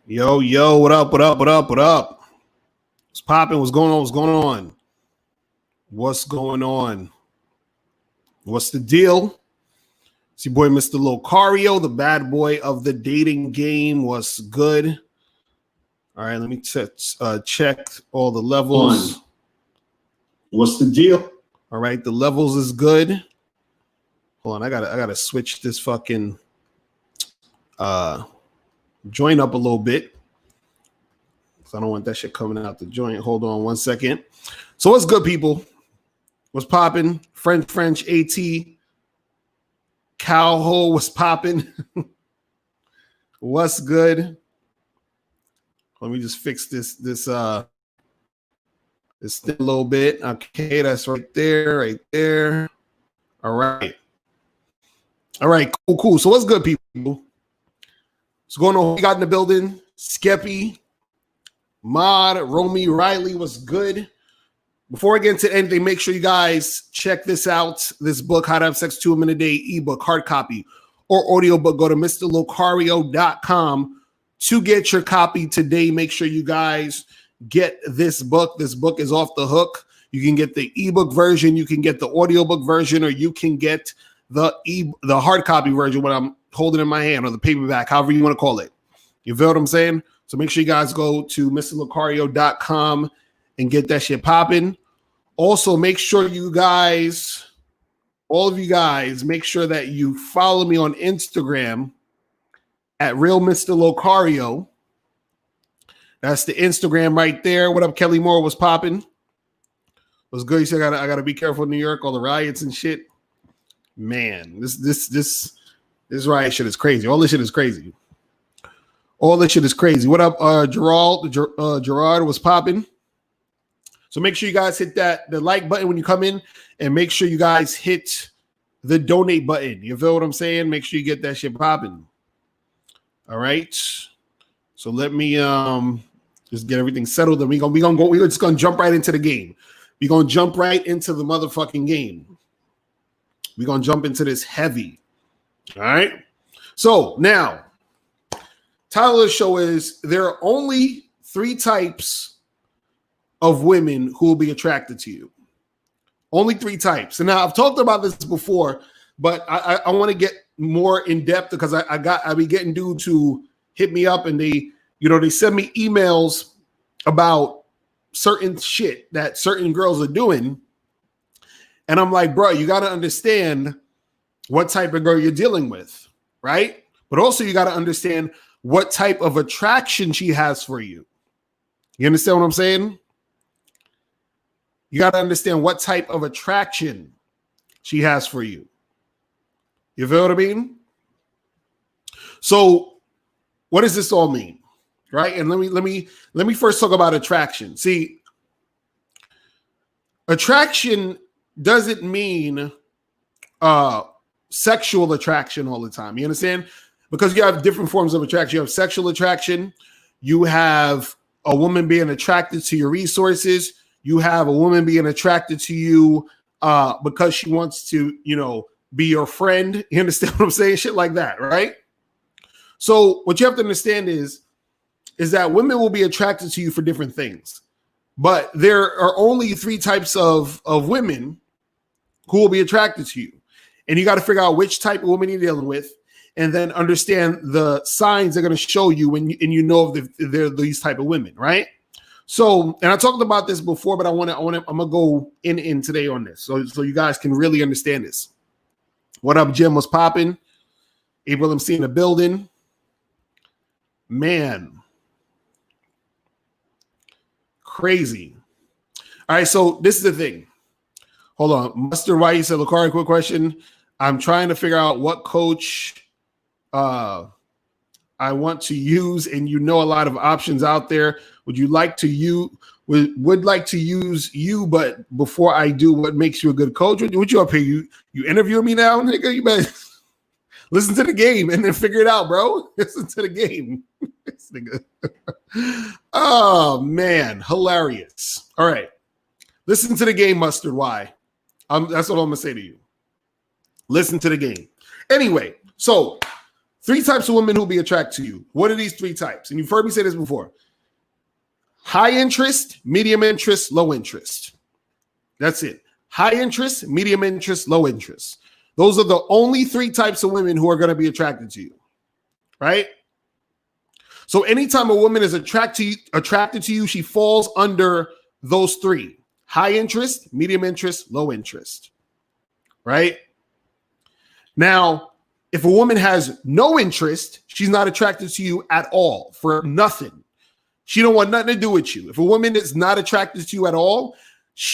Yo, yo, what up, what up, what up, what up? What's popping? What's going on? What's going on? What's going on? What's the deal? It's your boy, Mr. Locario, the bad boy of the dating game. What's good? All right, let me check all the levels. What's the deal? All right, the levels is good. Hold on, I gotta switch this fucking joint up a little bit. I don't want that shit coming out the joint. Hold on 1 second. So what's good, people? What's popping? French AT. Cowhole, what's popping? What's good? Let me just fix this thing a little bit. Okay, that's right there. All right, cool. So what's good, people? What's going on? We got in the building. Skeppy, Mod, Romy, Riley, what's good? Before I get into anything, make sure you guys check this out. This book, How to Have Sex 2 Minutes a Day, ebook, hard copy, or audiobook. Go to MrLocario.com to get your copy today. Make sure you guys get this book. This book is off the hook. You can get the ebook version, you can get the audiobook version, or you can get the hard copy version, what I'm holding in my hand, or the paperback, however you want to call it. You feel what I'm saying? So make sure you guys go to MrLocario.com and get that shit popping. Also, make sure you guys, all of you guys, make sure that you follow me on Instagram at Real Mr. Locario. That's the Instagram right there. What up, Kelly Moore? What's popping? What's good? You said I gotta be careful in New York, all the riots and shit. Man, this riot shit is crazy. All this shit is crazy. What up, Gerard was popping. So make sure you guys hit the like button when you come in, and make sure you guys hit the donate button. You feel what I'm saying? Make sure you get that shit popping. All right. So let me just get everything settled, and we're just gonna jump right into the game. We're gonna jump right into the motherfucking game. We're gonna jump into this heavy. All right. So now, title of the show is there are only 3 types of women who will be attracted to you. Only 3 types. And now I've talked about this before, but I want to get more in depth because I be getting dudes to hit me up, and they send me emails about certain shit that certain girls are doing. And I'm like, bro, you got to understand what type of girl you're dealing with, right? But also you got to understand what type of attraction she has for you. You understand what I'm saying? You got to understand what type of attraction she has for you. You feel what I mean? So what does this all mean? Right? And let me first talk about attraction. See, attraction doesn't mean sexual attraction all the time. You understand? Because you have different forms of attraction. You have sexual attraction. You have a woman being attracted to your resources. You have a woman being attracted to you because she wants to, be your friend. You understand what I'm saying? Shit like that, right? So what you have to understand is that women will be attracted to you for different things. But there are only 3 types of women who will be attracted to you. And you got to figure out which type of woman you're dealing with, and then understand the signs they're going to show you when you know if they're these type of women, right? So, and I talked about this before, but I'm gonna go in today on this, so you guys can really understand this. What up, Jim? Was popping? April MC in the building. Man, crazy. All right, so this is the thing. Hold on, Mustard White said, Locario, quick question. I'm trying to figure out what coach I want to use, and a lot of options out there. Would like to use you, but before I do, what makes you a good coach? What you up here? You interviewing me now, nigga? You better listen to the game and then figure it out, bro. Listen to the game. This nigga. Oh man, hilarious. All right, listen to the game, Mustard. Why? That's what I'm gonna say to you. Listen to the game. Anyway, so Three types of women who will be attracted to you. What are these three types? And you've heard me say this before. High interest, medium interest, low interest. That's it. High interest, medium interest, low interest. Those are the only three types of women who are going to be attracted to you, right? So anytime a woman is attracted to you, she falls under those three. High interest, medium interest, low interest, right? Now, if a woman has no interest, she's not attracted to you at all for nothing. She don't want nothing to do with you. If a woman is not attracted to you at all,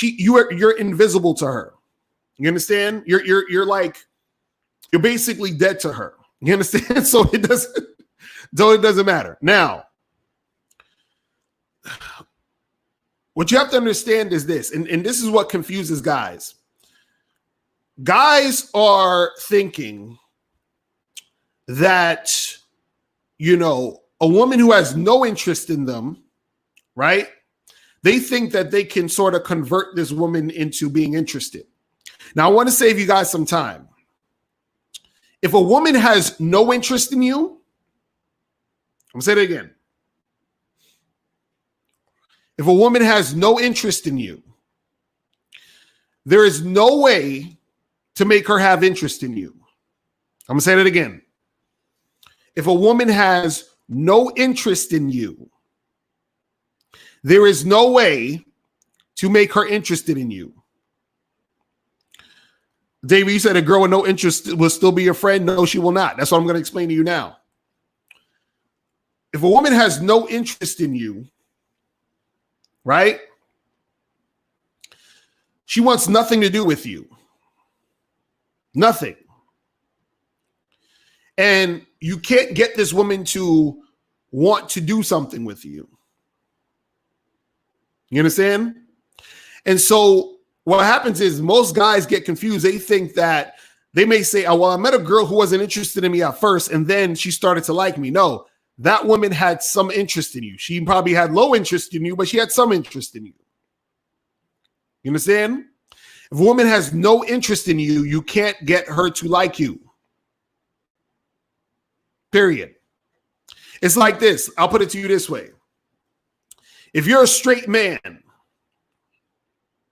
you're invisible to her. You understand? You're basically dead to her. You understand? So it doesn't matter. Now, what you have to understand is this, and this is what confuses guys. Guys are thinking that, a woman who has no interest in them, right? They think that they can sort of convert this woman into being interested. Now, I want to save you guys some time. If a woman has no interest in you, I'm going to say it again. If a woman has no interest in you, there is no way to make her have interest in you. I'm going to say that again. If a woman has no interest in you, there is no way to make her interested in you. David, you said a girl with no interest will still be your friend. No, she will not. That's what I'm going to explain to you now. If a woman has no interest in you, right? She wants nothing to do with you. Nothing. And you can't get this woman to want to do something with you. You understand? And so what happens is most guys get confused. They think that they may say, oh, well, I met a girl who wasn't interested in me at first, and then she started to like me. No, that woman had some interest in you. She probably had low interest in you, but she had some interest in you. You understand? If a woman has no interest in you, you can't get her to like you. Period. It's like this. I'll put it to you this way. If you're a straight man,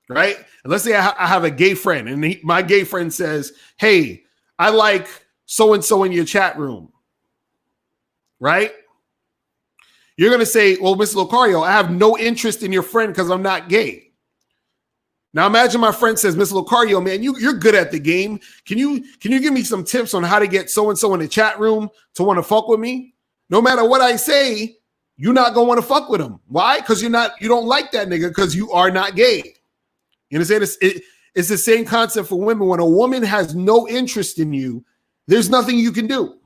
right? And let's say I have a gay friend, and my gay friend says, hey, I like so-and-so in your chat room. Right? You're going to say, well, Mr. Lucario, I have no interest in your friend because I'm not gay. Now imagine my friend says, Mr. Lucario, man, you're good at the game. Can you give me some tips on how to get so-and-so in the chat room to want to fuck with me? No matter what I say, you're not going to want to fuck with him. Why? Because you don't like that nigga because you are not gay. You understand? It's the same concept for women. When a woman has no interest in you, there's nothing you can do.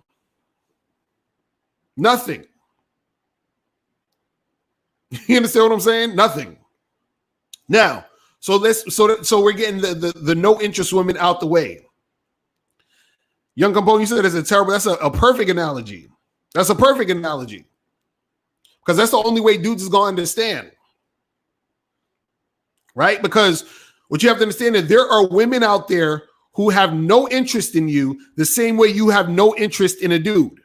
Nothing. You understand what I'm saying? Nothing. Now, so we're getting the no interest women out the way. Young Capone, you said that's a perfect analogy. That's a perfect analogy. Because that's the only way dudes is going to understand. Right? Because what you have to understand is there are women out there who have no interest in you the same way you have no interest in a dude.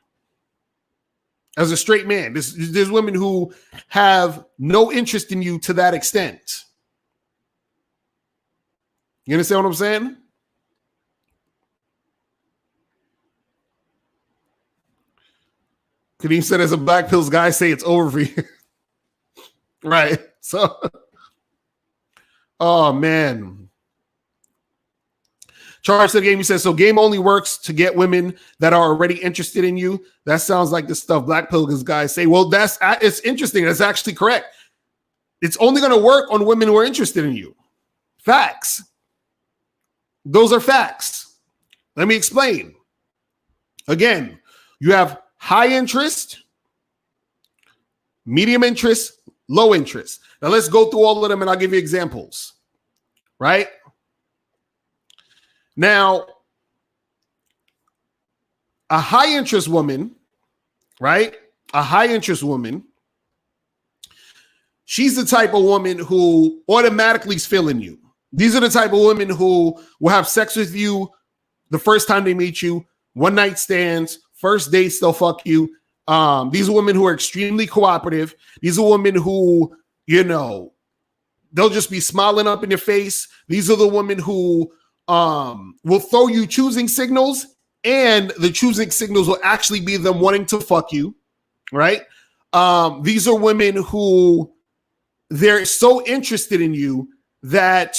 As a straight man, there's women who have no interest in you to that extent. You understand what I'm saying? Kadeem said, as a Black Pills guy, say it's over for you. Right. So, oh, man. Charge the game. He says, so game only works to get women that are already interested in you. That sounds like the stuff Black Pilgrims guys say. Well, it's interesting. That's actually correct. It's only going to work on women who are interested in you. Facts. Those are facts. Let me explain. Again, you have high interest, medium interest, low interest. Now let's go through all of them and I'll give you examples. Right? Now, a high interest woman, right? A high interest woman, she's the type of woman who automatically is feeling you. These are the type of women who will have sex with you the first time they meet you, one night stands, first dates, they'll fuck you. These are women who are extremely cooperative. These are women who, you know, they'll just be smiling up in your face. These are the women who will throw you choosing signals, and the choosing signals will actually be them wanting to fuck you, right? These are women who they're so interested in you that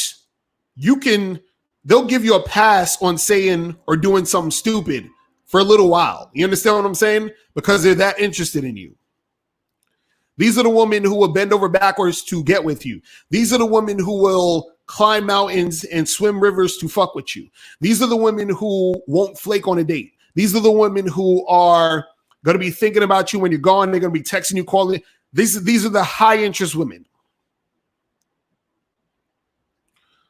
they'll give you a pass on saying or doing something stupid for a little while. You understand what I'm saying? Because they're that interested in you. These are the women who will bend over backwards to get with you. These are the women who will climb mountains and swim rivers to fuck with you. These are the women who won't flake on a date. These are the women who are going to be thinking about you when you're gone. They're going to be texting you, calling. These are the high interest women.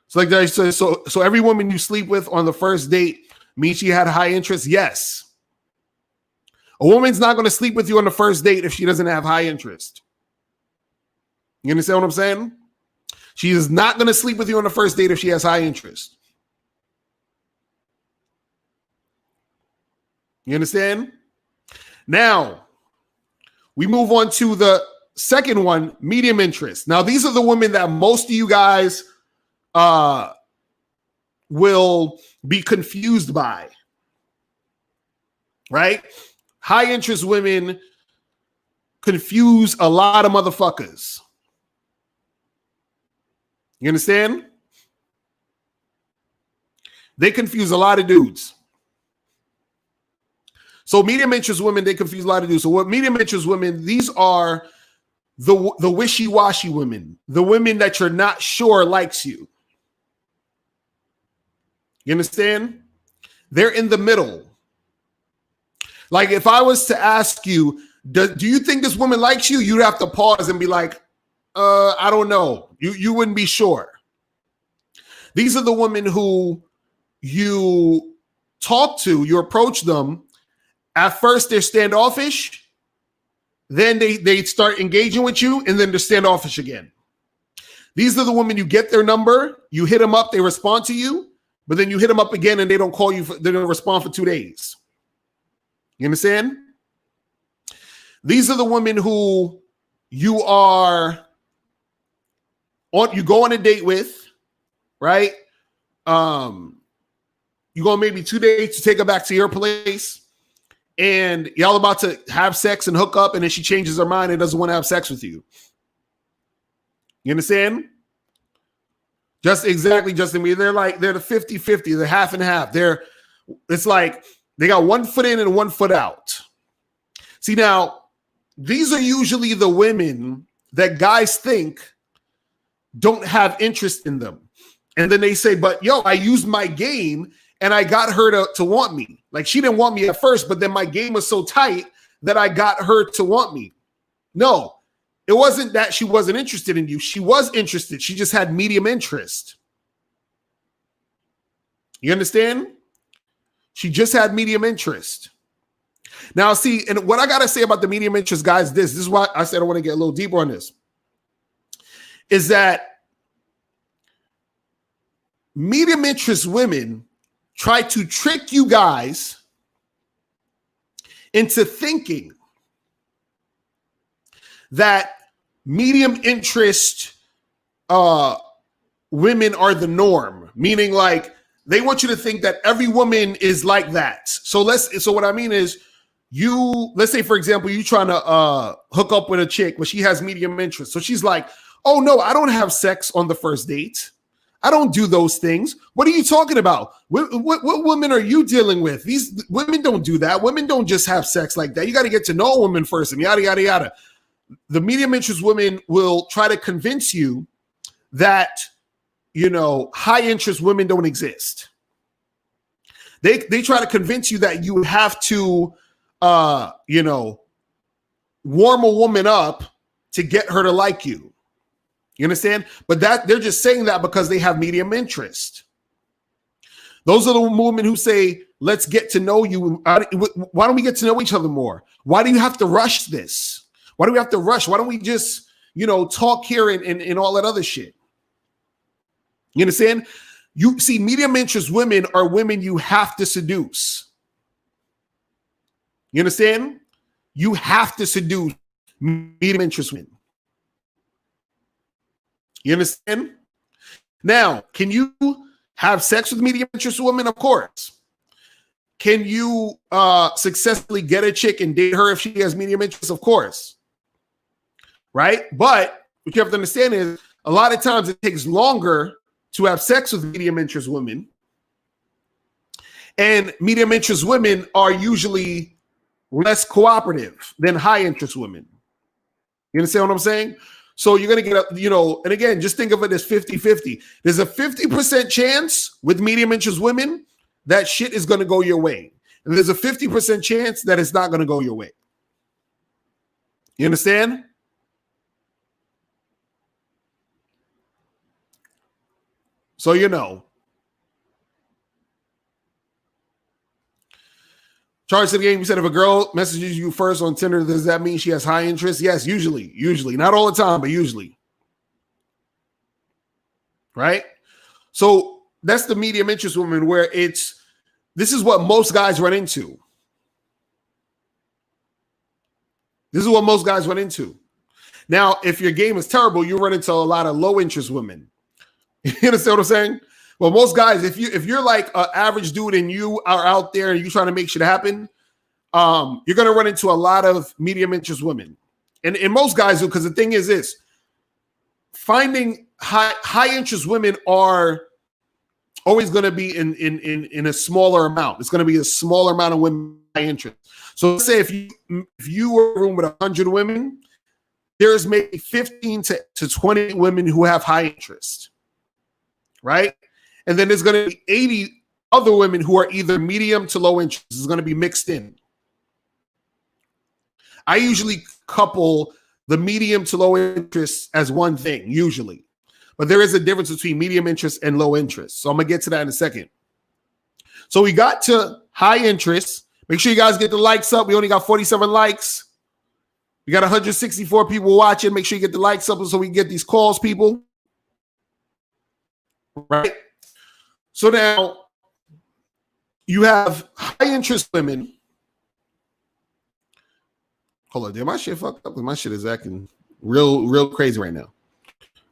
So like I said, so every woman you sleep with on the first date means she had high interest? Yes. A woman's not going to sleep with you on the first date if she doesn't have high interest. You understand what I'm saying? She is not going to sleep with you on the first date if she has high interest. You understand? Now, we move on to the second one, medium interest. Now, these are the women that most of you guys will be confused by, right? High interest women confuse a lot of motherfuckers. You understand? They confuse a lot of dudes. So medium interest women, they confuse a lot of dudes. So what medium interest women, these are the wishy-washy women, the women that you're not sure likes you. You understand? They're in the middle. Like if I was to ask you, do you think this woman likes you? You'd have to pause and be like, I don't know. You wouldn't be sure. These are the women who you talk to, you approach them. At first, they're standoffish. Then they start engaging with you, and then they're standoffish again. These are the women you get their number, you hit them up, they respond to you, but then you hit them up again and they don't call you, they don't respond for 2 days. You understand? These are the women who you go on a date with, right? You go maybe 2 days to take her back to your place, and y'all about to have sex and hook up, and then she changes her mind and doesn't want to have sex with you. You understand? Just exactly, Justin. They're the 50-50, they're half and half. It's like they got 1 foot in and 1 foot out. See, now, these are usually the women that guys think don't have interest in them. And then they say, but yo, I used my game and I got her to want me. Like she didn't want me at first, but then my game was so tight that I got her to want me. No, it wasn't that she wasn't interested in you. She was interested. She just had medium interest. You understand? She just had medium interest. Now, see, and what I got to say about the medium interest guys, this is why I said I want to get a little deeper on this, is that medium interest women try to trick you guys into thinking that medium interest women are the norm, meaning like they want you to think that every woman is like that. So what I mean is let's say, for example, you trying to hook up with a chick, but she has medium interest. So she's like, oh no, I don't have sex on the first date. I don't do those things. What are you talking about? What women are you dealing with? These women don't do that. Women don't just have sex like that. You got to get to know a woman first and yada, yada, yada. The medium interest women will try to convince you that, high interest women don't exist. They try to convince you that you have to, warm a woman up to get her to like you. You understand? But they're just saying that because they have medium interest. Those are the women who say, let's get to know you. Why don't we get to know each other more? Why do you have to rush this? Why do we have to rush? Why don't we just, talk here and all that other shit? You understand? You see, medium interest women are women you have to seduce. You understand? You have to seduce medium interest women. You understand? Now, can you have sex with medium interest women? Of course. Can you successfully get a chick and date her if she has medium interest? Of course. Right? But what you have to understand is a lot of times it takes longer to have sex with medium interest women. And medium interest women are usually less cooperative than high interest women. You understand what I'm saying? So you're going to get, and again, just think of it as 50-50. There's a 50% chance with medium interest women that shit is going to go your way. And there's a 50% chance that it's not going to go your way. You understand? So you know. Charge to the game. You said if a girl messages you first on Tinder, does that mean she has high interest? Yes, usually. Not all the time, but usually. Right? So that's the medium interest woman where this is what most guys run into. Now, if your game is terrible, you run into a lot of low interest women. You understand what I'm saying? Well, most guys, if you're like an average dude and you are out there and you're trying to make shit happen, you're going to run into a lot of medium interest women. And most guys do, because the thing is this, finding high interest women are always going to be in a smaller amount. It's going to be a smaller amount of women high interest. So let's say if you were in a room with 100 women, there's maybe 15 to 20 women who have high interest, right? And then there's going to be 80 other women who are either medium to low interest. It's going to be mixed in. I usually couple the medium to low interest as one thing, usually. But there is a difference between medium interest and low interest. So I'm going to get to that in a second. So we got to high interest. Make sure you guys get the likes up. We only got 47 likes. We got 164 people watching. Make sure you get the likes up so we can get these calls, people. Right? So now you have high interest women. Hold on, did my shit fucked up? My shit is acting real crazy right now.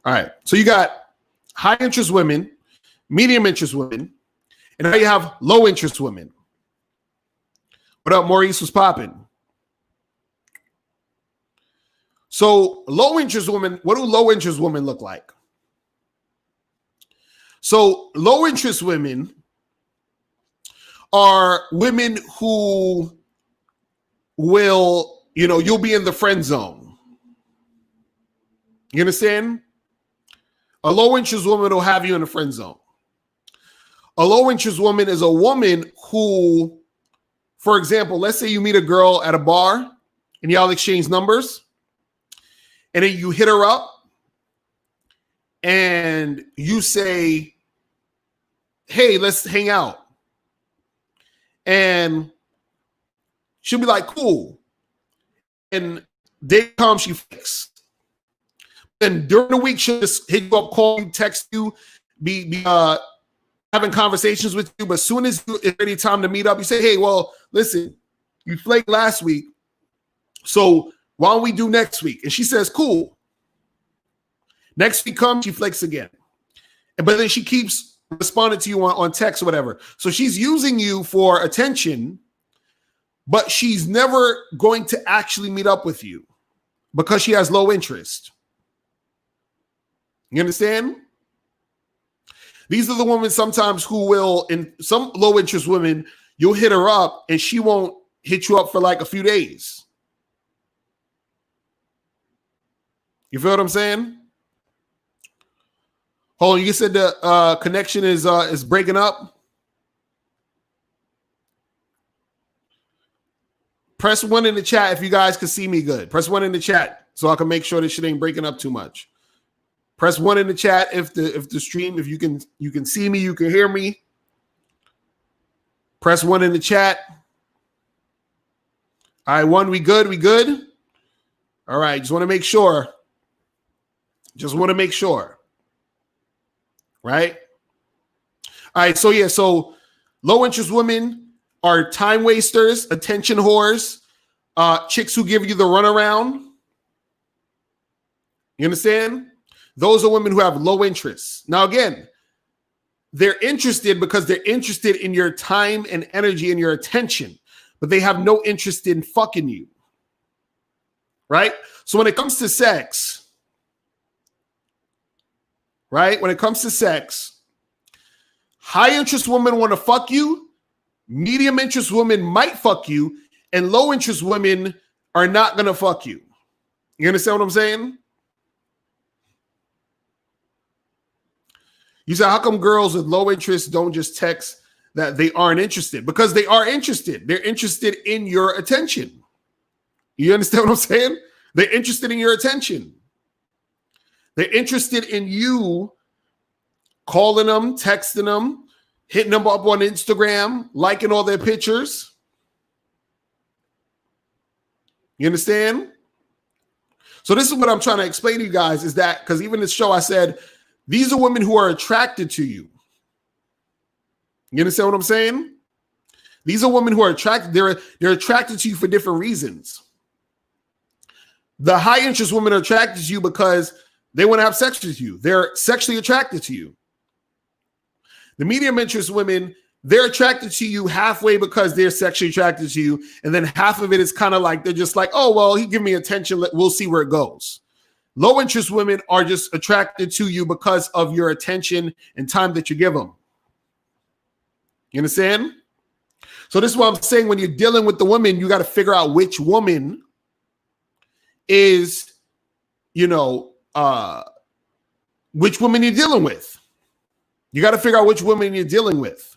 All right, so you got high interest women, medium interest women, and now you have low interest women. What up, Maurice? Was popping? So low interest women, what do low interest women look like? So low interest women are women who will, you'll be in the friend zone. You understand? A low interest woman will have you in the friend zone. A low interest woman is a woman who, for example, let's say you meet a girl at a bar and y'all exchange numbers, and then you hit her up and you say, hey, let's hang out. And she'll be like, cool. And day comes, she flicks. And during the week, she'll just hit you up, call you, text you, be having conversations with you. But as soon as it's ready time to meet up, you say, hey, well, listen, you flaked last week. So why don't we do next week? And she says, cool. Next week comes, she flakes again. But then she keeps responding to you on text or whatever. So she's using you for attention, but she's never going to actually meet up with you because she has low interest. You understand? These are the women sometimes who will, in some low interest women, you'll hit her up and she won't hit you up for like a few days. You feel what I'm saying? Hold on, you said the connection is breaking up. Press 1 in the chat if you guys can see me good. Press 1 in the chat so I can make sure this shit ain't breaking up too much. Press 1 in the chat if the stream, if you can see me, you can hear me. Press 1 in the chat. All right, 1, we good? We good? All right, just want to make sure. Right? All right, so low interest women are time wasters, attention whores. chicks who give you the runaround. You understand? Those are women who have low interest. Now, again, they're interested because they're interested in your time and energy and your attention, but they have no interest in fucking you. Right? So when it comes to sex, right? When it comes to sex, high interest women want to fuck you, medium interest women might fuck you, and low interest women are not going to fuck you. You understand what I'm saying? You say, how come girls with low interest don't just text that they aren't interested? Because they are interested. They're interested in your attention. You understand what I'm saying? They're interested in your attention. They're interested in you calling them, texting them, hitting them up on Instagram, liking all their pictures. You understand? So this is what I'm trying to explain to you guys is that, because even this show I said, these are women who are attracted to you. You understand what I'm saying? These are women who are attracted. They're attracted to you for different reasons. The high interest women are attracted to you because they want to have sex with you. They're sexually attracted to you. The medium interest women, they're attracted to you halfway because they're sexually attracted to you. And then half of it is kind of like, they're just like, oh, well, he give me attention. We'll see where it goes. Low interest women are just attracted to you because of your attention and time that you give them. You understand? So this is what I'm saying. When you're dealing with the woman, you got to figure out which woman is, which woman you're dealing with. You got to figure out which woman you're dealing with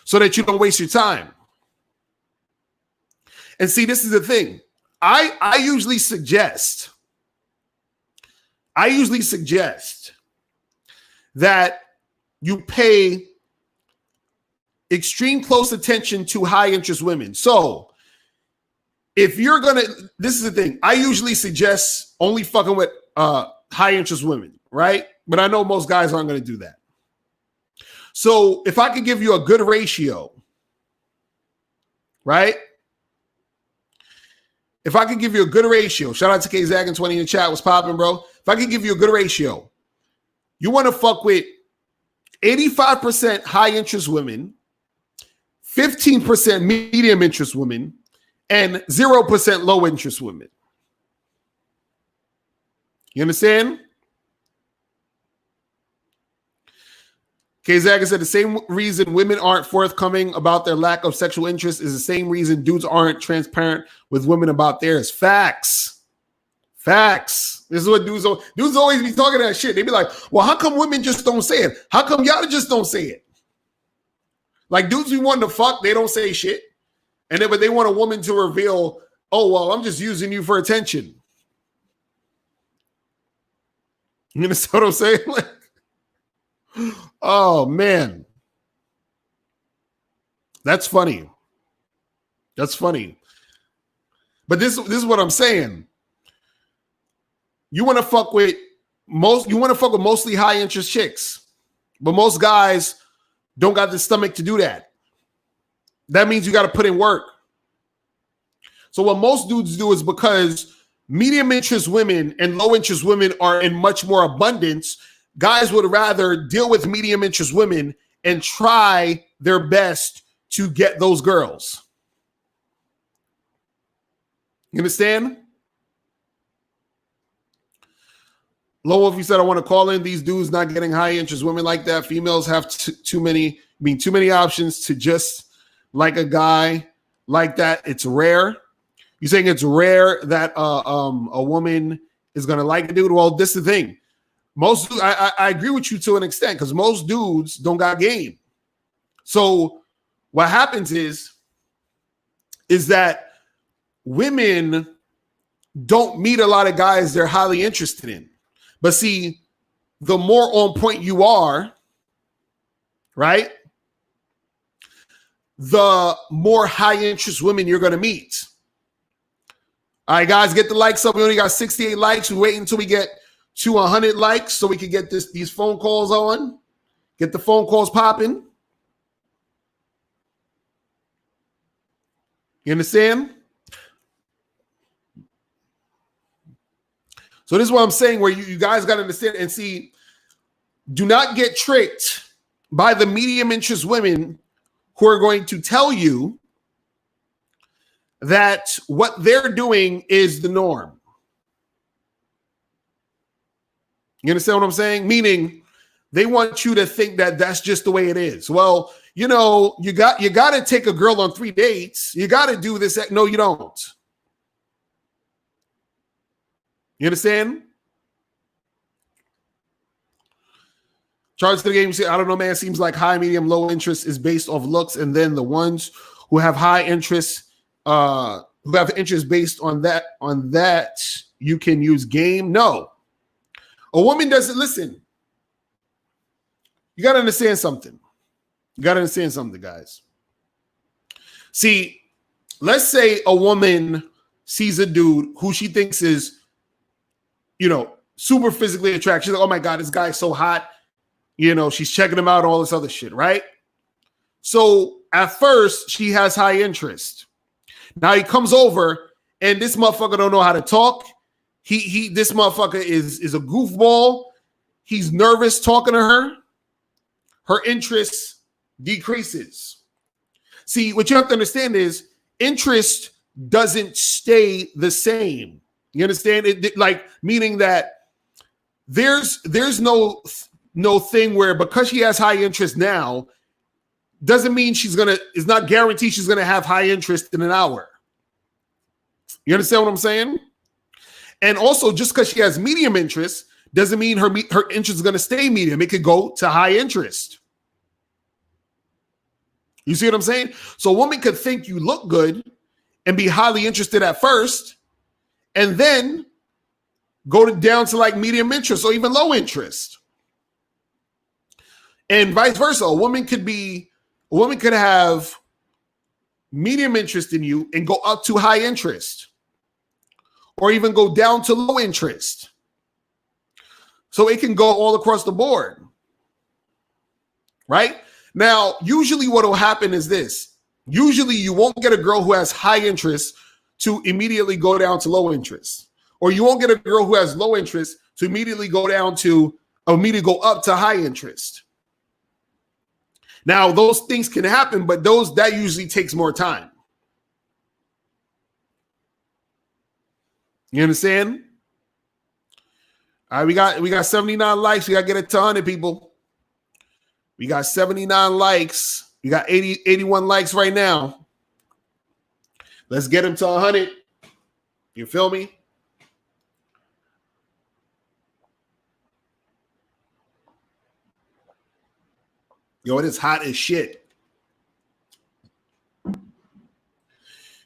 so that you don't waste your time. And see, this is the thing. I usually suggest that you pay extreme close attention to high interest women. So if you're this is the thing, I usually suggest only fucking with high interest women, right? But I know most guys aren't going to do that. So if I could give you a good ratio, right? If I could give you a good ratio, shout out to KZagan20 in the chat, what's popping, bro? If I could give you a good ratio, you want to fuck with 85% high interest women, 15% medium interest women, and 0% low interest women. You understand? KZagan said the same reason women aren't forthcoming about their lack of sexual interest is the same reason dudes aren't transparent with women about theirs. Facts. This is what dudes always be talking that shit. They be like, well, how come women just don't say it? How come y'all just don't say it? Like dudes we want to fuck, they don't say shit. And then, but they want a woman to reveal, oh, well, I'm just using you for attention. You understand what I'm saying? Like, oh man, that's funny. But this is what I'm saying. You want to fuck with mostly high interest chicks, but most guys don't got the stomach to do that. That means you got to put in work. So what most dudes do is, because medium interest women and low interest women are in much more abundance, guys would rather deal with medium interest women and try their best to get those girls. You understand? Low, if you said I want to call in, these dudes not getting high interest women like that. Females have too many options to just like a guy like that. It's rare. You saying it's rare that a woman is gonna like a dude? Well, this is the thing. I agree with you to an extent, because most dudes don't got game. So what happens is that women don't meet a lot of guys they're highly interested in. But see, the more on point you are, right, the more high interest women you're going to meet. All right, guys, get the likes up. We only got 68 likes. We wait until we get to 100 likes so we can get these phone calls on. Get the phone calls popping. You understand? So this is what I'm saying, where you guys got to understand and see, do not get tricked by the medium interest women who are going to tell you that what they're doing is the norm. You understand what I'm saying? Meaning they want you to think that that's just the way it is. Well, you know, you got to take a girl on 3 dates. You got to do this. No, you don't. You understand? Charge to the game. I don't know, man. Seems like high, medium, low interest is based off looks, and then the ones who have high interest, who have interest based on that, you can use game. No, a woman doesn't listen. You got to understand something. Guys. See, let's say a woman sees a dude who she thinks is, you know, super physically attractive. She's like, oh my God, this guy's so hot. You know, she's checking him out, all this other shit, right? So at first, she has high interest. Now he comes over, and this motherfucker don't know how to talk. This motherfucker is a goofball. He's nervous talking to her. Her interest decreases. See, what you have to understand is interest doesn't stay the same. You understand? Like, meaning that there's no thing where because she has high interest now doesn't mean it's not guaranteed she's gonna have high interest in an hour. You understand what I'm saying? And also, just because she has medium interest doesn't mean her interest is gonna stay medium. It could go to high interest. You see what I'm saying? So a woman could think you look good and be highly interested at first, and then go down to like medium interest or even low interest. And vice versa. A woman could have medium interest in you and go up to high interest, or even go down to low interest. So it can go all across the board. Right? Now, usually what will happen is this. Usually you won't get a girl who has high interest to immediately go down to low interest. Or you won't get a girl who has low interest to immediately go up to high interest. Now, those things can happen, but that usually takes more time. You understand? All right, we got 79 likes. We got to get it to 100 people. We got 79 likes. We got 81 likes right now. Let's get them to 100. You feel me? Yo, it is hot as shit.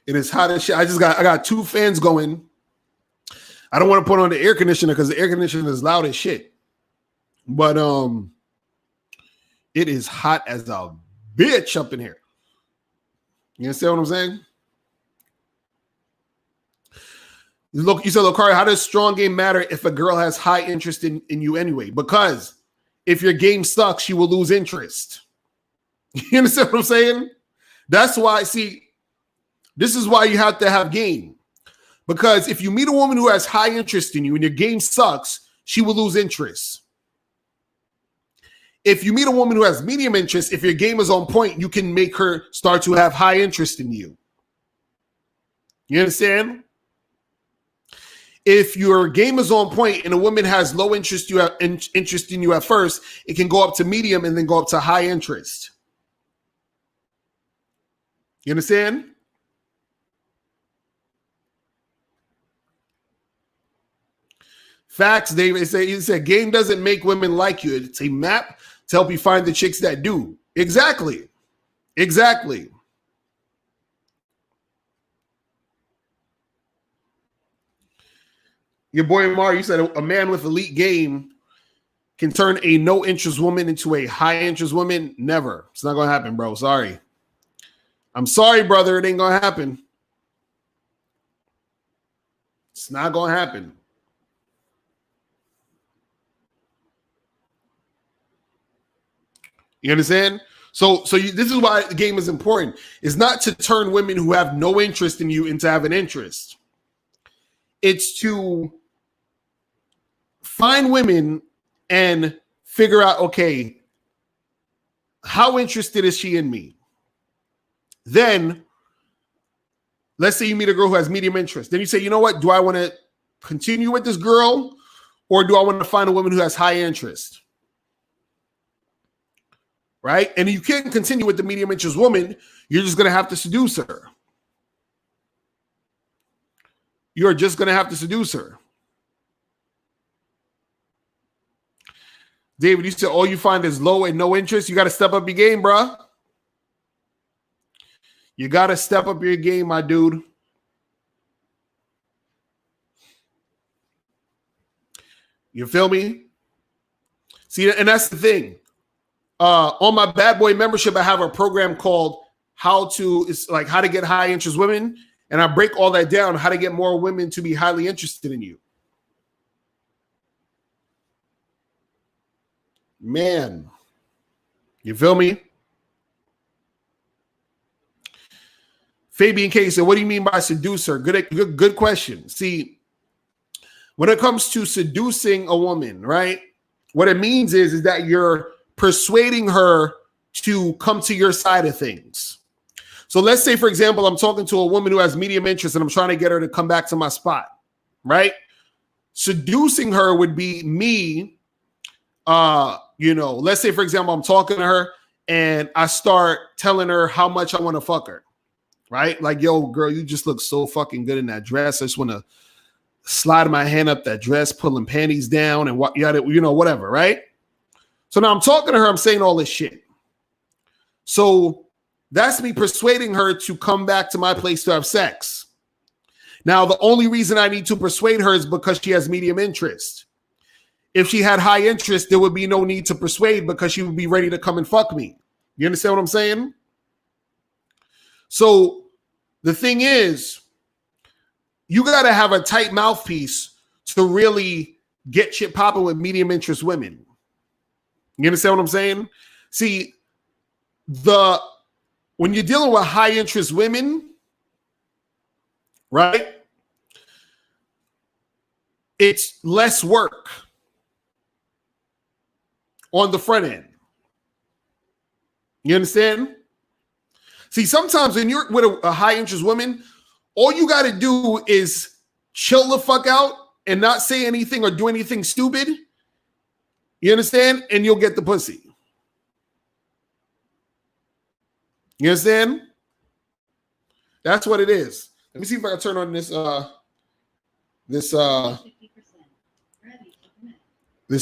It is hot as shit. I got 2 fans going. I don't want to put on the air conditioner because the air conditioner is loud as shit. But it is hot as a bitch up in here. You understand what I'm saying? Look, you said, Lokari, how does strong game matter if a girl has high interest in you anyway? Because if your game sucks, she will lose interest. You understand what I'm saying? That's why, this is why you have to have game. Because if you meet a woman who has high interest in you and your game sucks, she will lose interest. If you meet a woman who has medium interest, if your game is on point, you can make her start to have high interest in you. You understand? If your game is on point and a woman has low interest, interest in you at first, it can go up to medium and then go up to high interest. You understand? Facts, David. He said, game doesn't make women like you. It's a map to help you find the chicks that do. Exactly. Exactly. Your boy Mar, you said a man with elite game can turn a no-interest woman into a high-interest woman. Never. It's not going to happen, bro. Sorry. I'm sorry, brother. It ain't going to happen. It's not going to happen. You understand? This is why the game is important. It's not to turn women who have no interest in you into having interest. It's to find women and figure out, okay, how interested is she in me? Then, let's say you meet a girl who has medium interest. Then you say, you know what? Do I want to continue with this girl, or do I want to find a woman who has high interest? Right? And you can't continue with the medium interest woman. You're just going to have to seduce her. You're just going to have to seduce her. David, you said all you find is low and no interest. You got to step up your game, bro. You got to step up your game, my dude. You feel me? See, and that's the thing. On my Bad Boy membership, I have a program called how to get high interest women. And I break all that down, how to get more women to be highly interested in you. Man, you feel me? Fabian K said, what do you mean by seducer? Good question. See, when it comes to seducing a woman, right? What it means is that you're persuading her to come to your side of things. So let's say, for example, I'm talking to a woman who has medium interest and I'm trying to get her to come back to my spot, right? Seducing her would be me, let's say, for example, I'm talking to her and I start telling her how much I want to fuck her, right? Like, yo, girl, you just look so fucking good in that dress. I just want to slide my hand up that dress, pulling panties down and whatever, right? So now I'm talking to her, I'm saying all this shit. So that's me persuading her to come back to my place to have sex. Now, the only reason I need to persuade her is because she has medium interest. If she had high interest, there would be no need to persuade because she would be ready to come and fuck me. You understand what I'm saying? So the thing is, you got to have a tight mouthpiece to really get shit popping with medium interest women. You understand what I'm saying? See, when you're dealing with high interest women, right? It's less work on the front end. You understand? See, sometimes when you're with a high interest woman, all you got to do is chill the fuck out and not say anything or do anything stupid. You understand? And you'll get the pussy. You understand? That's what it is. Let me see if I can turn on this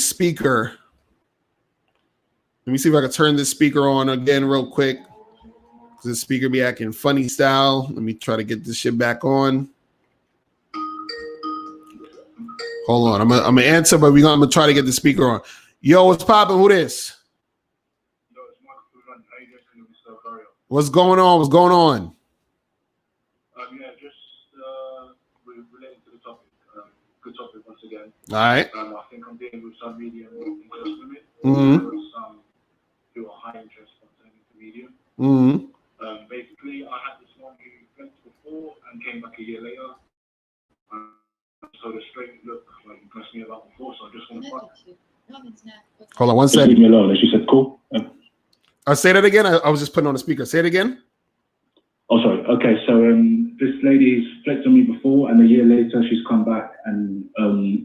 speaker. Let me see if I can turn this speaker on again real quick. This speaker be acting funny style. Let me try to get this shit back on. Hold on. I'm gonna answer, but I'm gonna try to get the speaker on. Yo, what's popping? Who this? What's going on? What's going on? Related to the topic. Good topic once again. All right. I think I'm dealing with some medium interest women. Some who are high interest on turning to medium. Basically, I had this one who went before and came back a year later. So the straight look like you pressed me about before, so I just want to fuck. Hold on one Just leave second. me alone. And she said, cool. I'll say that again. I was just putting on the speaker. Say it again. Oh, sorry. Okay, so this lady's flexed on me before, and a year later she's come back and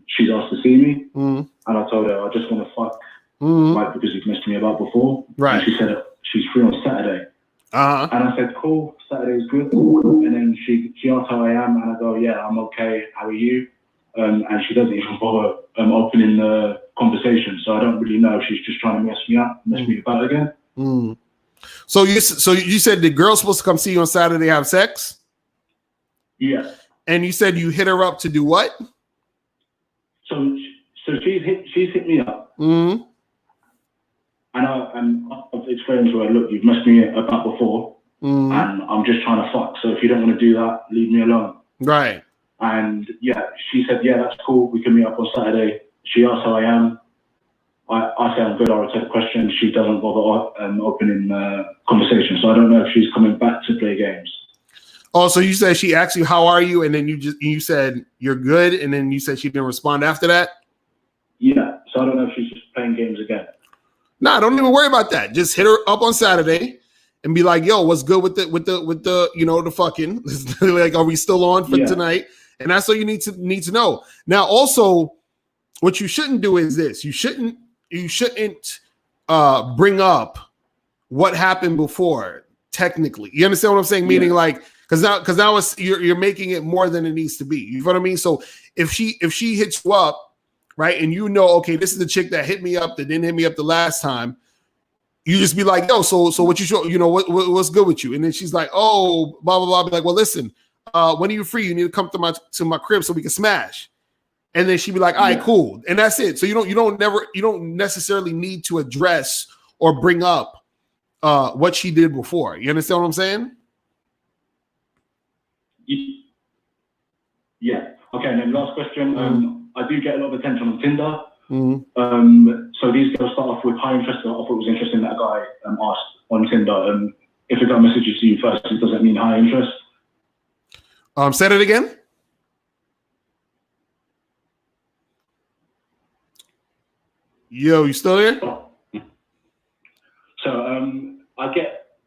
she's asked to see me. And I told her I just want to fuck, right, because you've messed me about before. Right. And she said she's free on Saturday. And I said, cool, Saturday's good. And then she asked how I am, and I go, yeah, I'm okay. How are you? And she doesn't even bother opening the conversation, so I don't really know. She's just trying to mess me up, mess me about again. So you said the girl's supposed to come see you on Saturday have sex? Yeah. And you said you hit her up to do what? So she's hit me up. And I've explained to her, look, you've messed me about before, and I'm just trying to fuck. So if you don't want to do that, leave me alone. Right. And yeah, she said, yeah, that's cool. We can meet up on Saturday. She asked how I am. I say I'm good, I return the question. She doesn't bother opening conversation. So I don't know if she's coming back to play games. Oh, so you said she asked you, how are you? And then you said, you're good. And then you said she didn't respond after that? Yeah. So I don't know if she's just playing games again. Nah, don't even worry about that. Just hit her up on Saturday and be like, yo, what's good with the the fucking, like, are we still on for tonight? And that's all you need to know. Now, also, what you shouldn't do is this. You shouldn't bring up what happened before, technically. You understand what I'm saying? Meaning, like, because now it's you're making it more than it needs to be. You know what I mean? So if she hits you up, right, and okay, this is the chick that hit me up that didn't hit me up the last time, you just be like, yo, so what you show, what's good with you? And then she's like, oh, blah blah blah. Be like, well, listen, when are you free? You need to come to my crib so we can smash. And then she'd be like, all right, cool. And that's it. So you don't necessarily need to address or bring up what she did before. You understand what I'm saying? Yeah. Okay, and then last question. I do get a lot of attention on Tinder. Mm-hmm. So these girls start off with high interest. I thought it was interesting that a guy asked on Tinder, if a guy messages you first, does that mean high interest? Say that again. Yo, you still there? So I get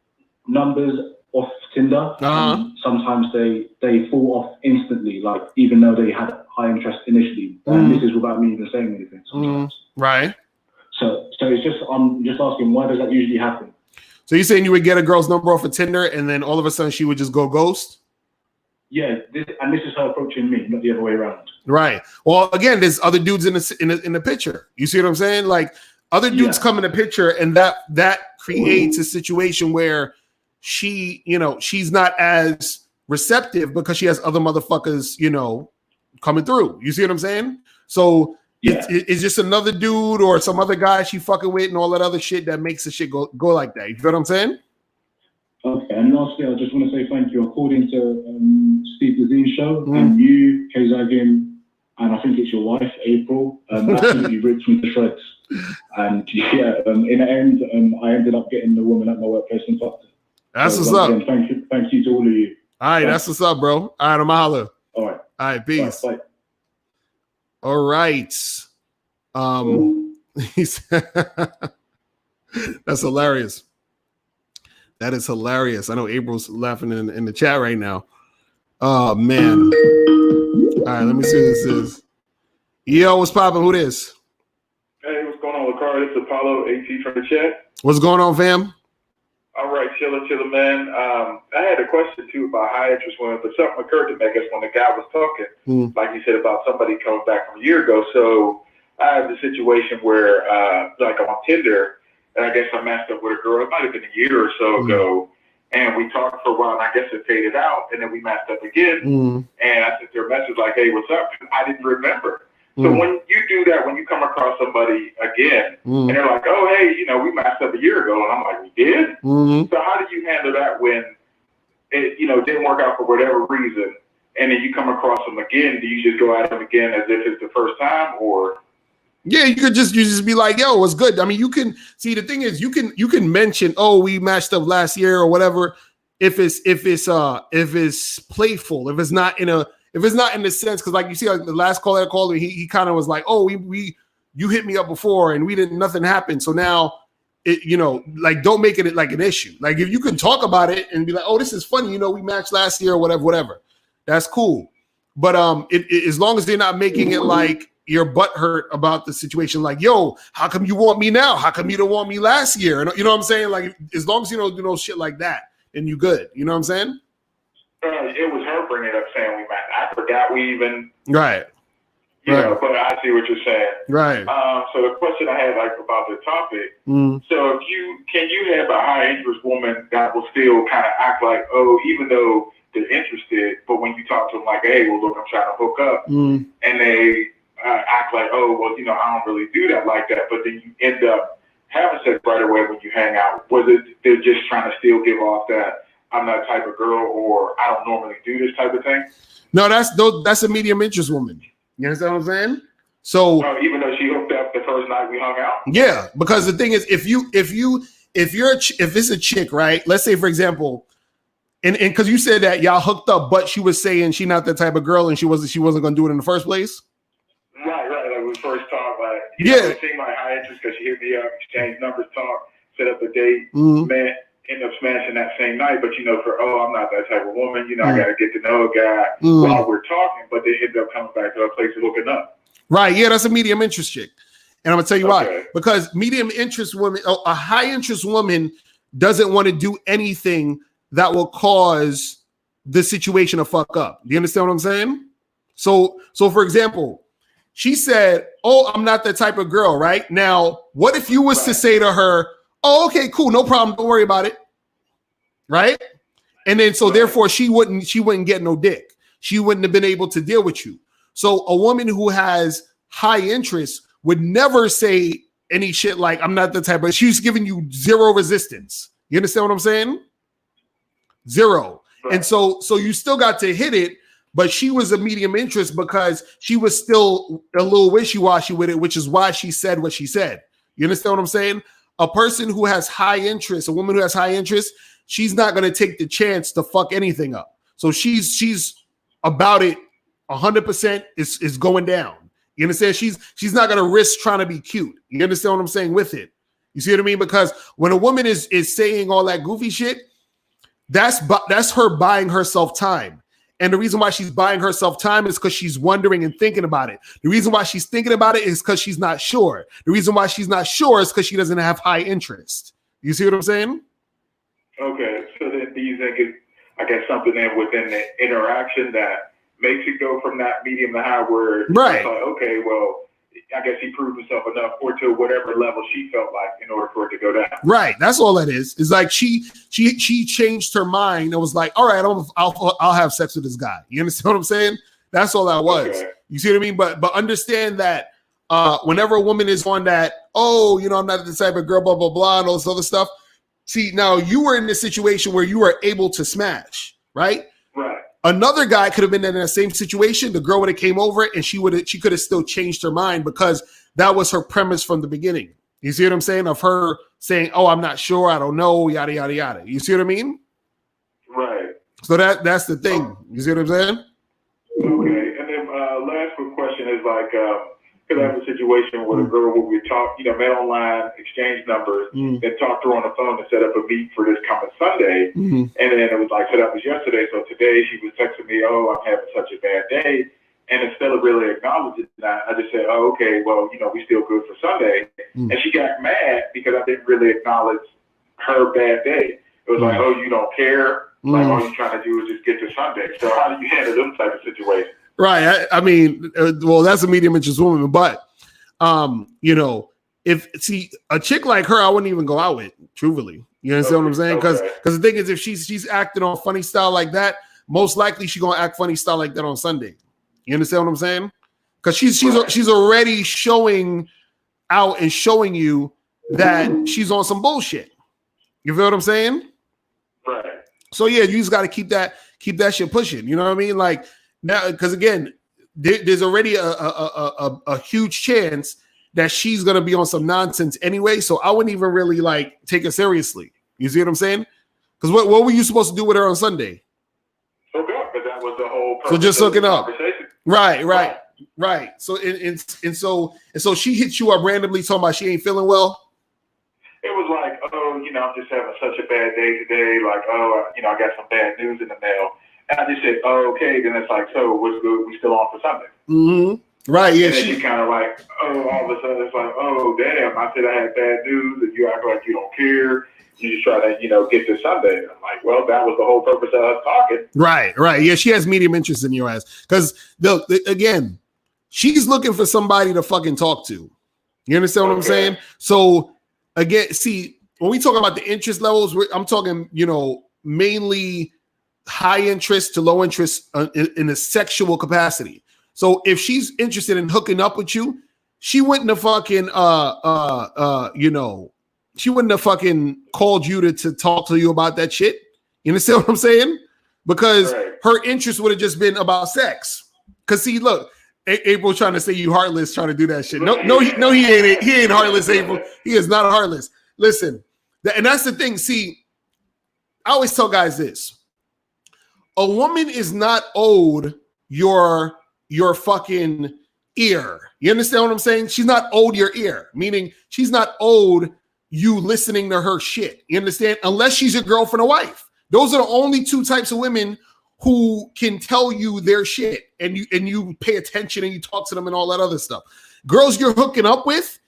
numbers off Tinder. Sometimes they fall off instantly, like even though they had high interest initially. And this is without me even saying anything sometimes. Right. So it's just, I'm just asking, why does that usually happen? So you're saying you would get a girl's number off of Tinder and then all of a sudden she would just go ghost? Yeah, this is her approaching me, not the other way around. Right. Well, again, there's other dudes in the picture. You see what I'm saying? Like other dudes come in the picture, and that creates a situation where she's not as receptive because she has other motherfuckers, coming through. You see what I'm saying? So it's just another dude or some other guy she fucking with and all that other shit that makes the shit go like that. You feel what I'm saying? Okay, and lastly, I just want to say thank you. According to Steve Dazine show, and you, Kazagin, and I think it's your wife, April, absolutely ripped me to shreds. And in the end, I ended up getting the woman at my workplace and fucked her. That's what's up. Again, thank you to all of you. All right, that's what's up, bro. All right, I'm holla. All right, peace. Bye. All right. He said, that's hilarious. That is hilarious. I know April's laughing in the chat right now. Oh, man. All right, let me see who this is. Yo, what's poppin'? Who this? Hey, what's going on, Lakar? It's Apollo AT from the chat. What's going on, fam? All right, chilla, man. I had a question, too, about high interest women, but something occurred to me, I guess, when the guy was talking, like you said, about somebody coming back from a year ago. So I have the situation where, like, I'm on Tinder, and I guess I matched up with a girl. It might have been a year or so ago, and we talked for a while, and I guess it faded out, and then we matched up again, and I sent her a message like, hey, what's up? And I didn't remember. So when you do that, when you come across somebody again, and they're like, oh, hey, we matched up a year ago, and I'm like, we did? So how do you handle that when it, didn't work out for whatever reason, and then you come across them again? Do you just go at them again as if it's the first time, or? Yeah, you just be like, yo, what's good? I mean, you can see, the thing is, you can mention, oh, we matched up last year or whatever, if it's playful, if it's not in the sense, because like you see, like the last caller that called me, he kind of was like, oh, you hit me up before and nothing happened, so now like don't make it like an issue. Like if you can talk about it and be like, oh, this is funny, we matched last year or whatever, that's cool. But as long as they're not making it like your butt hurt about the situation, like, yo, how come you want me now? How come you don't want me last year? And you know what I'm saying? Like, as long as you don't do no shit like that, then you good. You know what I'm saying? It was her bringing it up, saying we matched. I forgot we even. Right. But I see what you're saying. Right. So the question I had, like, about the topic. So can you have a high interest woman that will still kind of act like, oh, even though they're interested, but when you talk to them like, hey, well, look, I'm trying to hook up, and they act like, oh, well, I don't really do that like that, but then you end up having sex right away when you hang out. Was it they're just trying to still give off that I'm that type of girl, or I don't normally do this type of thing? No, that's a medium interest woman. You understand what I'm saying? So even though she hooked up the first night we hung out. Yeah, because the thing is, if it's a chick, right? Let's say, for example, and because you said that y'all hooked up, but she was saying she not that type of girl, and she wasn't gonna do it in the first place. Right. Like we first talked, like it seemed like high interest because she hit me up, exchanged numbers, talk, set up a date, met, end up smashing that same night. But I'm not that type of woman. I got to get to know a guy while we're talking, but they end up coming back to a place of hooking up. Right. Yeah, that's a medium interest chick. And I'm going to tell you why. Because medium interest woman, a high interest woman doesn't want to do anything that will cause the situation to fuck up. Do you understand what I'm saying? So for example, she said, "Oh, I'm not that type of girl," right? Now, what if you was to say to her, "Oh, okay, cool, no problem, don't worry about it," right? And then therefore she wouldn't get no dick. She wouldn't have been able to deal with you. So a woman who has high interest would never say any shit like, "I'm not the type," but she's giving you zero resistance. You understand what I'm saying? Zero. Right. And so you still got to hit it, but she was a medium interest because she was still a little wishy-washy with it, which is why she said what she said. You understand what I'm saying? A person who has high interest, a woman who has high interest, she's not going to take the chance to fuck anything up. So she's about it 100% is going down. You understand? She's not going to risk trying to be cute. You understand what I'm saying with it? You see what I mean? Because when a woman is saying all that goofy shit, that's her buying herself time. And the reason why she's buying herself time is because she's wondering and thinking about it. The reason why she's thinking about it is because she's not sure. The reason why she's not sure is because she doesn't have high interest. You see what I'm saying? Okay. So then do you think it's, I guess, something within the interaction that makes it go from that medium to high where right. It's like, okay, well, I guess he proved himself enough or to whatever level she felt like in order for it to go down. Right. That's all that is. It's like she changed her mind and was like, all right, I'll have sex with this guy. You understand what I'm saying? That's all that was. Okay. You see what I mean? But understand that whenever a woman is on that, oh, I'm not the type of girl, blah, blah, blah, and all this other stuff. See, now you were in this situation where you were able to smash, right? Right. Another guy could have been in that same situation. The girl would have came over and she could have still changed her mind because that was her premise from the beginning. You see what I'm saying? Of her saying, "Oh, I'm not sure, I don't know, yada yada yada." You see what I mean? Right. So that's the thing. You see what I'm saying? Okay. And then last quick question is like, could I have a situation where the girl will be talk, met online, exchange numbers, then talk to her on the phone to set up a meet for this coming Sunday. And then it was like set up as yesterday. So today she was texting me, "Oh, I'm having such a bad day." And instead of really acknowledging that, I just said, "Oh, okay, well, we still good for Sunday." And she got mad because I didn't really acknowledge her bad day. It was like, "Oh, you don't care? Like all you're trying to do is just get to Sunday." So how do you handle them type of situations? Right. I mean, well, that's a medium interest woman, but, if a chick like her, I wouldn't even go out with, truthfully. You understand what I'm saying? Because the thing is, if she's acting on funny style like that, most likely she's gonna act funny style like that on Sunday. You understand what I'm saying? Because she's already showing out and showing you that she's on some bullshit. You feel what I'm saying? Right. So yeah, you just got to keep that shit pushing. You know what I mean? Like. Now, because again, there's already a huge chance that she's gonna be on some nonsense anyway. So I wouldn't even really take her seriously. You see what I'm saying? Because what were you supposed to do with her on Sunday? Hook up, but that was the whole purpose. So just hooking up. Right. So and so she hits you up randomly talking about she ain't feeling well. It was like, "Oh, I'm just having such a bad day today. Like, oh, I got some bad news in the mail." And I just said, "Oh, okay." Then it's like, "So what's good? We still on for Sunday?" Mm-hmm. Right. Yeah. And then she kind of like, "Oh," all of a sudden it's like, "Oh, damn." I said I had bad news, and you act like you don't care. You just try to, get to Sunday. And I'm like, well, that was the whole purpose of us talking. Right. Yeah, she has medium interest in your ass because again, she's looking for somebody to fucking talk to. You understand what I'm saying? So again, see, when we talk about the interest levels, I'm talking, mainly high interest to low interest in a sexual capacity. So if she's interested in hooking up with you, she wouldn't have fucking she wouldn't have fucking called you to talk to you about that shit. You understand what I'm saying? Because her interest would have just been about sex. Because see, look, April trying to say you heartless, trying to do that shit. No, he ain't. He ain't heartless, April. He is not heartless. Listen, and that's the thing. See, I always tell guys this: a woman is not owed your fucking ear. You understand what I'm saying? She's not owed your ear, meaning she's not owed you listening to her shit. You understand? Unless she's your girlfriend or wife. Those are the only two types of women who can tell you their shit and you pay attention and you talk to them and all that other stuff. Girls you're hooking up with,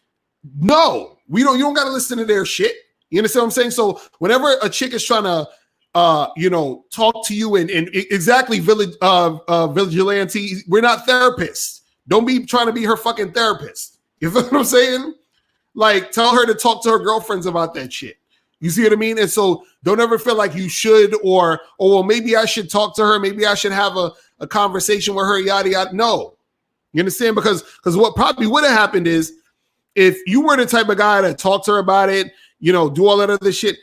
no, you don't got to listen to their shit. You understand what I'm saying? So whenever a chick is trying to talk to you and exactly vigilante, we're not therapists. Don't be trying to be her fucking therapist. You feel what I'm saying? Like, tell her to talk to her girlfriends about that shit. You see what I mean? And so don't ever feel like you should or well, maybe I should talk to her. Maybe I should have a conversation with her, yada, yada. No. You understand? Because what probably would have happened is if you were the type of guy to talk to her about it, do all that other shit,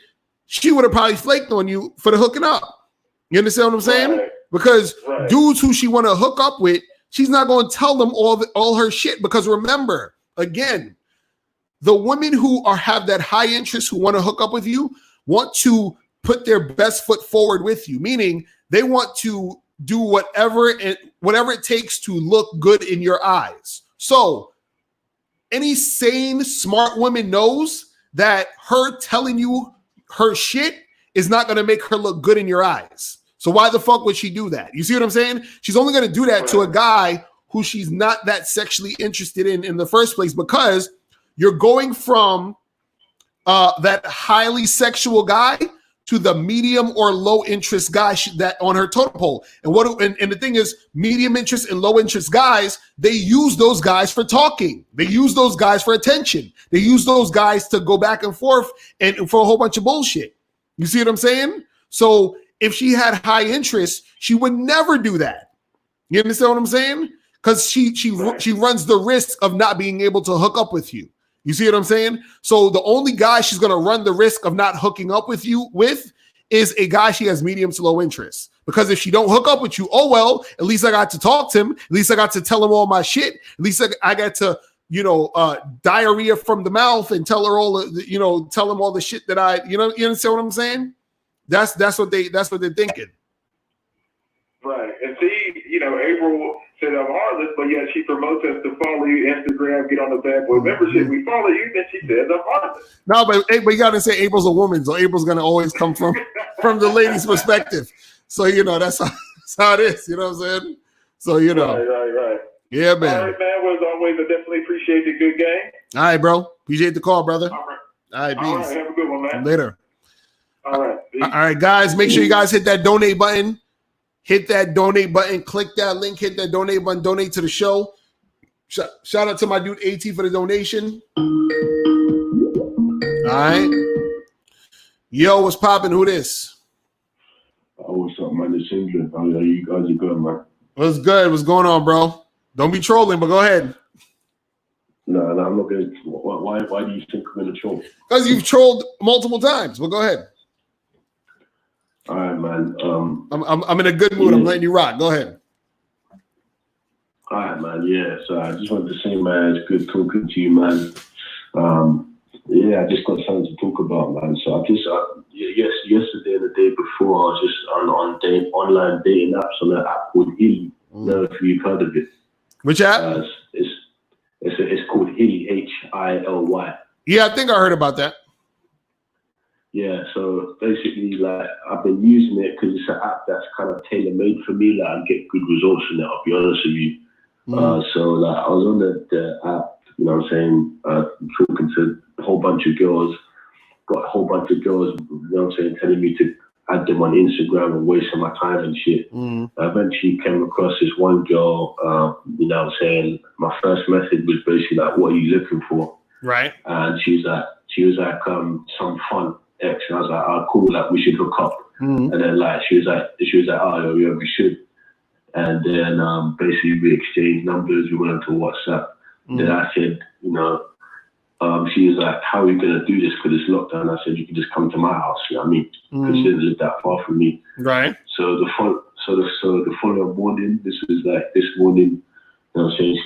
she would have probably flaked on you for the hooking up. You understand what I'm saying? Right. Because dudes who she want to hook up with, she's not going to tell them all her shit. Because remember, again, the women who have that high interest who want to hook up with you want to put their best foot forward with you, meaning they want to do whatever it takes to look good in your eyes. So any sane, smart woman knows that her telling you her shit is not going to make her look good in your eyes. So why the fuck would she do that? You see what I'm saying? She's only going to do that to a guy who she's not that sexually interested in the first place, because you're going from that highly sexual guy to the medium or low interest guy that on her totem pole. And the thing is, medium interest and low interest guys, they use those guys for talking. They use those guys for attention. They use those guys to go back and forth and for a whole bunch of bullshit. You see what I'm saying? So if she had high interest, she would never do that. You understand what I'm saying? Because she runs the risk of not being able to hook up with you. You see what I'm saying? So the only guy she's going to run the risk of not hooking up with you with is a guy she has medium to low interest. Because if she don't hook up with you, oh, well, at least I got to talk to him. At least I got to tell him all my shit. At least I got to, diarrhea from the mouth and tell her tell him all the shit that you understand what I'm saying? That's what they're thinking. Right. And see, April said I'm heartless, but yet she promotes us to follow you, Instagram, get on the bad boy membership. We follow you, then she says I'm heartless. No, but you gotta say April's a woman, so April's gonna always come from the lady's perspective. So that's how it is. You know what I'm saying? So Right. Yeah, man. All right, man. Well, as always, I definitely appreciate the good game. All right, bro. Appreciate the call, brother. All right. All right, peace. All right, have a good one, man. Later. All right. Peace. All right, guys. Make sure you guys hit that donate button. Hit that donate button. Click that link. Hit that donate button. Donate to the show. Shout out to my dude AT for the donation. All right. Yo, what's popping? Who this? Oh, what's up, man? It's England. How you guys are good, man? What's good? What's going on, bro? Don't be trolling, but go ahead. No, I'm not going to. Why do you think I'm going to troll? Because you've trolled multiple times. Well, go ahead. All right, man. I'm in a good mood. I'm letting you rock. Go ahead. All right, man. Yeah. So I just wanted to say, man, it's good talking to you, man. I just got something to talk about, man. So yesterday and the day before, I was just on online dating apps on an app called Hilly. I don't know if you've heard of it. Which app? It's called Hilly, HILY. Yeah, I think I heard about that. Yeah, so basically, like, I've been using it because it's an app that's kind of tailor-made for me. Like, I get good results from it, I'll be honest with you. So, like, I was on the app, you know what I'm saying, talking to a whole bunch of girls, got a whole bunch of girls, you know what I'm saying, telling me to add them on Instagram and wasting my time and shit. I eventually came across this one girl, you know what I'm saying, my first message was basically like, what are you looking for? Right. And she was like, some fun. And I was like, oh, cool, like we should hook up. And then like she was like, oh yeah, we should. And then basically we exchanged numbers, we went onto WhatsApp. Then I said, she was like, how are we gonna do this? Because it's lockdown. I said, you can just come to my house, you know what I mean? Because she didn't live that far from me. Right. So the following morning, this morning, You know what I'm saying?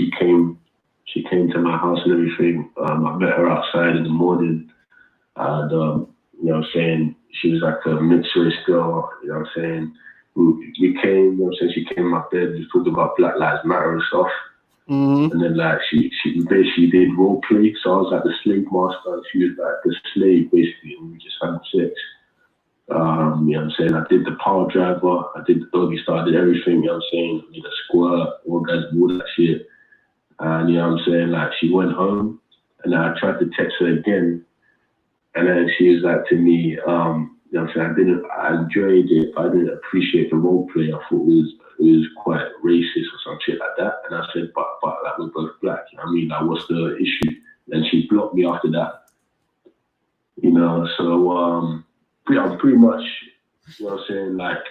She came to my house and everything. I met her outside in the morning. And, you know what I'm saying? She was like a mid-serious girl, you know what I'm saying? We came, you know what I'm saying? She came in my bed, just talked about Black Lives Matter and stuff. Mm-hmm. And then like she basically did role play. So I was like the slave master, and she was like the slave basically, and we just had sex. You know what I'm saying? I did the power driver, I did the doggy style, I did everything, you know what I'm saying? I did a squirt, orgasm, all that shit. And you know what I'm saying? Like she went home and I tried to text her again. And then she was like to me, you know what I'm saying? I enjoyed it, but I didn't appreciate the role play. I thought it was quite racist or some shit like that. And I said, but like we're both black, you know what I mean? Like what's the issue? And she blocked me after that. You know, so I'm pretty much, you know what I'm saying, like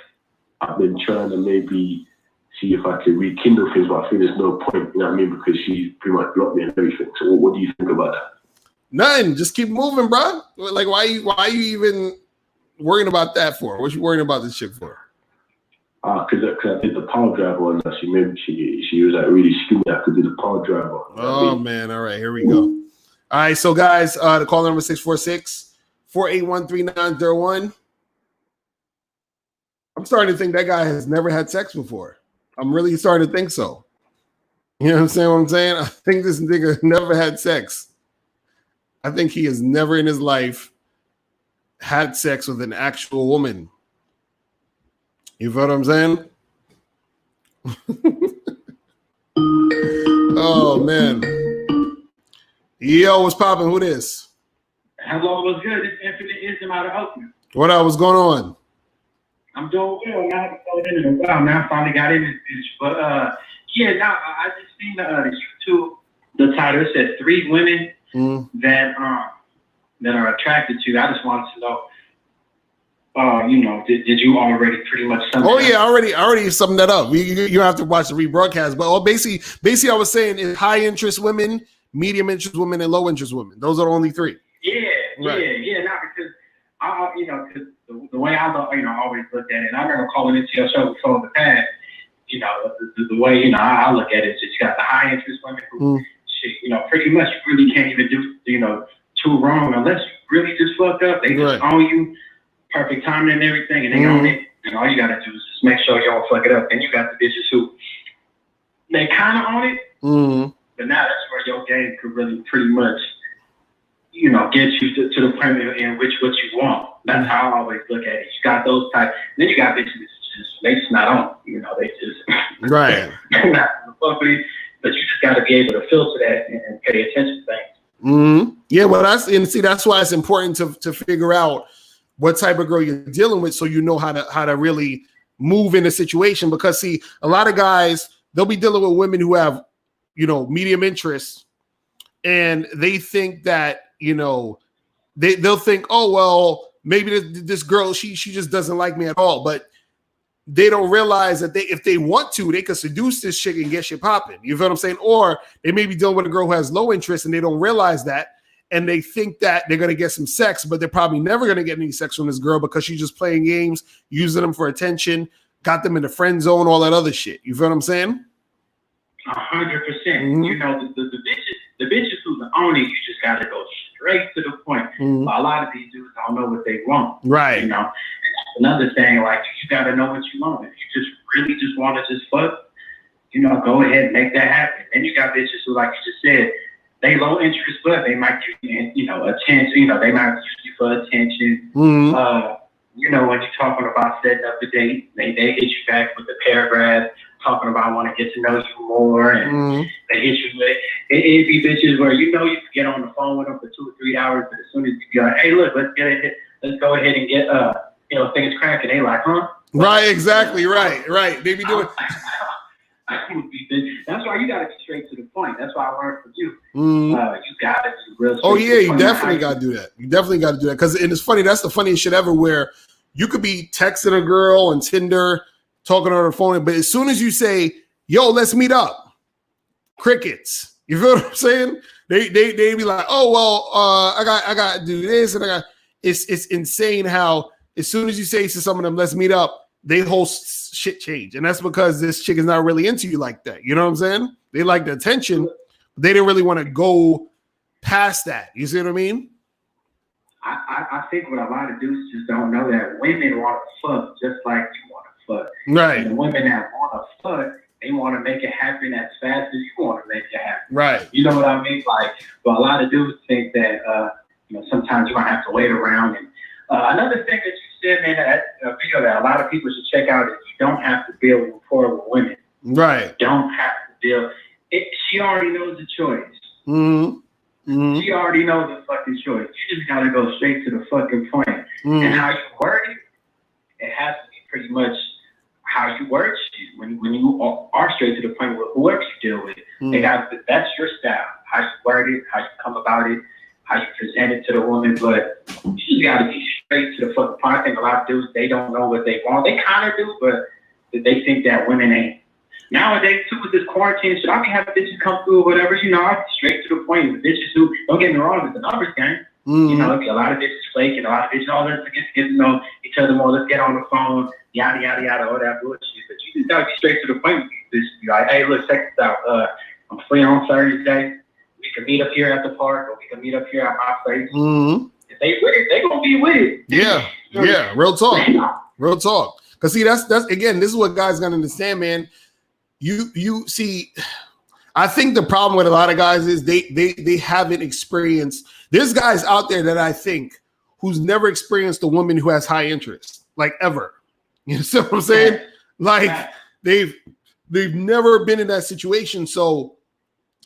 I've been trying to maybe see if I can rekindle things, but I think there's no point, you know what I mean, because she pretty much blocked me and everything. So what do you think about that? Nothing. Just keep moving, bro. Like, why are you even worrying about that for? What you worrying about this shit for? Because I did the power driver and she was like really screaming I could do the power driver. Oh, man. All right, here we go. All right, so guys, the call number 646-481-3901. I'm starting to think that guy has never had sex before. I'm really starting to think so. You know what I'm saying? I think this nigga never had sex. I think he has never in his life had sex with an actual woman. You feel what I'm saying? Oh, man. Yo, what's popping? Who this? Hello, what's good? It's Infinite Ism out of Oakland. What up? What's going on? I'm doing well. Now I haven't called in a while. Now I finally got in this bitch. But yeah, now I just seen the YouTube. The title said 3 women that are attracted to you. I just wanted to know. You know, did you already pretty much sum it up? Oh yeah, I already summed that up. You don't have to watch the rebroadcast, but basically I was saying is high interest women, medium interest women, and low interest women. Those are the only 3. Yeah, right. Yeah. Not because you know, because the way I always looked at it. I remember calling into your show before in the past. You know, the way I look at it is just you got the high interest women who, you know, pretty much you really can't even do too wrong unless you really just fucked up. They just own you. Perfect timing and everything, and they own it. And all you gotta do is just make sure you don't fuck it up. And you got the bitches who they kind of own it, but now that's where your game could really pretty much, you know, get you to the point in which what you want. That's how I always look at it. You got those types, and then you got bitches they just not on. You know, they just right. Not but you just got to be able to filter that and pay attention to things. Yeah, well, that's why it's important to figure out what type of girl you're dealing with, so you know how to really move in a situation. Because see, a lot of guys, they'll be dealing with women who have, you know, medium interest, and they think that, you know, they'll think, oh well, maybe this girl she just doesn't like me at all, but they don't realize that if they want to, they could seduce this chick and get shit popping. You feel what I'm saying? Or they may be dealing with a girl who has low interest and they don't realize that. And they think that they're going to get some sex, but they're probably never going to get any sex from this girl because she's just playing games, using them for attention, got them in the friend zone, all that other shit. You feel what I'm saying? 100%. You know, the bitches who own it, you just got to go straight to the point. A lot of these dudes don't know what they want. Right. You know, and that's another thing, like, you got to know what you want. If you just really just want to just fuck, you know, go ahead and make that happen. Then you got bitches who, like you just said, they low interest, but they might give you, you know, attention. You know, they might use you for attention. You know, when you're talking about setting up a date, they hit you back with a paragraph talking about want to get to know you more, and they hit you with it be bitches where you know you can get on the phone with them for 2 or 3 hours, but as soon as you go, hey, look, let's go ahead and get you know, things cracking. They like, huh? Right, exactly, right. They be doing. That's why you got to be straight to the point. That's why I learned from you. You got to be real. Oh yeah, you definitely got to do that. You definitely got to do that, because it's funny. That's the funniest shit ever. Where you could be texting a girl on Tinder, talking on her phone, but as soon as you say, "Yo, let's meet up," crickets. You feel what I'm saying? They be like, "Oh well, I got to do this," and I got. It's insane how as soon as you say to some of them, "Let's meet up," they whole shit change. And that's because this chick is not really into you like that. You know what I'm saying? They like the attention, but they didn't really want to go past that. You see what I mean? I think what a lot of dudes just don't know that women want to fuck just like you want to fuck. Right. And the women that want to fuck, they want to make it happen as fast as you want to make it happen. Right. You know what I mean? Like, but a lot of dudes think that, sometimes you might have to wait around. And another thing that you said, man, that a video that a lot of people should check out is you don't have to build rapport with women. Right. You don't have to build. She already knows the choice. Mm-hmm. Mm-hmm. She already knows the fucking choice. You just gotta go straight to the fucking point. Mm-hmm. And how you word it has to be pretty much how you word shit. When you are straight to the point with whoever you deal with, that's your style. How you word it, how you come about it, how you present it to the woman. But you just gotta be straight to the fucking point. I think a lot of dudes, they don't know what they want. They kind of do, but they think that women ain't. Nowadays, too, with this quarantine shit, I can have bitches come through or whatever, I straight to the point. The bitches who, don't get me wrong, it's a numbers game. Mm-hmm. A lot of bitches flaking, a lot of bitches, let's get to know each other more, let's get on the phone, yada, yada, yada, all that bullshit. But you just gotta be straight to the point with these bitches. Be like, hey, look, check this out. I'm free on Thursday. We can meet up here at the park, or we can meet up here at my place. Mm-hmm. If they with it, they gonna be with it. Yeah, yeah, real talk. Real talk. Because see, that's again, this is what guys gotta understand, man. You see, I think the problem with a lot of guys is they haven't experienced. There's guys out there that I think who's never experienced a woman who has high interest, like ever. You see what I'm saying? Like they've never been in that situation. So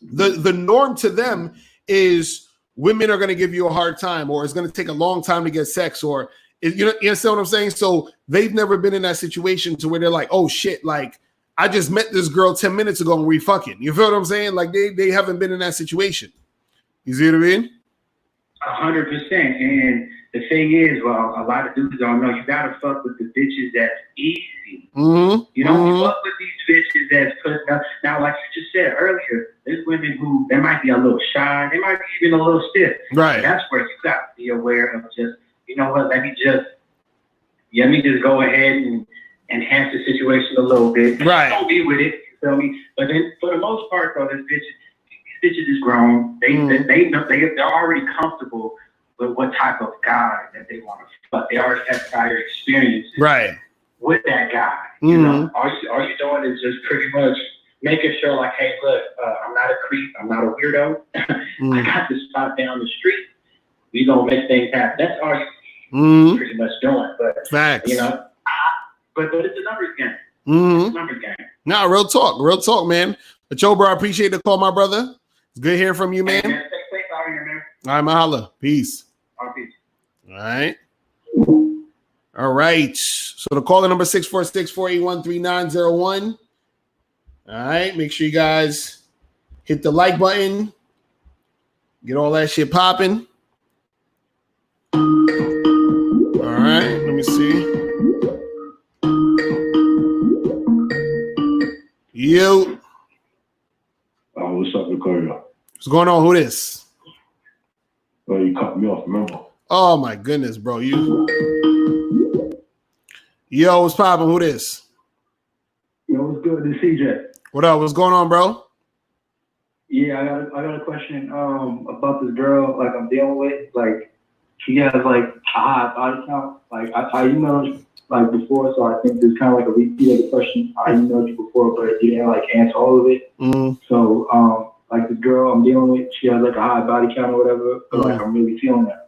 the norm to them is women are going to give you a hard time, or it's going to take a long time to get sex, or you understand what I'm saying? So they've never been in that situation to where they're like, oh shit, like I just met this girl 10 minutes ago and we fucking. You feel what I'm saying? Like they haven't been in that situation. You see what I mean? 100%. And the thing is, well, a lot of dudes don't know, you gotta fuck with the bitches that's easy. Mm-hmm. You don't fuck with these bitches that's putting up. Now, like you just said earlier, there's women who, they might be a little shy, they might be even a little stiff. Right. And that's where you got to be aware of just, you know what, let me just go ahead and enhance the situation a little bit. Right. Don't be with it, you feel me? But then for the most part, though, these bitches is grown. They're already comfortable with what type of guy that they want to fuck. They already have prior experiences with that guy. You know, all you doing is just pretty much making sure, like, hey, look, I'm not a creep, I'm not a weirdo. I got this spot down the street. We gonna make things happen. That's all you pretty much doing. But facts. But it's a numbers game. It's a numbers game. No, real talk, man. But yo, bro, I appreciate the call, my brother. It's good hearing from you, man. Hey, man, stay safe out here, man. All right, mahalo. Peace. Peace. All right. All right. So the caller number 646-481-3901. All right. Make sure you guys hit the like button. Get all that shit popping. All right. Let me see. Yo. What's up, Victoria? What's going on? Who this? Oh, you cut me off, remember? Oh my goodness, bro. Yo, what's poppin'? Who this? Yo, what's good? This is CJ. What up? What's going on, bro? Yeah, I got a question about this girl like I'm dealing with. Like she has like a high body count. Like I emailed you like before, so I think there's kind of like a repeat of the question. I emailed you before, but you didn't like answer all of it. So like the girl I'm dealing with, she has like a high body count or whatever, but like I'm really feeling that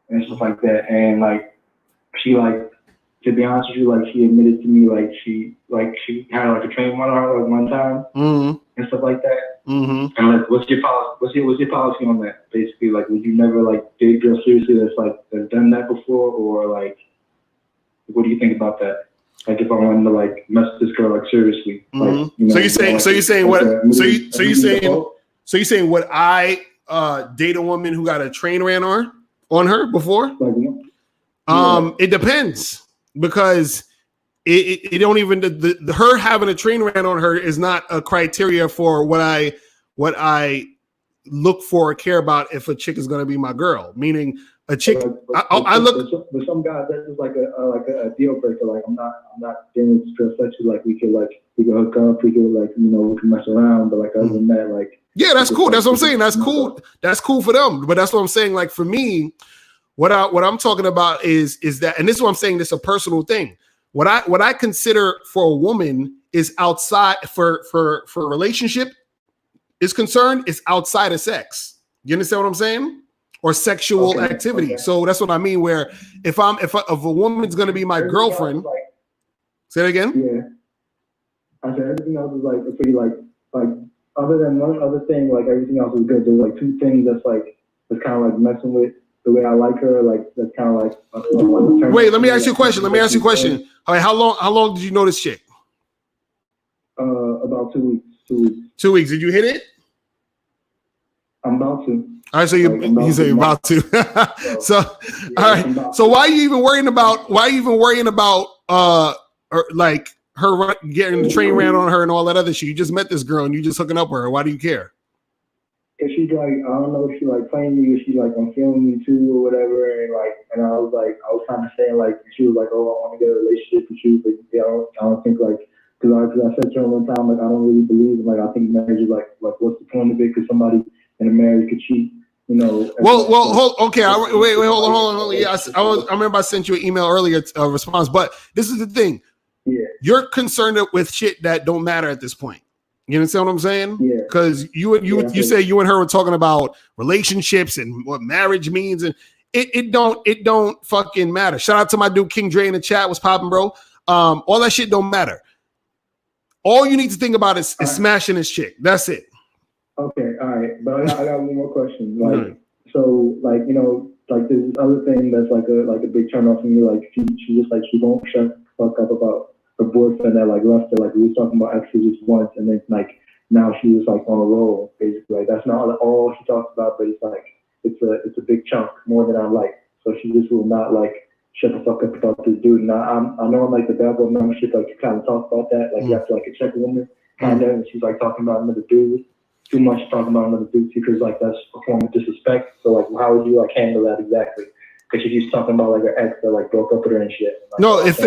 and stuff like that. And like she like, to be honest with you, like she admitted to me like she had like a train on her like one time and stuff like that. And like, what's your policy on that? Basically, like, would you never like date a girl seriously that's done that before, or like, what do you think about that? Like, if I wanted to like mess with this girl like seriously, like, so you're saying would I date a woman who got a train ran on her before? It depends, because it don't even her having a train ran on her is not a criteria for what I look for or care about if a chick is going to be my girl. Meaning a chick. I look. But some guys, that's just like a deal breaker. Like I'm not dealing with stress sexual. Like we could hook up. We could we can mess around. But like other than that, like yeah, that's cool. That's what I'm saying. That's cool. That's cool for them. But that's what I'm saying. Like for me, what I'm talking about is that, and this is what I'm saying. This is a personal thing. What I consider for a woman is outside for a relationship is concerned is outside of sex. You understand what I'm saying? Or sexual activity. Okay. So that's what I mean. Where if a woman's gonna be my girlfriend, say it again. Yeah, I said everything else is like pretty like other than one other thing, like everything else is good. There's like two things that's kind of like messing with the way I like her. Like that's kind of like. Wait, let me ask you a question. All right, how long did you know this chick? About 2 weeks. 2 weeks. 2 weeks. Did you hit it? I'm about to. All right, so you say you're about to. So all right. So why are you even worrying about like her getting the train ran on her and all that other shit? You just met this girl and you just hooking up with her. Why do you care? If she's like, I don't know if she like playing me or she's like I'm feeling me too or whatever, and I was kind of saying like she was like, oh, I want to get a relationship with you, but yeah, I don't think like because I said to her one time like I don't really believe in, like I think marriage is like what's the point of it? Because somebody in a marriage could cheat. You know, hold on. Yeah, I remember I sent you an email earlier, response, but this is the thing. Yeah, you're concerned with shit that don't matter at this point. You understand what I'm saying? Yeah. Because you say you and her were talking about relationships and what marriage means, and it don't fucking matter. Shout out to my dude King Dre in the chat. Was popping, bro. All that shit don't matter. All you need to think about is smashing this chick. That's it. Okay, all right, but I got one more question. Like, so, like, you know, like this other thing that's like a big turn off for me. Like, she just like she won't shut the fuck up about her boyfriend that like left her. Like we was talking about exes just once, and then like now she was like on a roll. Basically, like that's not all she talks about, but it's like it's a big chunk more than I like. So she just will not like shut the fuck up about this dude. And I know I'm like the bad boy membership. Like you kind of talk about that. Like you have to like check a woman kind of, and she's like talking about another dude. Too much talking about another dude because like that's a form of disrespect. So like how would you like handle that exactly? Because she's talking about like her ex that like broke up with her and shit. Like, no, if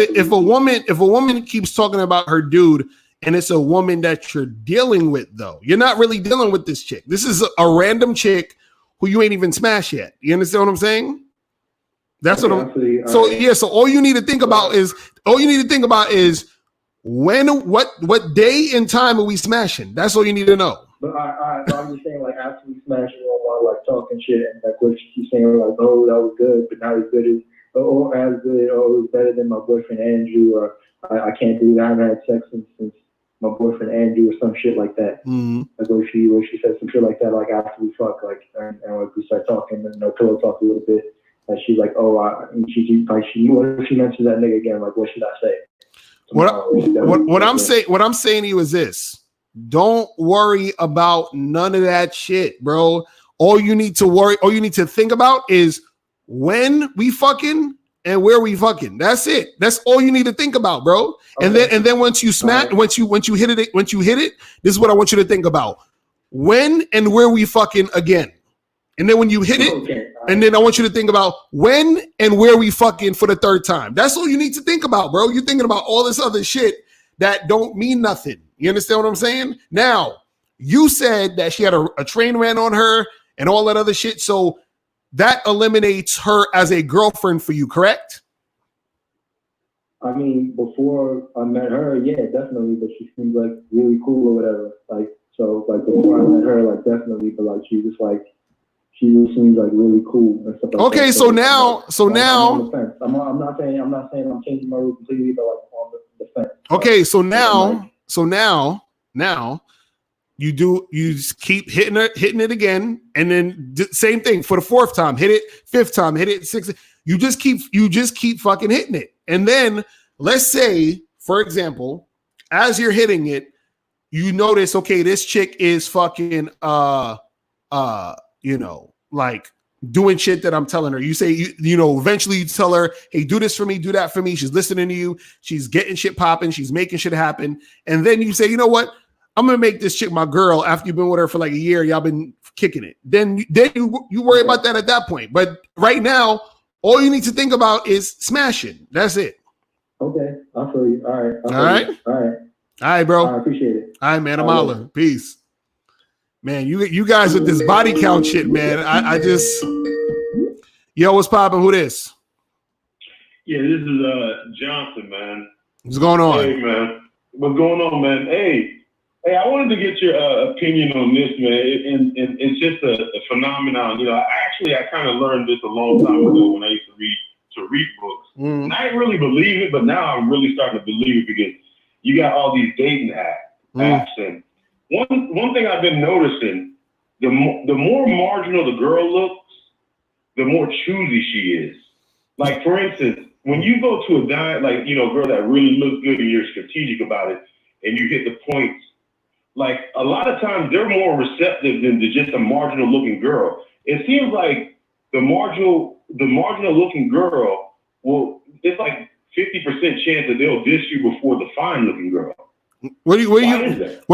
a woman keeps talking about her dude and it's a woman that you're dealing with, though, you're not really dealing with this chick. This is a random chick who you ain't even smashed yet. You understand what I'm saying? That's what I'm. So yeah, so all you need to think about is what day and time are we smashing? That's all you need to know. But I'm just saying, like, after we smash it on while like talking shit, and like what she keeps saying, like, oh, that was good, but not as good as, or as good, or it was better than my boyfriend Andrew, or I can't believe I haven't had sex since my boyfriend Andrew, or some shit like that. Mm-hmm. Like where she said some shit like that, like after we fuck, like, and like we start talking, and pillow talk a little bit, and she's like, oh, what if she mentions that nigga again? Like, what should I say? What I'm saying to you is this. Don't worry about none of that shit, bro. All you need to think about is when we fucking and where we fucking. That's it. That's all you need to think about, bro. Okay. And then once you smash, once you hit it, this is what I want you to think about. When and where we fucking again. And then when you hit it, and then I want you to think about when and where we fucking for the third time. That's all you need to think about, bro. You're thinking about all this other shit that don't mean nothing. You understand what I'm saying? Now, you said that she had a train ran on her and all that other shit. So that eliminates her as a girlfriend for you, correct? I mean, before I met her, yeah, definitely. But she seems like really cool or whatever. Like, so like before I met her, like definitely. But like she just seems like really cool and stuff like okay, that. so now, I'm not saying I'm changing my rule completely, but like on the fence. Okay, so now you just keep hitting it again, and then same thing for the fourth time, hit it, fifth time, hit it, sixth. You just keep fucking hitting it, and then let's say, for example, as you're hitting it, you notice, okay, this chick is fucking like doing shit that I'm telling her. You say, eventually you tell her, hey, do this for me, do that for me. She's listening to you. She's getting shit popping. She's making shit happen. And then you say, you know what? I'm gonna make this chick my girl after you've been with her for like a year, y'all been kicking it. Then you worry about that at that point. But right now, all you need to think about is smashing. That's it. Okay, I feel you. All right. All right, bro. I appreciate it. All right, man. I'm hollering. Peace. Man, you guys with this body count shit, man. I just yo, what's popping? Who this? Yeah, this is Johnson, man. What's going on? Hey, man. What's going on, man? Hey, I wanted to get your opinion on this, man. And it's just a phenomenon. You know, I kind of learned this a long time ago when I used to read books. And I didn't really believe it, but now I'm really starting to believe it because you got all these dating apps. And one thing I've been noticing, the more marginal the girl looks, the more choosy she is. Like, for instance, when you go to a guy, like, you know, a girl that really looks good and you're strategic about it and you hit the points, like, a lot of times they're more receptive than just a marginal looking girl. It seems like the marginal looking girl it's like 50% chance that they'll diss you before the fine looking girl. What do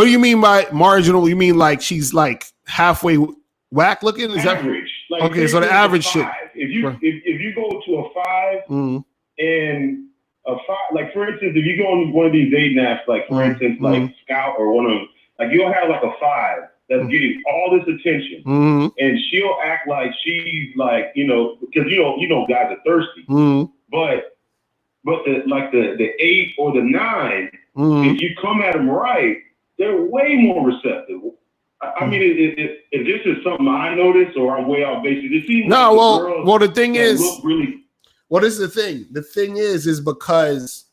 you mean by marginal? You mean like she's like halfway whack looking? Is average. That okay? So the average shit. If you go to a 5 and a 5, like for instance, if you go on one of these dating apps, like for instance, like Scout or one of them, like you'll have like a 5 that's getting all this attention, and she'll act like she's like, you know, because you know guys are thirsty, but the 8 or the 9, if you come at them right, they're way more receptive. I mean, if this is something I noticed or I'm way off base, it seems well, the thing is, really. What is the thing? The thing is because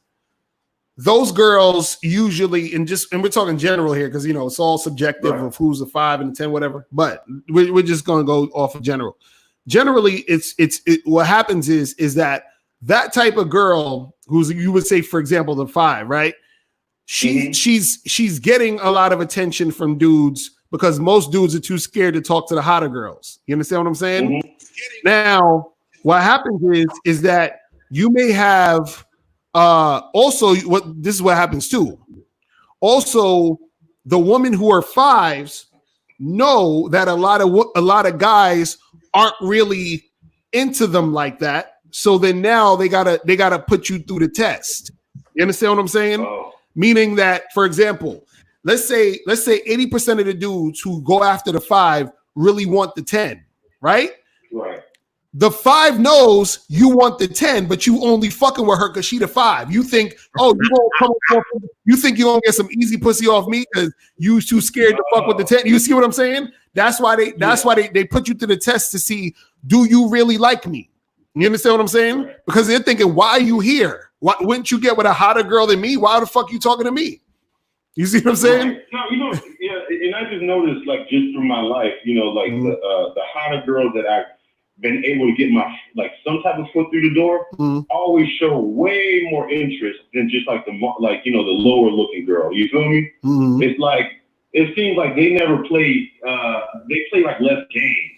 those girls usually, and we're talking general here because, you know, it's all subjective of who's a 5 and a 10, whatever. But we're just going to go off of general. Generally, what happens is that type of girl who's, you would say, for example, the 5, right? She's getting a lot of attention from dudes because most dudes are too scared to talk to the hotter girls. You understand what I'm saying? Now, what happens is that you may have also this is what happens too. Also, the women who are 5s know that a lot of guys aren't really into them like that. So then now they gotta put you through the test. You understand what I'm saying? Oh. Meaning that, for example, let's say 80% of the dudes who go after the 5 really want the 10, right? Right. The 5 knows you want the 10, but you only fucking with her because she the 5. You think, oh, you think you're gonna get some easy pussy off me because you too scared to fuck with the 10. You see what I'm saying? That's why they put you to the test to see, do you really like me? You understand what I'm saying? Because they're thinking, why are you here? Why wouldn't you get with a hotter girl than me? Why the fuck you talking to me? You see what I'm saying? Right. No, you know, yeah, and I just noticed, like, just through my life, you know, like the hotter girls that I've been able to get my some type of foot through the door always show way more interest than just like the lower looking girl. You feel me? It's like it seems like they never play. They play like less games.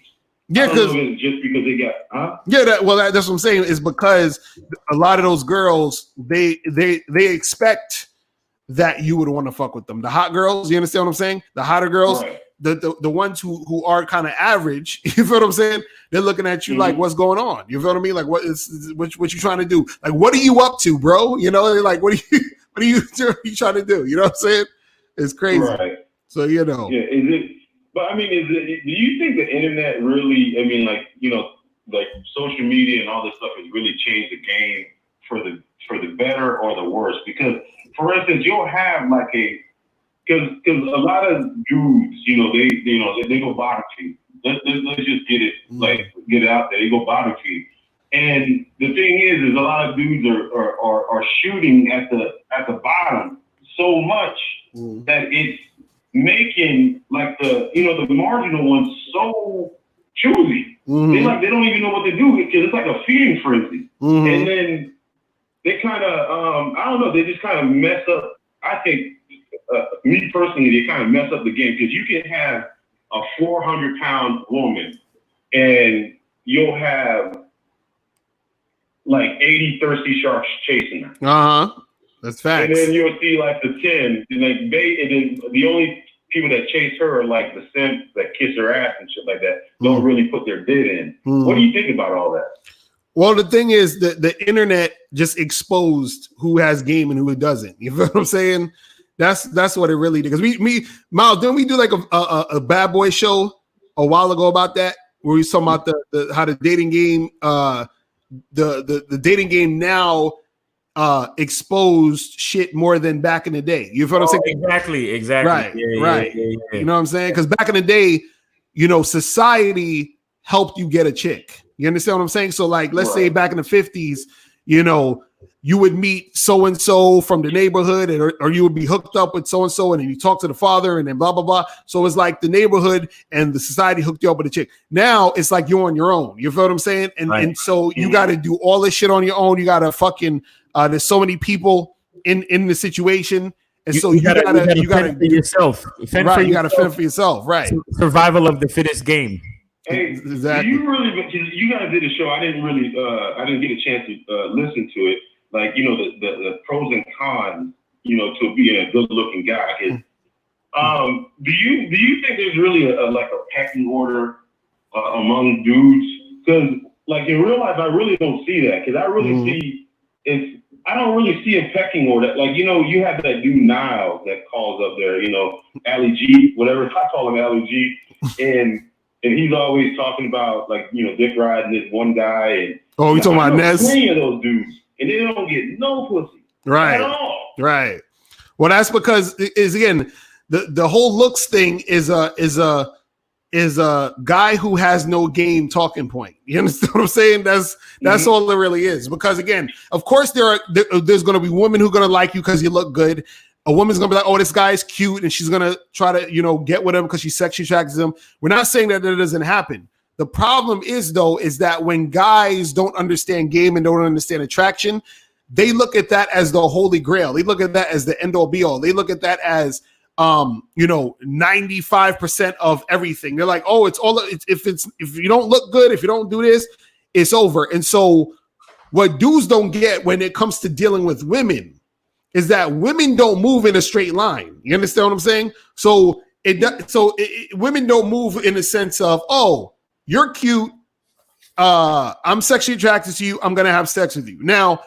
Yeah, because just because they got that's what I'm saying. Is because a lot of those girls they expect that you would want to fuck with them. The hot girls, you understand what I'm saying? The hotter girls. Right. The ones who are kind of average, you feel what I'm saying? They're looking at you like, what's going on? You feel what I mean? Like, what you trying to do? Like, what are you up to, bro? You know, they're like, what are you trying to do? You know what I'm saying? It's crazy. Right. So, you know. Yeah, but I mean, do you think the internet really, I mean, like, you know, like social media and all this stuff has really changed the game for the better or the worse? Because, for instance, you'll have like because a lot of dudes, you know, they go bottom feed. Let's just get it out there. They go bottom feed, and the thing is a lot of dudes are shooting at the bottom so much that it's making like the marginal ones so choosy. They don't even know what to do because it's like a feeding frenzy, and then they kind of I don't know. They just kind of mess up. I think. Me personally, they kind of mess up the game because you can have a 400-pound woman and you'll have like 80 thirsty sharks chasing her. That's facts. And then you'll see like the 10, and like and then the only people that chase her are like the simps that kiss her ass and shit like that. Don't really put their bid in. What do you think about all that? Well, the thing is that the internet just exposed who has game and who doesn't. You feel what I'm saying? That's what it really did. Because Miles, didn't we do like a Bad Boy show a while ago about that? Where we was talking about how the dating game, the dating game now exposed shit more than back in the day. You feel what I'm saying? Exactly. Right, yeah, right. Yeah. You know what I'm saying? Because back in the day, society helped you get a chick. You understand what I'm saying? So like, let's say back in the 50s, you would meet so-and-so from the neighborhood or you would be hooked up with so-and-so and then you talk to the father and then blah, blah, blah. So it's like the neighborhood and the society hooked you up with a chick. Now it's like you're on your own. You feel what I'm saying? And so you got to do all this shit on your own. You got to fucking, there's so many people in the situation. And so you gotta fend for yourself. You got to fend for yourself. Right. Survival of the fittest game. Hey, exactly. You guys did a show. I didn't get a chance to listen to it. Like, the pros and cons, to being a good looking guy. Do you think there's really a pecking order among dudes? Because like in real life, I really don't see that. Because I really I don't really see a pecking order. Like, you have that dude Niles that calls up there, Ali G, whatever. I call him Ali G. And he's always talking about like, dick riding this one guy. And you talking about Nez? Plenty of those dudes. And they don't get no pussy. Right. At all. Right. Well, that's because again, the whole looks thing is a guy who has no game talking point. You understand what I'm saying? That's all it really is. Because again, of course there's going to be women who are going to like you because you look good. A woman's going to be like, oh, this guy's cute. And she's going to try to, get with him because she's sexually attracted to him. We're not saying that doesn't happen. The problem is that when guys don't understand game and don't understand attraction, they look at that as the holy grail. They look at that as the end all be all. They look at that as 95% of everything. They're like, oh, if you don't look good, if you don't do this, it's over. And so what dudes don't get when it comes to dealing with women is that women don't move in a straight line. You understand what I'm saying? So women don't move in the sense of, oh, you're cute. I'm sexually attracted to you. I'm going to have sex with you. Now,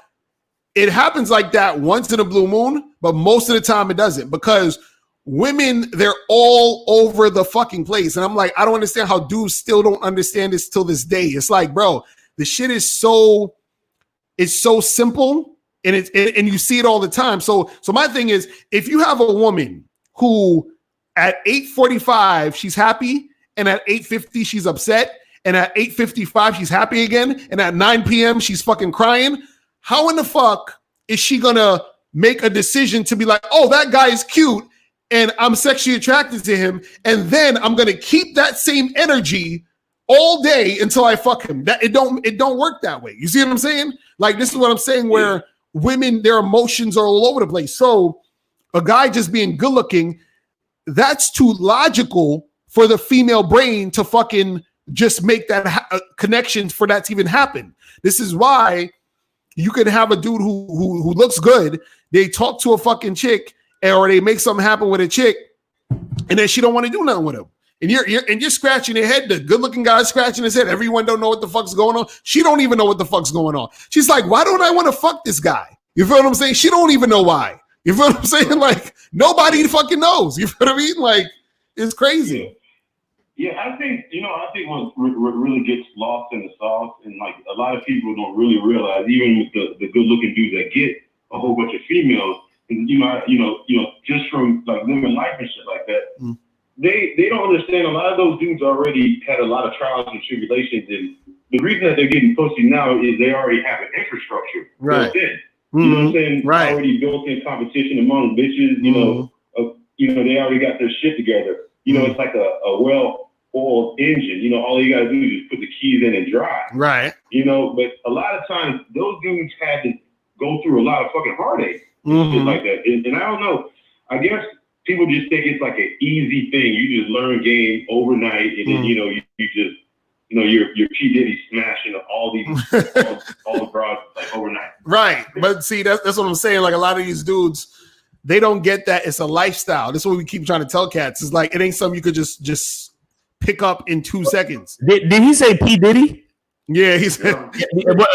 it happens like that once in a blue moon, but most of the time it doesn't because women, they're all over the fucking place. And I'm like, I don't understand how dudes still don't understand this till this day. It's like, bro, the shit is so simple and and you see it all the time. So my thing is, if you have a woman who at 8:45, she's happy, and at 8:50 she's upset, and at 8:55 she's happy again, and at 9 p.m. she's fucking crying. How in the fuck is she gonna make a decision to be like, oh, that guy is cute and I'm sexually attracted to him, and then I'm gonna keep that same energy all day until I fuck him? That it don't work that way. You see what I'm saying? Like, this is what I'm saying, where women, their emotions are all over the place. So a guy just being good looking, that's too logical for the female brain to fucking just make that connection for that to even happen. This is why you could have a dude who looks good. They talk to a fucking chick, or they make something happen with a chick, and then she don't want to do nothing with him. And you're scratching your head. The good-looking guy's scratching his head. Everyone don't know what the fuck's going on. She don't even know what the fuck's going on. She's like, why don't I want to fuck this guy? You feel what I'm saying? She don't even know why. You feel what I'm saying? Like, nobody fucking knows. You feel what I mean? Like, it's crazy. Yeah, I think what really gets lost in the sauce, and like a lot of people don't really realize, even with the good looking dudes that get a whole bunch of females, and just from like living life and shit like that, they don't understand. A lot of those dudes already had a lot of trials and tribulations, and the reason that they're getting pussy now is they already have an infrastructure built in. You know what I'm saying? Right. Already built in competition among bitches. They already got their shit together. It's like a well-oiled engine. All you gotta do is just put the keys in and drive. Right. But a lot of times those dudes had to go through a lot of fucking heartache and shit like that. And I don't know. I guess people just think it's like an easy thing. You just learn game overnight, and then you just your P Diddy smashing all these all the broads like overnight. Right, but see, that's what I'm saying. Like a lot of these dudes, they don't get that. It's a lifestyle. That's what we keep trying to tell cats. It's like it ain't something you could just pick up in 2 seconds. Did he say P Diddy? Yeah, he said.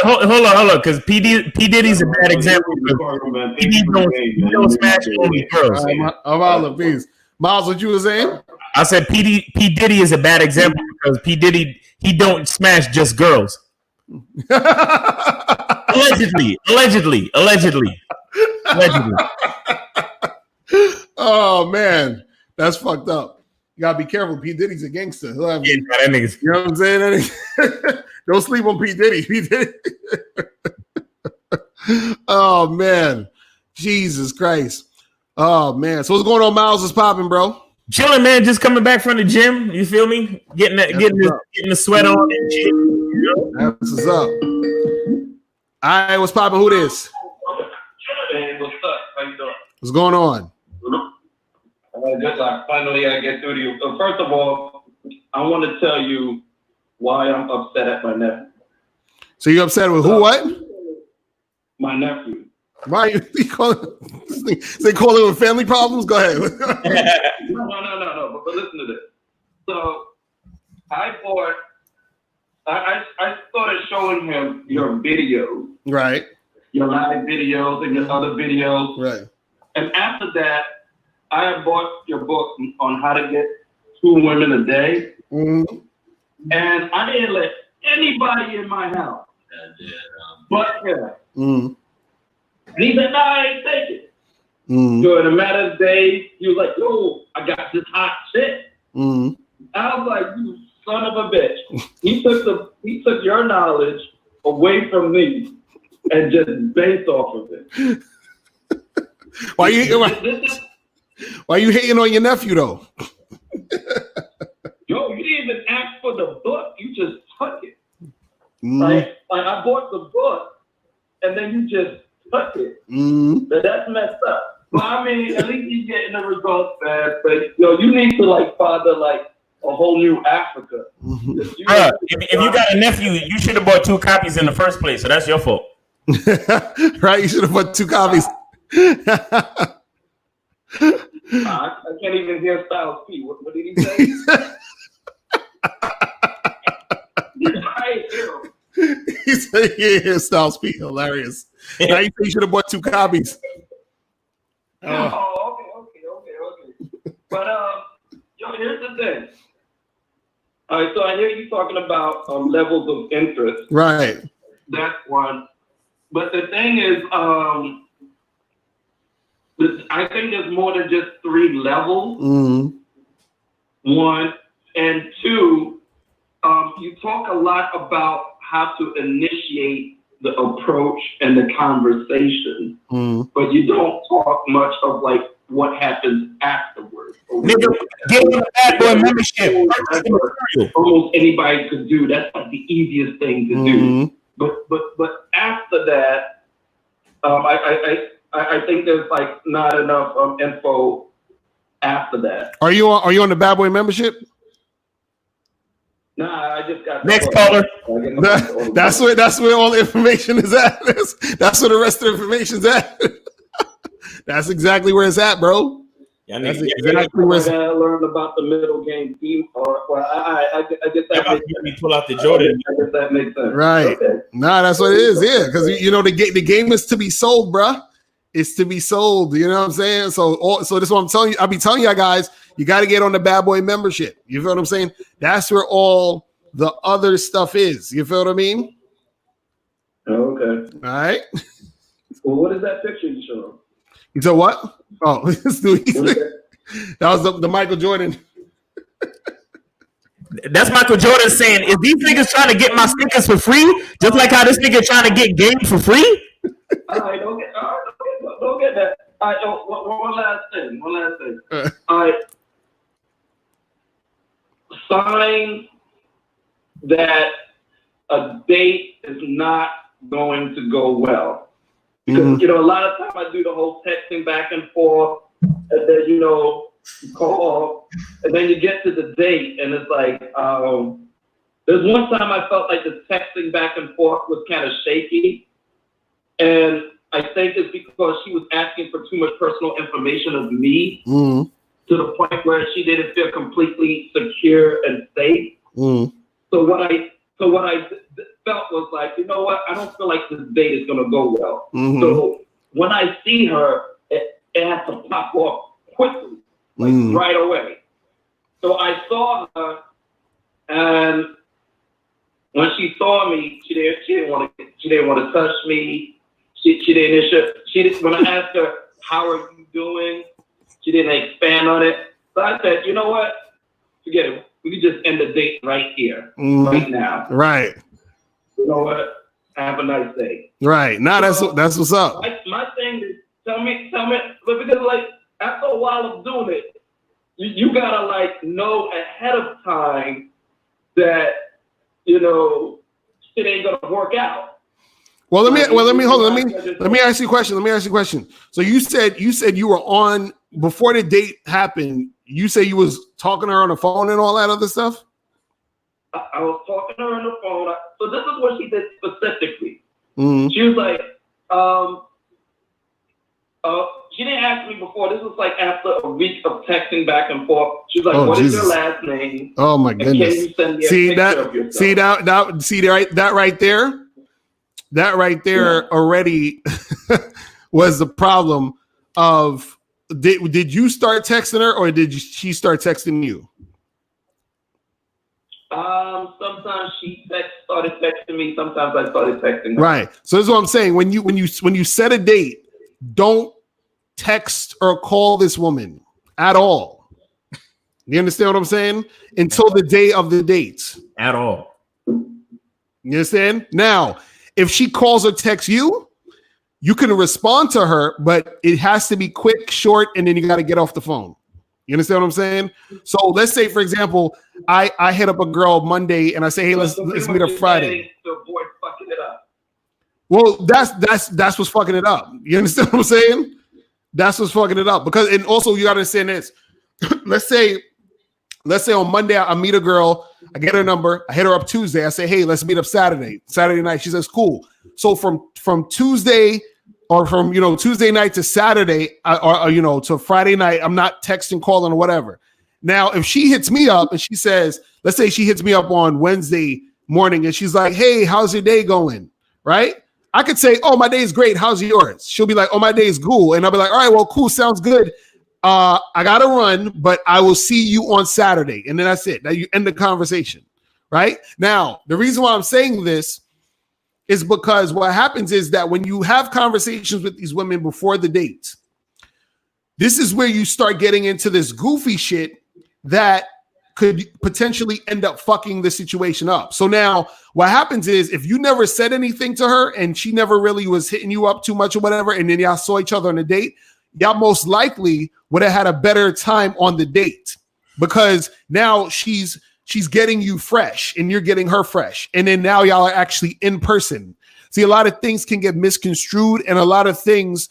Hold on, because P Diddy's a bad example. P don't smash only girls. I'm all of these. Miles, what you were saying? I said P Diddy is a bad example because P Diddy he don't smash just girls. Allegedly. Oh man, that's fucked up. You gotta be careful. P Diddy's a gangster. He'll have you know what I'm saying? Don't sleep on P Diddy. P Diddy. Oh man, Jesus Christ. Oh man. So what's going on, Miles? What's popping, bro? Chilling, man. Just coming back from the gym. You feel me? Getting the sweat on and shit. You know? That's what's up. All right, what's popping? Who this? Hey, what's up? How you doing? What's going on? Finally, I get through to you. So first of all, I want to tell you why I'm upset at my nephew. So you upset with who? What? My nephew. Why you calling? They call it with family problems. Go ahead. No. But listen to this. So I started showing him your videos, right? Your live videos and your other videos, right? And after that, I bought your book on how to get 2 women a day, and I didn't let anybody in my house but him. And he said, "No, I ain't take it." So in a matter of days, he was like, "Yo, I got this hot shit." I was like, "You son of a bitch!" He took your knowledge away from me and just based off of it. Why you hating on your nephew though? Yo, you didn't even ask for the book. You just took it. Like I bought the book, and then you just took it. But that's messed up. But I mean, at least he's getting the results, man. But you need to father a whole new Africa. If you got a nephew, you should have bought 2 copies in the first place. So that's your fault. Right? You should have bought 2 copies. I can't even hear Styles P. What did he say? He said, "Yeah, Styles P. Hilarious." Now you think you should have bought 2 copies. Okay. But here's the thing. All right, so I hear you talking about levels of interest. Right. That's one. But the thing is, I think there's more than just 3 levels. 1 and 2. You talk a lot about how to initiate the approach and the conversation, but you don't talk much of what happens afterwards. Nigga, get on the Bad Boy membership. Almost anybody could do. That's the easiest thing to do. But after that, I think there's not enough info after that. Are you on the Bad Boy membership? Nah, I just got next caller. That's where all the information is at. That's where the rest of the information's at. That's exactly where it's at, bro. Yeah, that's exactly where I learned about the middle game team. I guess that makes me pull out the Jordan. I guess that makes sense. Right. Okay. Nah, that's what it is. Yeah, because the game is to be sold, bruh. It's to be sold. You know what I'm saying? So this is what I'm telling you. I'll be telling you guys, you got to get on the Bad Boy membership. You feel what I'm saying? That's where all the other stuff is. You feel what I mean? Okay. All right. Well, what is that picture you showed? You said what? Oh, that was the Michael Jordan. That's Michael Jordan saying, "Is these niggas trying to get my stickers for free? Just like how this nigga trying to get game for free?" All right, don't get that. All right, one last thing. All right, sign that a date is not going to go well. Because, a lot of time I do the whole texting back and forth, and then, you call, and then you get to the date, and it's like, There's one time I felt like the texting back and forth was kind of shaky. And I think it's because she was asking for too much personal information of me to the point where she didn't feel completely secure and safe. So what I felt was like, you know what? I don't feel like this date is going to go well. So when I see her, it has to pop off quickly, like right away. So I saw her, and when she saw me, she didn't want to touch me. She didn't. When I asked her, "How are you doing?" She didn't expand on it. So I said, "You know what? Forget it. We can just end the date right here, right now." Right. You know what? Have a nice day. Right. Now that's what's up. My thing is, tell me, but because like after a while of doing it, you gotta like know ahead of time that shit ain't gonna work out. Well, let me ask you a question. So you said you were on before the date happened. You say you was talking to her on the phone and all that other stuff. I was talking to her on the phone. So this is what she did specifically. She was like, she didn't ask me before. This was like after a week of texting back and forth. She was like, "What is your last name?" Oh my goodness! Can you send me a picture of yourself? That right there already was the problem. Of did you start texting her or did she start texting you? Sometimes she started texting me. Sometimes I started texting her. Right. So this is what I'm saying. When you set a date, don't text or call this woman at all. You understand what I'm saying? Until the day of the date. At all. You understand? Now, if she calls or texts you, you can respond to her, but it has to be quick, short, and then you got to get off the phone. You understand what I'm saying? So let's say, for example, I hit up a girl Monday and I say, "Hey, let's meet up Friday." To avoid fucking it up. Well, that's what's fucking it up. You understand what I'm saying? That's what's fucking it up. Because, and also you got to understand this. let's say on Monday I meet a girl, I get her number, I hit her up Tuesday, I say, "Hey, let's meet up Saturday night." She says, "Cool." So from Tuesday or from Tuesday night to Saturday or to Friday night, I'm not texting, calling, or whatever. Now, if she hits me up and she says, let's say she hits me up on Wednesday morning and she's like, "Hey, how's your day going?" Right? I could say, "Oh, my day is great. How's yours?" She'll be like, "Oh, my day is cool." And I'll be like, "All right, well, cool. Sounds good. I got to run, but I will see you on Saturday." And then that's it. Now you end the conversation, right? Now, the reason why I'm saying this is because what happens is that when you have conversations with these women before the date, this is where you start getting into this goofy shit that could potentially end up fucking the situation up. So now what happens is if you never said anything to her and she never really was hitting you up too much or whatever, and then y'all saw each other on a date, y'all most likely would have had a better time on the date because now she's getting you fresh and you're getting her fresh. And then now y'all are actually in person. See, a lot of things can get misconstrued and a lot of things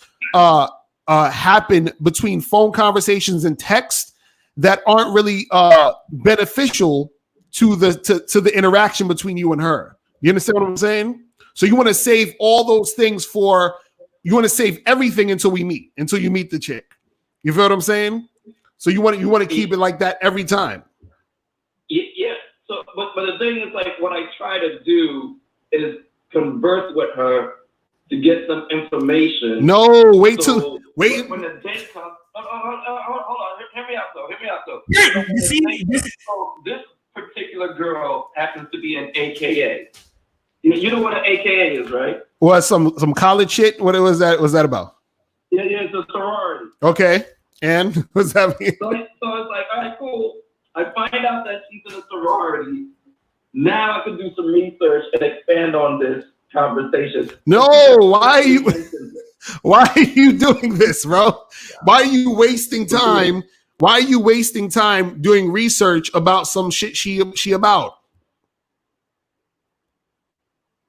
happen between phone conversations and text that aren't really beneficial to the interaction between you and her. You understand what I'm saying? So you want to save all those things you want to save everything until you meet the chick. You feel what I'm saying? So you want to keep it like that every time. Yeah. So, but the thing is, like, what I try to do is converse with her to get some information. No, wait. When the date comes, hold on. Hear me out though. You see, this particular girl happens to be an AKA. You know what an AKA is, right? What, some college shit? What was that? Was that about? Yeah, it's a sorority. Okay, and what's that mean? So it's like, all right, cool. I find out that she's in a sorority. Now I can do some research and expand on this conversation. No, why are you doing this, bro? Why are you wasting time? Why are you wasting time doing research about some shit she about?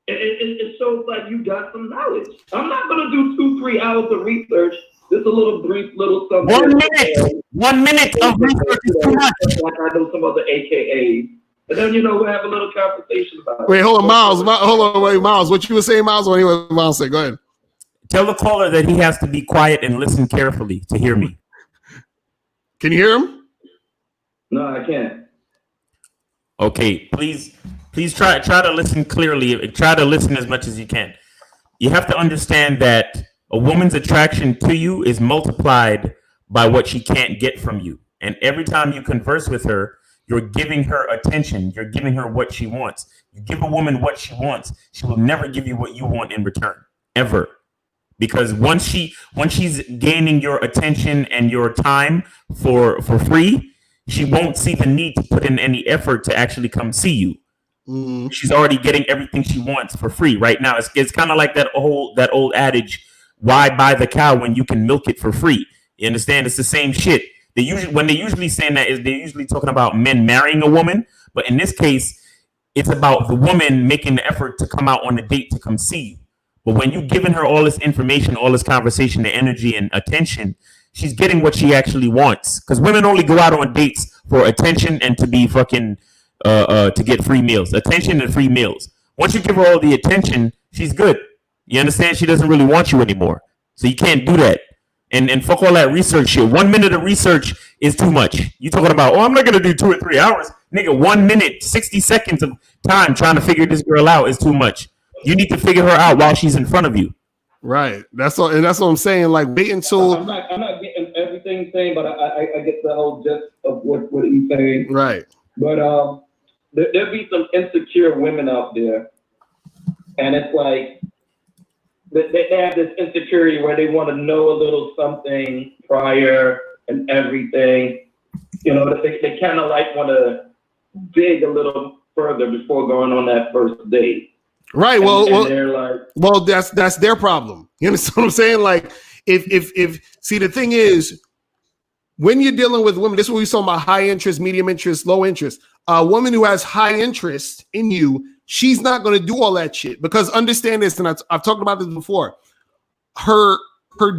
It shows like you got some knowledge. I'm not gonna do 2-3 hours of research. Just a little brief little something. 1 minute. 1 minute of research is too much. Like I know some other AKAs And then, we'll have a little conversation about it. Wait, hold on, Miles. Miles. What you were saying, Miles? What Miles said? Go ahead. Tell the caller that he has to be quiet and listen carefully to hear me. Can you hear him? No, I can't. Okay, please try to listen clearly. Try to listen as much as you can. You have to understand that a woman's attraction to you is multiplied by what she can't get from you. And every time you converse with her, you're giving her attention. You're giving her what she wants. You give a woman what she wants, she will never give you what you want in return, ever. Because once she's gaining your attention and your time for free, she won't see the need to put in any effort to actually come see you. Mm-hmm. She's already getting everything she wants for free right now. It's kind of like that old adage, why buy the cow when you can milk it for free? You understand? It's the same shit. When they usually saying that is they're usually talking about men marrying a woman, but in this case, it's about the woman making the effort to come out on a date to come see you. But when you're giving her all this information, all this conversation, the energy and attention, she's getting what she actually wants. Because women only go out on dates for attention and to be fucking to get free meals. Attention and free meals. Once you give her all the attention, she's good. You understand? She doesn't really want you anymore. So you can't do that. And fuck all that research shit. 1 minute of research is too much. You talking about, I'm not gonna do 2 or 3 hours. Nigga, 1 minute, 60 seconds of time trying to figure this girl out is too much. You need to figure her out while she's in front of you. Right. That's all, and that's what I'm saying. Like, wait until I'm not getting everything he's saying, but I get the whole gist of what he's saying. Right. But there'll be some insecure women out there, and it's like they have this insecurity where they want to know a little something prior and everything. They kind of like want to dig a little further before going on that first date. Right. Well, that's their problem. You understand what I'm saying? Like, if see, the thing is, when you're dealing with women, this is what we talking about: high interest, medium interest, low interest. A woman who has high interest in you, she's not going to do all that shit, because understand this, and I've talked about this before. Her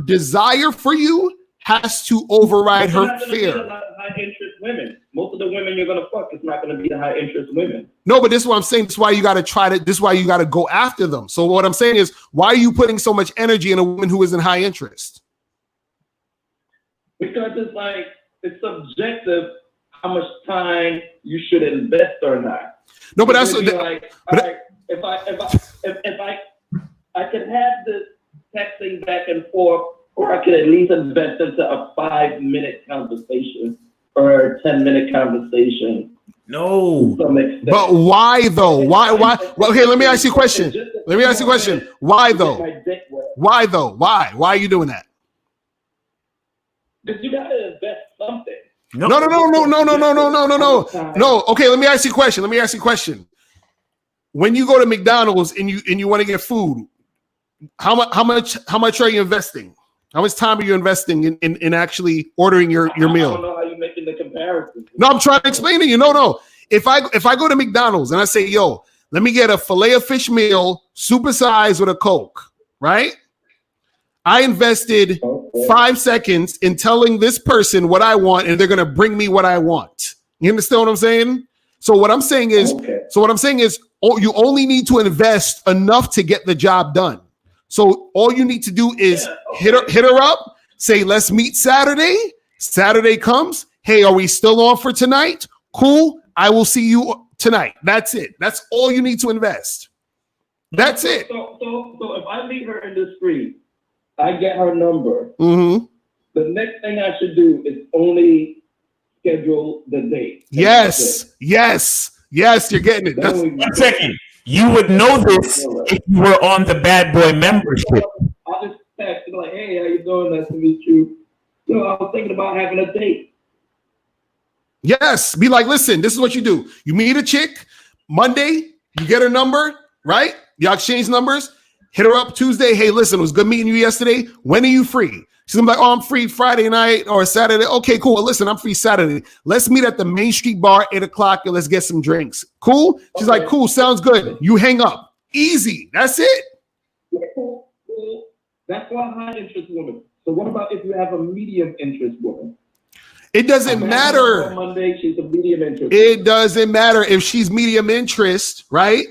desire for you has to override her fear. High interest women. Most of the women you're gonna fuck is not gonna be the high interest women. No, but this is what I'm saying. This is why you got to this is why you got to go after them. So what I'm saying is, why are you putting so much energy in a woman who isn't high interest? Because it's subjective how much time you should invest or not. No, but that's like, if I could have this texting back and forth, or I could at least invest into a 5-minute conversation or a 10-minute conversation. No. But why though? Why? Well, okay, let me ask you a question. Why though? Why though? Why are you doing that? Because you gotta invest something. No. Okay, let me ask you a question. When you go to McDonald's and you want to get food, how much are you investing? How much time are you investing in actually ordering your meal? I don't know how you're making the comparison. No, I'm trying to explain to you. No. If I go to McDonald's and I say, yo, let me get a filet of fish meal, supersized with a Coke, right? I invested 5 seconds in telling this person what I want, and they're gonna bring me what I want. You understand what I'm saying? So what I'm saying is, you only need to invest enough to get the job done. So all you need to do is hit her up, say, let's meet Saturday. Saturday comes. Hey, are we still on for tonight? Cool. I will see you tonight. That's it. That's all you need to invest. That's it. So if I meet her in the street, I get her number. Mm-hmm. The next thing I should do is only schedule the date. Yes, you're getting it. 1 second. You would know this if you were on the Bad Boy membership. I'll just text you like, hey, how you doing? Nice to meet you. I was thinking about having a date. Yes. Be like, listen, this is what you do. You meet a chick Monday, you get her number, right? Y'all exchange numbers, hit her up Tuesday. Hey, listen, it was good meeting you yesterday. When are you free? She's gonna be like, oh, I'm free Friday night or Saturday. Okay, cool. Well, listen, I'm free Saturday. Let's meet at the Main Street Bar, 8:00, and let's get some drinks. Cool? She's like, cool, sounds good. You hang up. Easy. That's it. Cool. That's why high interest woman. So what about if you have a medium interest woman? It doesn't matter. On Monday, she's a medium interest. It doesn't matter if she's medium interest, right?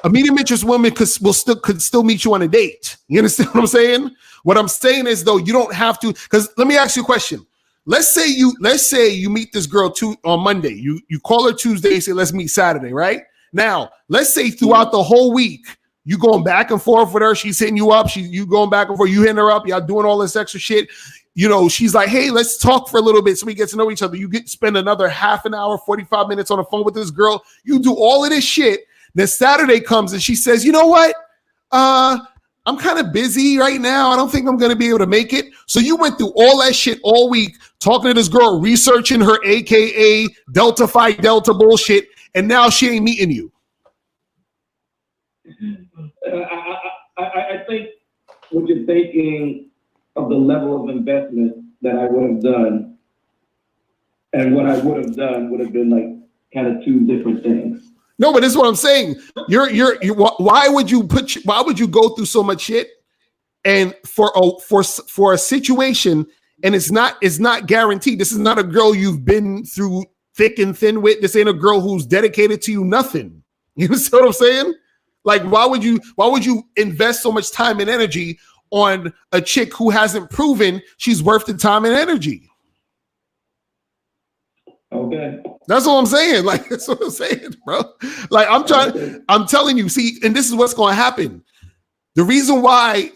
A medium interest woman could still meet you on a date. You understand what I'm saying? What I'm saying is, though, you don't have to. Because let me ask you a question. Let's say you meet this girl on Monday. You call her Tuesday, say let's meet Saturday, right? Now, let's say throughout the whole week, you going back and forth with her. She's hitting you up. You going back and forth. You hitting her up. Y'all doing all this extra shit. You know, she's like, hey, let's talk for a little bit so we get to know each other. You spend another half an hour, 45 minutes on the phone with this girl. You do all of this shit. Then Saturday comes and she says, you know what? I'm kind of busy right now. I don't think I'm going to be able to make it. So you went through all that shit all week, talking to this girl, researching her AKA Delta Phi Delta bullshit, and now she ain't meeting you. I think what you're thinking of the level of investment that I would have done and what I would have done would have been like kind of two different things. No, but this is what I'm saying. Why would you go through so much shit and for a situation, and it's not guaranteed. This is not a girl you've been through thick and thin with. This ain't a girl who's dedicated to you nothing. You know what I'm saying? Like, why would you invest so much time and energy on a chick who hasn't proven she's worth the time and energy? Okay. That's what I'm saying. Like, that's what I'm saying, bro. Like, I'm telling you, see, and this is what's going to happen. The reason why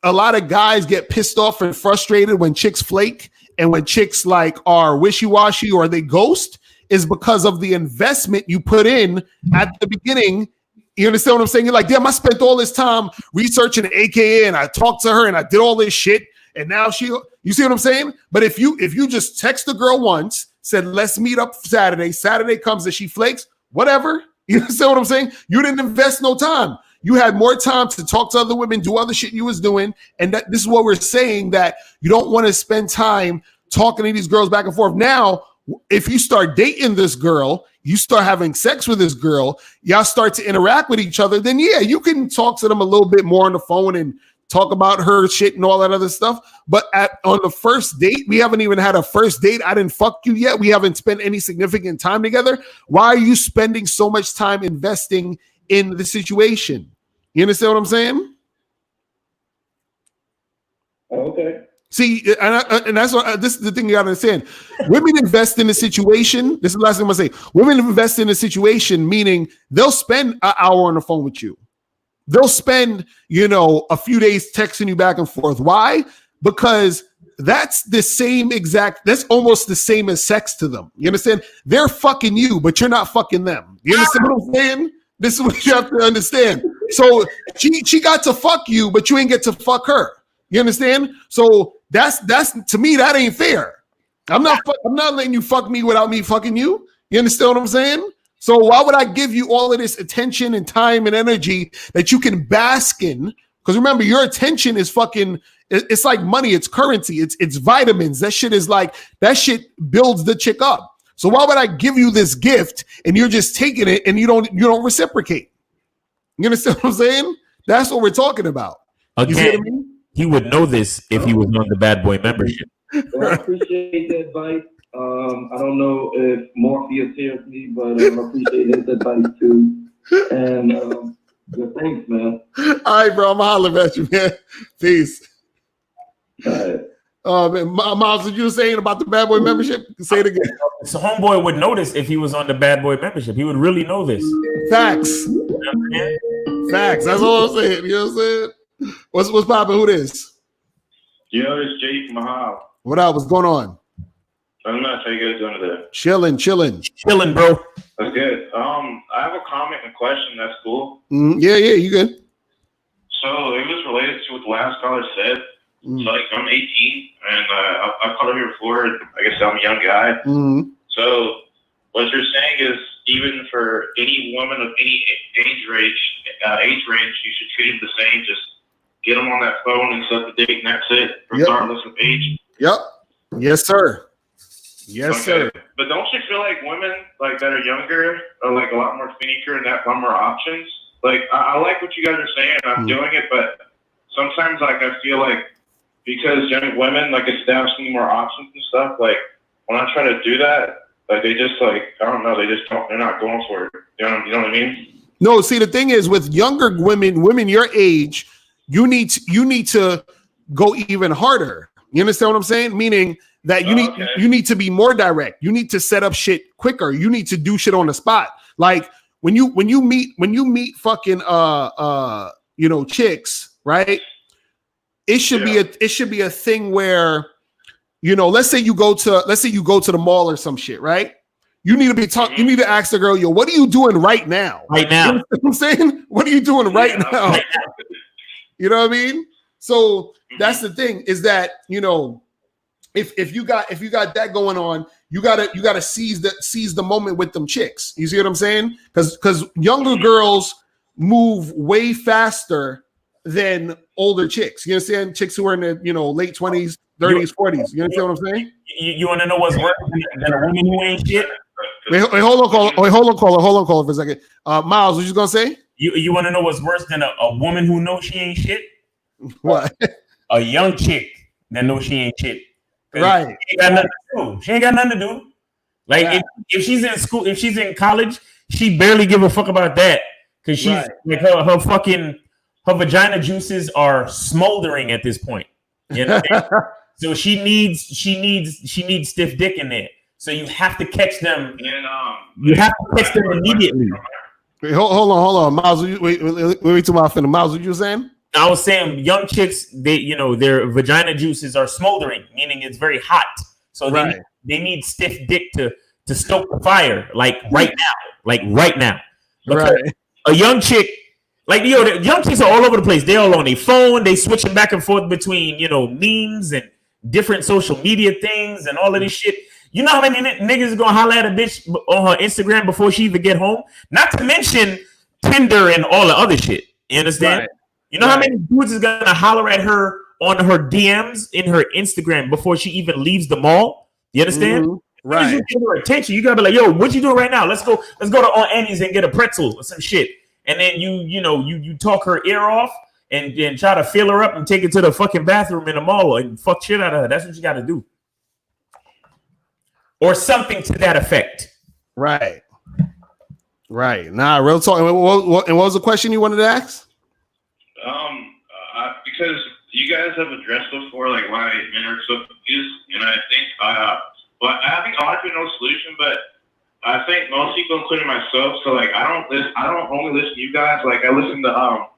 a lot of guys get pissed off and frustrated when chicks flake and when chicks like are wishy-washy or they ghost is because of the investment you put in at the beginning. You understand what I'm saying? You're like, damn, I spent all this time researching the AKA and I talked to her and I did all this shit. And now you see what I'm saying? But if you just text the girl once, said, let's meet up Saturday comes and she flakes, whatever. You understand what I'm saying? You didn't invest no time. You had more time to talk to other women, do other shit you was doing. And this is what we're saying, that you don't want to spend time talking to these girls back and forth. Now, if you start dating this girl, you start having sex with this girl, y'all start to interact with each other, then yeah, you can talk to them a little bit more on the phone and talk about her shit and all that other stuff. But on the first date, we haven't even had a first date. I didn't fuck you yet. We haven't spent any significant time together. Why are you spending so much time investing in the situation? You understand what I'm saying? Okay. See, and that's what this is the thing you gotta understand. Women invest in the situation. This is the last thing I'm gonna say. Women invest in the situation, meaning they'll spend an hour on the phone with you. They'll spend, a few days texting you back and forth. Why? Because that's almost the same as sex to them. You understand? They're fucking you, but you're not fucking them. You understand what I'm saying? This is what you have to understand. So she got to fuck you, but you ain't get to fuck her. You understand? So that's to me, that ain't fair. I'm not letting you fuck me without me fucking you. You understand what I'm saying? So why would I give you all of this attention and time and energy that you can bask in? Because remember, your attention is it's like money, it's currency, it's vitamins. That shit builds the chick up. So why would I give you this gift and you're just taking it and you don't reciprocate? You understand what I'm saying? That's what we're talking about. Again, you see what I mean? He would know this if he was on the Bad Boy membership. Well, I appreciate the advice. I don't know if Morpheus hears me, but I appreciate his advice too. And thanks, man. All right, bro. I'm hollering at you, man. Peace. All right. Man, Miles, what you were saying about the Bad Boy membership? Say it again. So homeboy would notice if he was on the Bad Boy membership. He would really know this. Facts. Facts. That's all I'm saying. You know what I'm saying? What's poppin'? Who this? Yo, it's Jay from Mahal. What up? What's going on? I'm not how you guys doing today. Chilling, bro. That's good. I have a comment and question. That's cool. Yeah, you good. So it was related to what the last caller said. So like I'm 18 and I called up here before. I guess I'm a young guy. So what you're saying is even for any woman of any age range, you should treat them the same. Just get them on that phone and set the date, and that's it, regardless of age. Yep. Yes, sir. Yes, sir. But don't you feel like women like that are younger are like a lot more finicker and have more options? Like I like what you guys are saying. I'm doing it, but sometimes like I feel like because young women like establishing more options and stuff, like when I try to do that, like they just like, I don't know, they're not going for it. You know what I mean? No, see, the thing is with younger women your age, you need to go even harder. You understand what I'm saying? Meaning that you need to be more direct. You need to set up shit quicker. You need to do shit on the spot. Like when you meet fucking chicks, right? It should be a thing where, let's say you go to the mall or some shit, right? You need to be you need to ask the girl, yo, what are you doing right now? Right now. You know what I'm saying? What are you doing right now? You know what I mean? So that's the thing, is that, if you got that going on, you gotta seize the moment with them chicks. You see what I'm saying? Because younger girls move way faster than older chicks. You understand? Chicks who are in their late 20s, 30s, 40s. You understand what I'm saying? You want to know what's worse than a woman who ain't shit? Wait, hold on, caller for a second. Miles, what you gonna say? You want to know what's worse than a woman who knows she ain't shit? What? A young chick that knows she ain't shit. Right. She ain't got nothing to do. She ain't got nothing to do. Like right. if she's in school, if she's in college, she barely give a fuck about that, because she's like her vagina juices are smoldering at this point. You know. So she needs stiff dick in there. So you have to catch them. You have to catch them immediately. Wait, hold on, Miles. Wait till my friend. Miles, what you saying? I was saying young chicks, their vagina juices are smoldering, meaning it's very hot. So they need stiff dick to stoke the fire, like right now. Because a young chick, the young chicks are all over the place. They're all on their phone. They switching back and forth between memes and different social media things and all of this shit. You know how many niggas gonna holler at a bitch on her Instagram before she even get home? Not to mention Tinder and all the other shit. You understand? Right. You know how many dudes is gonna holler at her on her DMs in her Instagram before she even leaves the mall? You understand? Mm-hmm. Right. You give her attention. You gotta be like, yo, what you doing right now? Let's go to Aunt Annie's and get a pretzel or some shit. And then you talk her ear off and try to fill her up and take her to the fucking bathroom in the mall and fuck shit out of her. That's what you gotta do. Or something to that effect. Right. Nah, real talk. And what was the question you wanted to ask? Because you guys have addressed before, like why men are so confused, and I think, I think a lot of people know the solution, but I think most people, including myself, so like I don't only listen to you guys. Like I listen to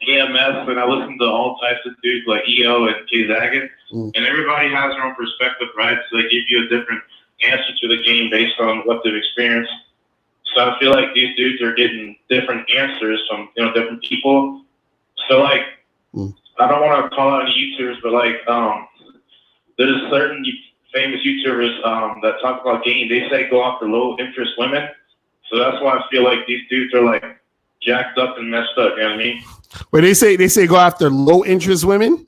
AMS, and I listen to all types of dudes like EO and K Zaggett, and everybody has their own perspective, right? So they give you a different answer to the game based on what they've experienced. So I feel like these dudes are getting different answers from different people. So like I don't want to call out any YouTubers, but like there's certain famous YouTubers that talk about game. They say go after low interest women. So that's why I feel like these dudes are like jacked up and messed up. You know what I mean? Wait, they say go after low interest women?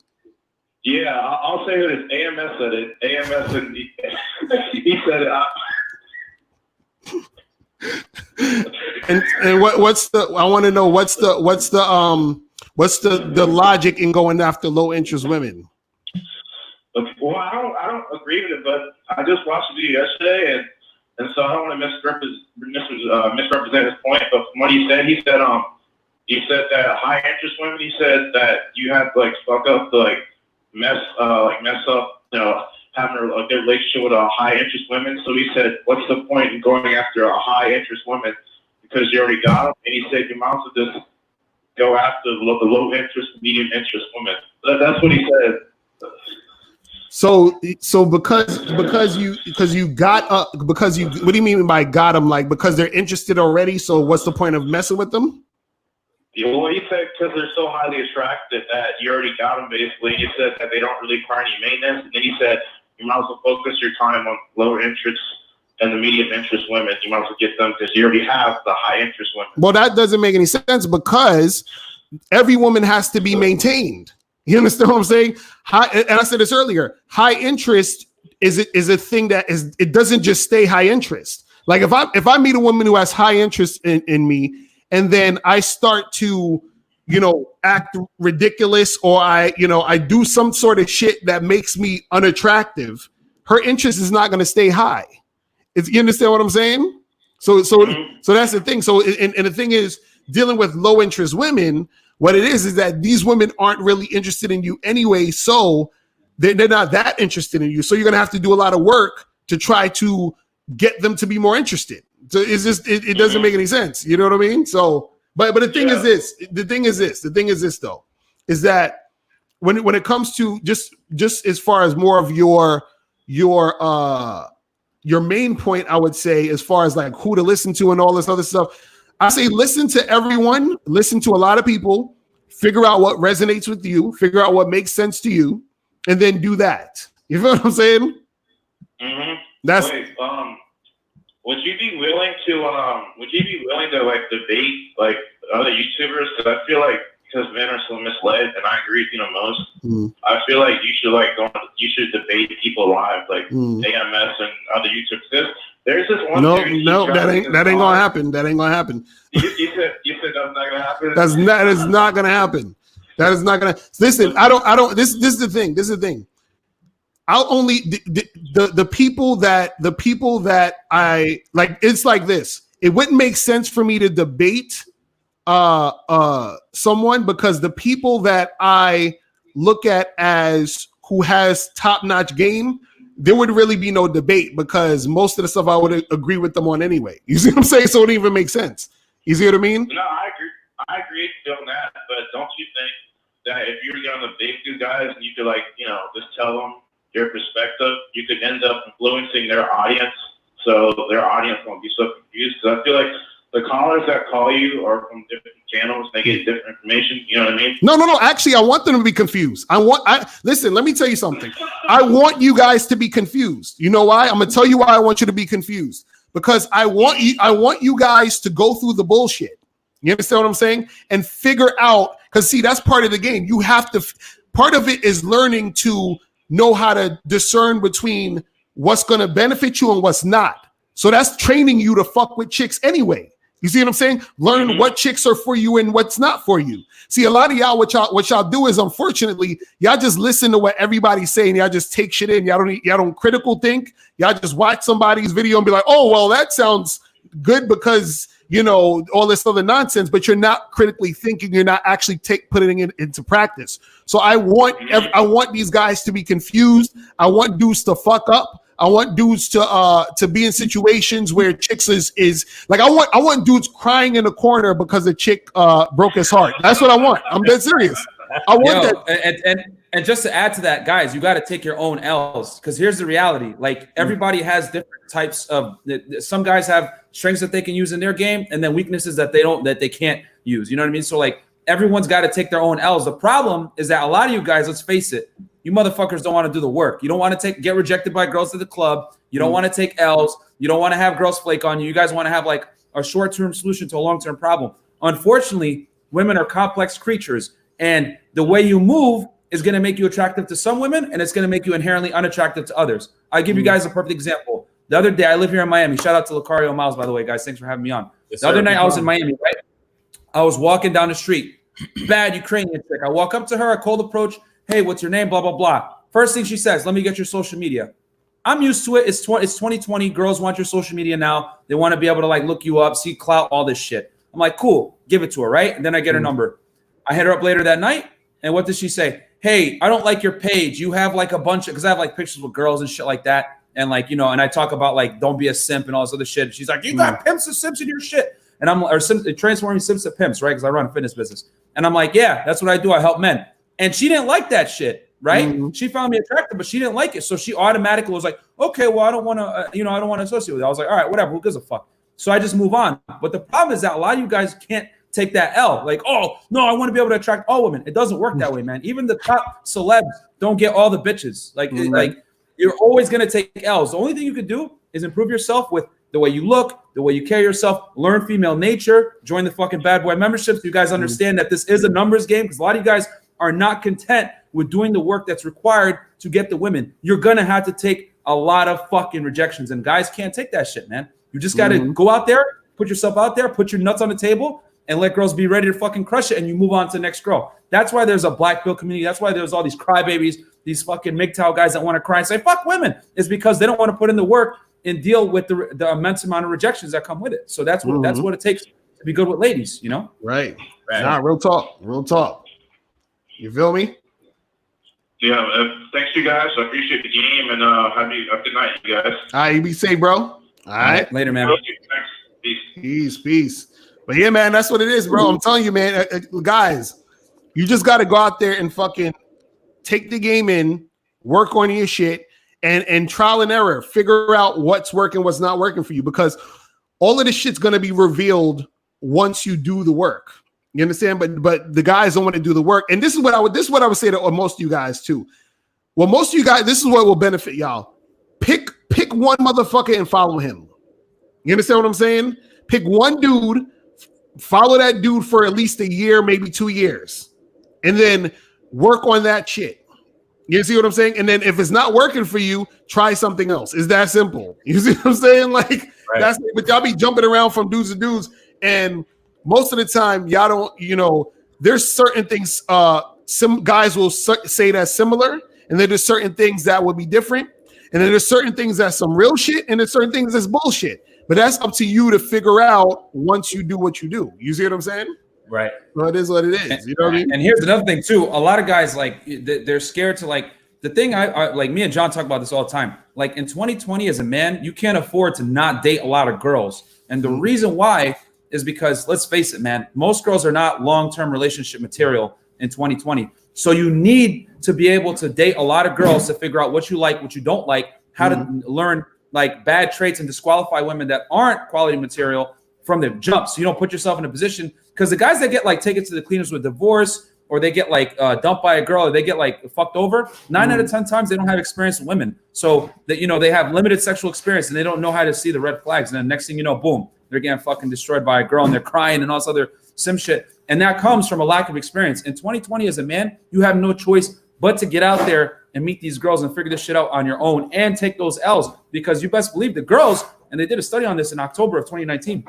Yeah, I'll say it. AMS said it. AMS and he said it. And what's the? I want to know what's the logic in going after low interest women? Well, I don't agree with it, but I just watched the video yesterday, and so I don't want to misrepresent his point. But from what he said that high interest women. He said that you have to like fuck up to like mess up, having a good relationship with a high interest women. So he said, what's the point in going after a high interest woman because you already got them? And he said you might as well just go after the low interest, medium interest women. That's what he said. So because you got what do you mean by got them? Like because they're interested already. So what's the point of messing with them? Yeah, well, he said because they're so highly attracted that you already got them. Basically, he said that they don't really require any maintenance. And then he said you might as well focus your time on lower interest and the medium interest women. You might as well get them because you already have the high interest women. Well, that doesn't make any sense because every woman has to be maintained. You understand what I'm saying? And I said this earlier. High interest is a thing that it doesn't just stay high interest. Like if I meet a woman who has high interest in me, and then I start to, act ridiculous, or I do some sort of shit that makes me unattractive, her interest is not going to stay high. You understand what I'm saying? So that's the thing. So and the thing is, dealing with low interest women, what it is that these women aren't really interested in you anyway. So they're not that interested in you. So you're going to have to do a lot of work to try to get them to be more interested. So it's just, it doesn't make any sense. You know what I mean? So, but the thing is this, the thing is this though, is that when it comes to just as far as more of your main point, I would say, as far as like who to listen to and all this other stuff, I say listen to everyone, listen to a lot of people, figure out what resonates with you, figure out what makes sense to you, and then do that. You feel what I'm saying? Mm-hmm. That's. Wait, would you be willing to like debate like other YouTubers? Because I feel like because men are so misled, and I agree with you the most. I feel like you should debate people live, like AMS and other YouTubers. There's this one. No, that ain't gonna happen. That ain't gonna happen. You said that's not gonna happen. That is not gonna happen. That is not gonna. Listen, I don't. This is the thing. This is the thing. I'll only the people that I like. It's like this. It wouldn't make sense for me to debate someone, because the people that I look at as who has top-notch game, there would really be no debate, because most of the stuff I would agree with them on anyway. You see what I'm saying? So it wouldn't even make sense. You see what I mean? No, I agree on that. But don't you think that if you're going to debate two guys and you could just tell them your perspective, you could end up influencing their audience, so their audience won't be so confused? Because I feel like the callers that call you are from different channels. They get different information. You know what I mean? No. Actually, I want them to be confused. Listen, let me tell you something. I want you guys to be confused. You know why? I'm going to tell you why I want you to be confused. Because I want you guys to go through the bullshit. You understand what I'm saying? And figure out, because see, that's part of the game. You have to, part of it is learning to know how to discern between what's going to benefit you and what's not. So that's training you to fuck with chicks anyway. You see what I'm saying? Learn what chicks are for you and what's not for you. See, a lot of y'all, what y'all do is, unfortunately, y'all just listen to what everybody's saying. Y'all just take shit in. Y'all don't critical think. Y'all just watch somebody's video and be like, oh, well, that sounds good because, all this other nonsense, but you're not critically thinking. You're not actually putting it into practice. So I want these guys to be confused. I want dudes to fuck up. I want dudes to be in situations where chicks is like, I want dudes crying in the corner because a chick broke his heart. That's what I want. I'm dead serious. I want that. And just to add to that, guys, you got to take your own L's, because here's the reality. Like, everybody has different types of. Some guys have strengths that they can use in their game, and then weaknesses that they can't use. You know what I mean? So like, everyone's got to take their own L's. The problem is that a lot of you guys, let's face it, you motherfuckers don't want to do the work. You don't want to get rejected by girls at the club. You don't want to take L's. You don't want to have girls flake on you. You guys want to have like a short-term solution to a long-term problem. Unfortunately, women are complex creatures, and the way you move is going to make you attractive to some women, and it's going to make you inherently unattractive to others. I'll give you guys a perfect example. The other day, I live here in Miami. Shout out to Lucario Miles, by the way, guys. Thanks for having me on. Yes, the other night, I was in Miami, right? I was walking down the street. Bad Ukrainian chick. I walk up to her. I cold approach. Hey, what's your name? Blah, blah, blah. First thing she says, let me get your social media. I'm used to it. It's 2020. Girls want your social media now. They want to be able to like look you up, see clout, all this shit. I'm like, cool. Give it to her, right? And then I get her number. I hit her up later that night. And what does she say? Hey, I don't like your page. You have like a bunch of, because I have like pictures with girls and shit like that. And like, and I talk about like, don't be a simp and all this other shit. She's like, you got pimps and simps in your shit. And I'm, transforming simps to pimps, right? Because I run a fitness business. And I'm like, yeah, that's what I do. I help men. And she didn't like that shit, right? She found me attractive, but she didn't like it. So she automatically was like, okay, well, I don't want to, I don't want to associate with it. I was like, all right, whatever. Who gives a fuck? So I just move on. But the problem is that a lot of you guys can't take that L. Like, oh, no, I want to be able to attract all women. It doesn't work that way, man. Even the top celebs don't get all the bitches. Like, like you're always going to take L's. The only thing you could do is improve yourself with the way you look, the way you carry yourself, learn female nature, join the fucking bad boy memberships. You guys understand that this is a numbers game, because a lot of you guys are not content with doing the work that's required to get the women. You're going to have to take a lot of fucking rejections, and guys can't take that shit, man. You just got to go out there, put yourself out there, put your nuts on the table, and let girls be ready to fucking crush it, and you move on to the next girl. That's why there's a black pill community. That's why there's all these crybabies, these fucking MGTOW guys that want to cry and say fuck women. It's because they don't want to put in the work and deal with the immense amount of rejections that come with it. So that's what it takes to be good with ladies, you know? Right. Nah, real talk. You feel me? Yeah, thanks you guys. I appreciate the game, and have a good night, you guys. All right, you be safe, bro. All right. Later, man. Peace. But yeah, man, that's what it is, bro. I'm telling you, man, guys, you just got to go out there and fucking take the game in, work on your shit, and trial and error, figure out what's working, what's not working for you, because all of this shit's gonna be revealed once you do the work. You understand? But the guys don't want to do the work, and this is what I would say to most of you guys too. Well, most of you guys, this is what will benefit y'all. Pick one motherfucker and follow him. You understand what I'm saying? Pick one dude, follow that dude for at least a year, maybe 2 years, and then work on that shit. You see what I'm saying? And then if it's not working for you, try something else. It's that simple. You see what I'm saying? Like that's, but y'all be jumping around from dudes to dudes, and most of the time y'all don't. There's certain things. Some guys will say that's similar, and then there's certain things that will be different, and then there's certain things that's some real shit, and there's certain things that's bullshit. But that's up to you to figure out once you do what you do. You see what I'm saying? Right. Well, it is what it is. You know what I mean? And here's another thing too. A lot of guys they're scared to the thing. I like me and John talk about this all the time. Like in 2020, as a man, you can't afford to not date a lot of girls. And the reason why is because, let's face it, man, most girls are not long-term relationship material in 2020. So you need to be able to date a lot of girls to figure out what you like, what you don't like, how to learn like bad traits and disqualify women that aren't quality material from the jump. So you don't put yourself in a position, because the guys that get like taken to the cleaners with divorce, or they get like dumped by a girl, or they get like fucked over, 9 out of 10 times they don't have experience with women. So that, they have limited sexual experience, and they don't know how to see the red flags. And then next thing you know, boom, they're getting fucking destroyed by a girl, and they're crying and all this other sim shit. And that comes from a lack of experience. In 2020, as a man, you have no choice but to get out there and meet these girls and figure this shit out on your own and take those L's, because you best believe the girls, and they did a study on this in October of 2019,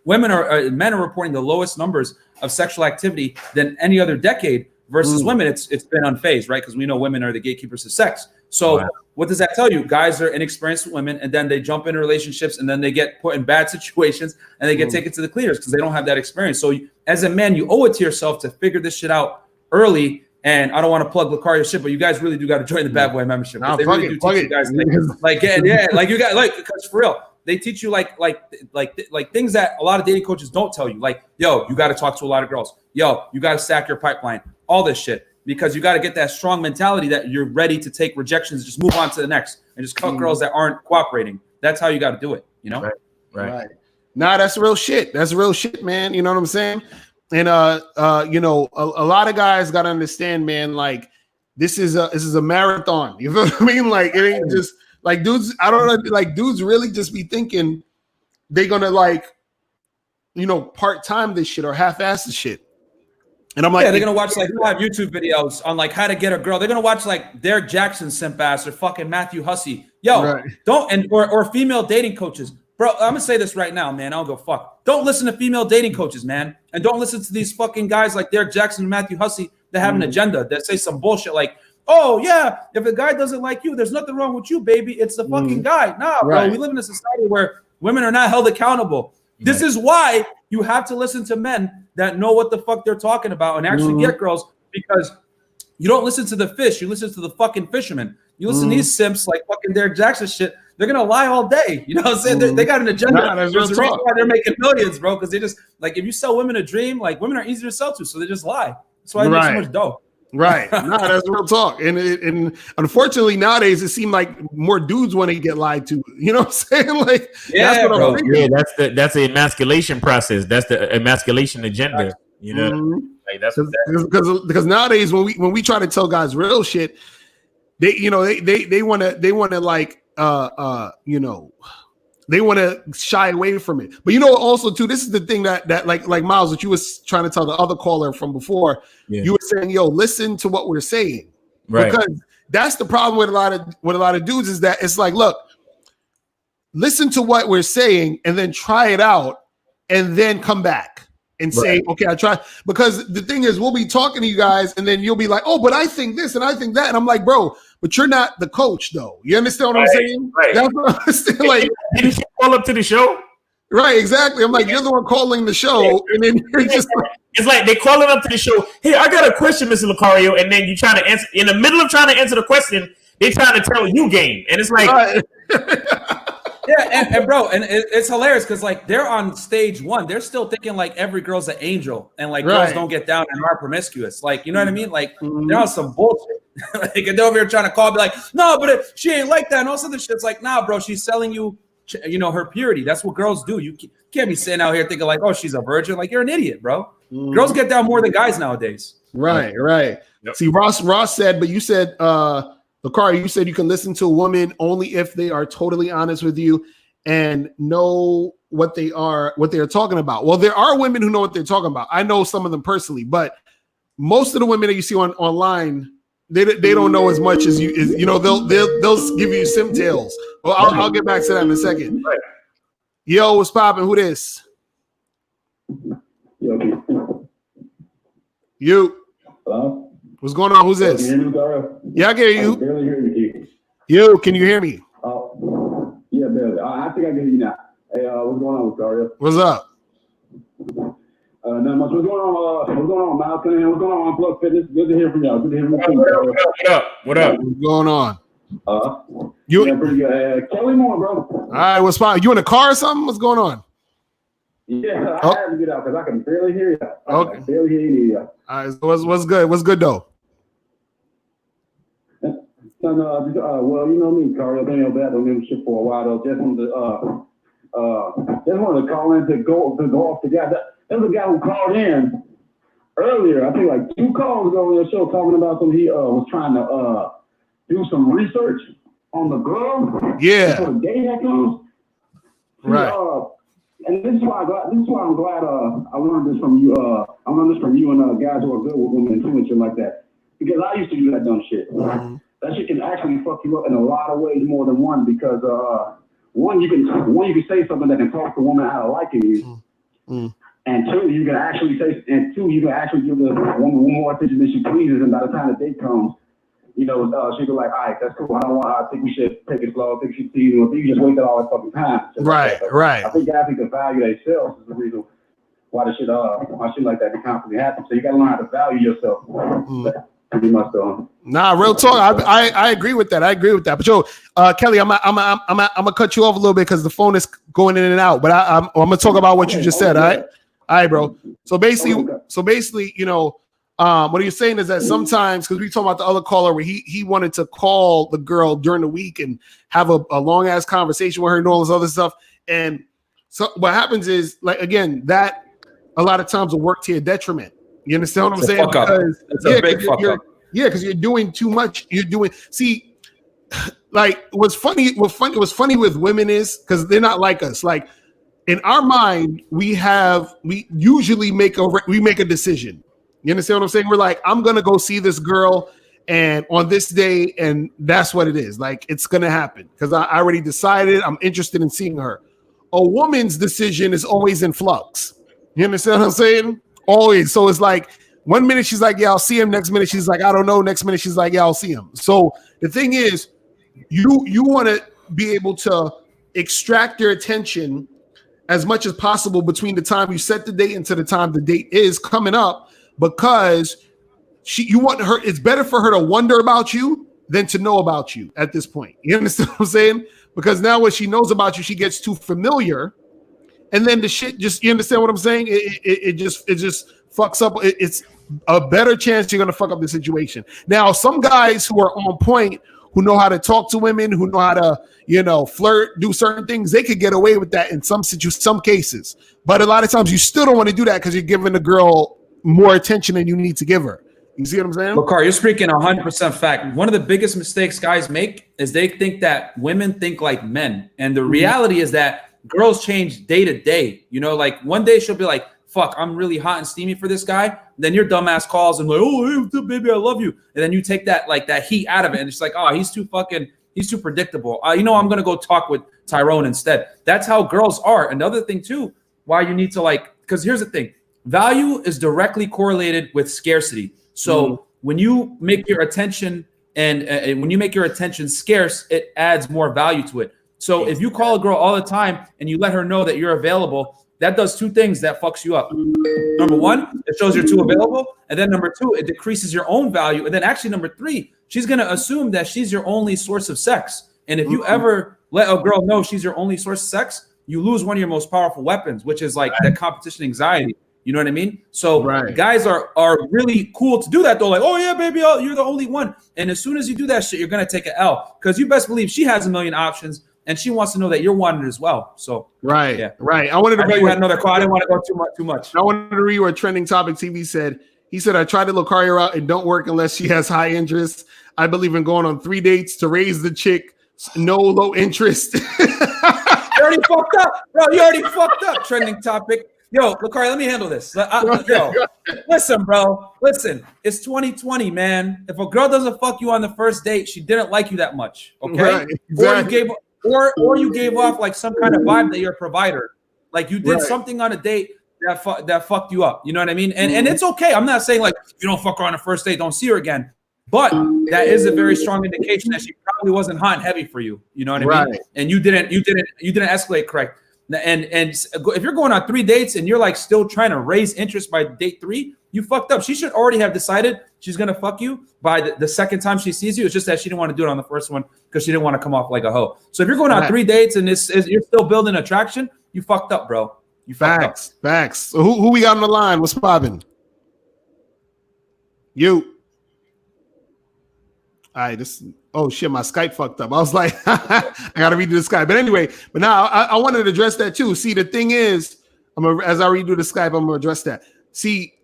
men are reporting the lowest numbers of sexual activity than any other decade versus women. It's been unfazed, right? Because we know women are the gatekeepers of sex. So what does that tell you? Guys are inexperienced with women, and then they jump into relationships, and then they get put in bad situations, and they get taken to the cleaners because they don't have that experience. So as a man, you owe it to yourself to figure this shit out early. And I don't want to plug Lucario shit, but you guys really do got to join the Bad Boy membership. They really do teach you guys things. Like you got because for real, they teach you like things that a lot of dating coaches don't tell you. Like, yo, you got to talk to a lot of girls. Yo, you got to stack your pipeline. All this shit, because you got to get that strong mentality that you're ready to take rejections, just move on to the next, and just cut girls that aren't cooperating. That's how you got to do it. Right. Nah, that's real shit. That's real shit, man. You know what I'm saying? And a lot of guys got to understand, man. Like this is a marathon. You feel what I mean? Like it ain't just like dudes. I don't know. Like dudes really just be thinking they're gonna part time this shit or half ass this shit. And I'm like, they're gonna watch like 5 YouTube videos on like how to get a girl. They're gonna watch like Derek Jackson simp ass or fucking Matthew Hussey. Yo, don't or female dating coaches. Bro, I'm gonna say this right now, man. I don't go fuck. Don't listen to female dating coaches, man. And don't listen to these fucking guys like Derek Jackson and Matthew Hussey that have an agenda, that say some bullshit like, oh yeah, if a guy doesn't like you, there's nothing wrong with you, baby. It's the fucking guy. Nah, bro. We live in a society where women are not held accountable. This is why you have to listen to men that know what the fuck they're talking about and actually get girls, because you don't listen to the fish, you listen to the fucking fishermen. You listen to these simps like fucking Derek Jackson shit. They're gonna lie all day. You know what I'm saying? They got an agenda. There's a reason why they're making millions, bro. Because they just like, if you sell women a dream, like women are easier to sell to, so they just lie. That's why they make so much dough. Right. No, that's real talk. And unfortunately nowadays it seems like more dudes want to get lied to. You know what I'm saying? Like that's what I'm thinking. Yeah, that's the emasculation process. That's the emasculation agenda. You know, like that's because nowadays when we try to tell guys real shit, they want to like they want to shy away from it. But also too, this is the thing that like Miles, that you was trying to tell the other caller from before. You were saying, yo, listen to what we're saying. Right. Because that's the problem with a lot of dudes, is that it's like, look, listen to what we're saying and then try it out and then come back. and say, okay, I try. Because the thing is, we'll be talking to you guys, and then you'll be like, oh, but I think this and I think that. And I'm like, bro, but you're not the coach, though. You understand what I'm saying? Right. That's what I'm saying. Like, didn't you call up to the show? Right, exactly. I'm like, you're the one calling the show, and then you're just like, it's like they calling up to the show. Hey, I got a question, Mr. Lucario, and then you trying to answer in the middle of trying to answer the question. They trying to tell you game, and it's like, yeah, and bro, and it's hilarious because like they're on stage one, they're still thinking like every girl's an angel, and like girls don't get down and are promiscuous, like you know what I mean? Like they're on some bullshit. Like they're over here trying to call, be like, no, but she ain't like that, and all this other shit's like, nah, bro, she's selling you, you know, her purity. That's what girls do. You can't be sitting out here thinking like, oh, she's a virgin. Like you're an idiot, bro. Girls get down more than guys nowadays. Right. Yep. See, Ross said, but you said, Lucario, you said you can listen to a woman only if they are totally honest with you and know what they are talking about. Well, there are women who know what they're talking about. I know some of them personally, but most of the women that you see online, they don't know as much as you know. They'll give you simtails. Well, I'll get back to that in a second. Right. Yo, what's popping? Who this? You. Hello? What's going on? Who's this? Can you hear me, yeah, I can hear you. I barely hear you. You, can you hear me? Oh, yeah, barely. I think I can hear you now. Hey, what's going on, Lucario? What's up? Not much. What's going on, Miles? What's going on, Unplugged Fitness? Good to hear from y'all. Good to hear from you. What up? What's going on? Yeah, pretty good. Kelly Moore, bro. All right, what's fine? You in a car or something? What's going on? Yeah, I had to get out because I can barely hear you. I can barely hear you. All right, so what's good? What's good though? Well, you know me, Carl. I've been on that membership for a while though. Just wanted to call in to go off the guy. There was a guy who called in earlier. I think like 2 calls ago on your show talking about some. He was trying to do some research on the girl. Yeah. Before the day that comes. Right. And this is why I'm glad I learned this from you. I learned this from you and guys who are good with women too and shit like that. Because I used to do that dumb shit. Mm-hmm. That shit can actually fuck you up in a lot of ways more than one. Because one you can say something that can talk the woman out of liking you, and two you can actually give the woman more attention than she pleases, and by the time the date comes, you know, she'll be like, all right, that's cool. I think we should take it slow. I think she's teasing. I think you just wasted all that fucking time. Right. I think guys need to value themselves is the reason why shit like that can constantly happen. So you got to learn how to value yourself. Pretty much though. Nah, real talk. I agree with that. But yo, Kelly, I'm gonna cut you off a little bit because the phone is going in and out. But I'm gonna talk about what you just said. All right, bro. So basically, you know. What you're saying is that sometimes, because we talking about the other caller where he wanted to call the girl during the week and have a long ass conversation with her and all this other stuff. And so what happens is, like, again, that a lot of times will work to your detriment. You understand what I'm saying? Because it's a big fuck up. Yeah, because you're doing too much. See, like what's funny with women is because they're not like us. Like in our mind, we usually make a decision. You understand what I'm saying? We're like, I'm going to go see this girl and on this day, and that's what it is. Like, it's going to happen because I already decided I'm interested in seeing her. A woman's decision is always in flux. You understand what I'm saying? Always. So it's like 1 minute she's like, yeah, I'll see him. Next minute she's like, I don't know. Next minute she's like, yeah, I'll see him. So the thing is, you want to be able to extract your attention as much as possible between the time you set the date and to the time the date is coming up. Because you want her, it's better for her to wonder about you than to know about you at this point. You understand what I'm saying? Because now when she knows about you, she gets too familiar, and then the shit just, you understand what I'm saying? It just fucks up. It's a better chance you're gonna fuck up the situation. Now, some guys who are on point, who know how to talk to women, who know how to, you know, flirt, do certain things, they could get away with that in some cases. But a lot of times you still don't want to do that because you're giving the girl more attention than you need to give her. You see what I'm saying? Look, you're speaking 100% fact. One of the biggest mistakes guys make is they think that women think like men. And the reality is that girls change day to day. You know, like one day she'll be like, fuck, I'm really hot and steamy for this guy. Then your dumbass calls and like, oh, hey, baby, I love you. And then you take that heat out of it. And it's like, oh, he's too predictable. I'm going to go talk with Tyrone instead. That's how girls are. Another thing too, why you need to because here's the thing. value is directly correlated with scarcity. So when you make your attention and when you make your attention scarce, it adds more value to it. So if you call a girl all the time and you let her know that you're available, that does two things that fucks you up. Number one, it shows you're too available. And then number two, it decreases your own value. And then actually number three, she's going to assume that she's your only source of sex. And if you ever let a girl know she's your only source of sex, you lose one of your most powerful weapons, which is like that competition anxiety. You know what I mean? So guys are really cool to do that though. Like, oh yeah, baby, you're the only one. And as soon as you do that shit, you're going to take an L, because you best believe she has a million options. And she wants to know that you're wanted as well. So right. I wanted to. I know you had another call. I didn't want to go too much. I wanted to read what Trending Topic TV said. He said, "I tried to Lucario out and don't work unless she has high interest. I believe in going on 3 dates to raise the chick. No low interest." You already fucked up, bro. You already fucked up. Trending Topic. Yo, Lucario, let me handle this. Listen, bro. Listen, it's 2020, man. If a girl doesn't fuck you on the first date, she didn't like you that much. Okay, right, exactly. Or you gave off like some kind of vibe that you're a provider, like you did something on a date that fucked you up. You know what I mean? And it's okay. I'm not saying like you don't fuck her on the first date, don't see her again. But that is a very strong indication that she probably wasn't hot and heavy for you. You know what I mean? And you didn't escalate correct. And if you're going on 3 dates and you're like still trying to raise interest by date 3, you fucked up. She should already have decided she's gonna fuck you by the second time she sees you. It's just that she didn't want to do it on the first one because she didn't want to come off like a hoe. So if you're going on 3 dates and you're still building attraction, you fucked up, bro. You fucked up. Facts. So who we got on the line? What's popping? You. All right, oh shit, my Skype fucked up. I was like, I gotta redo the Skype. But anyway, but now I wanted to address that too. See, the thing is, as I redo the Skype, I'm gonna address that. See,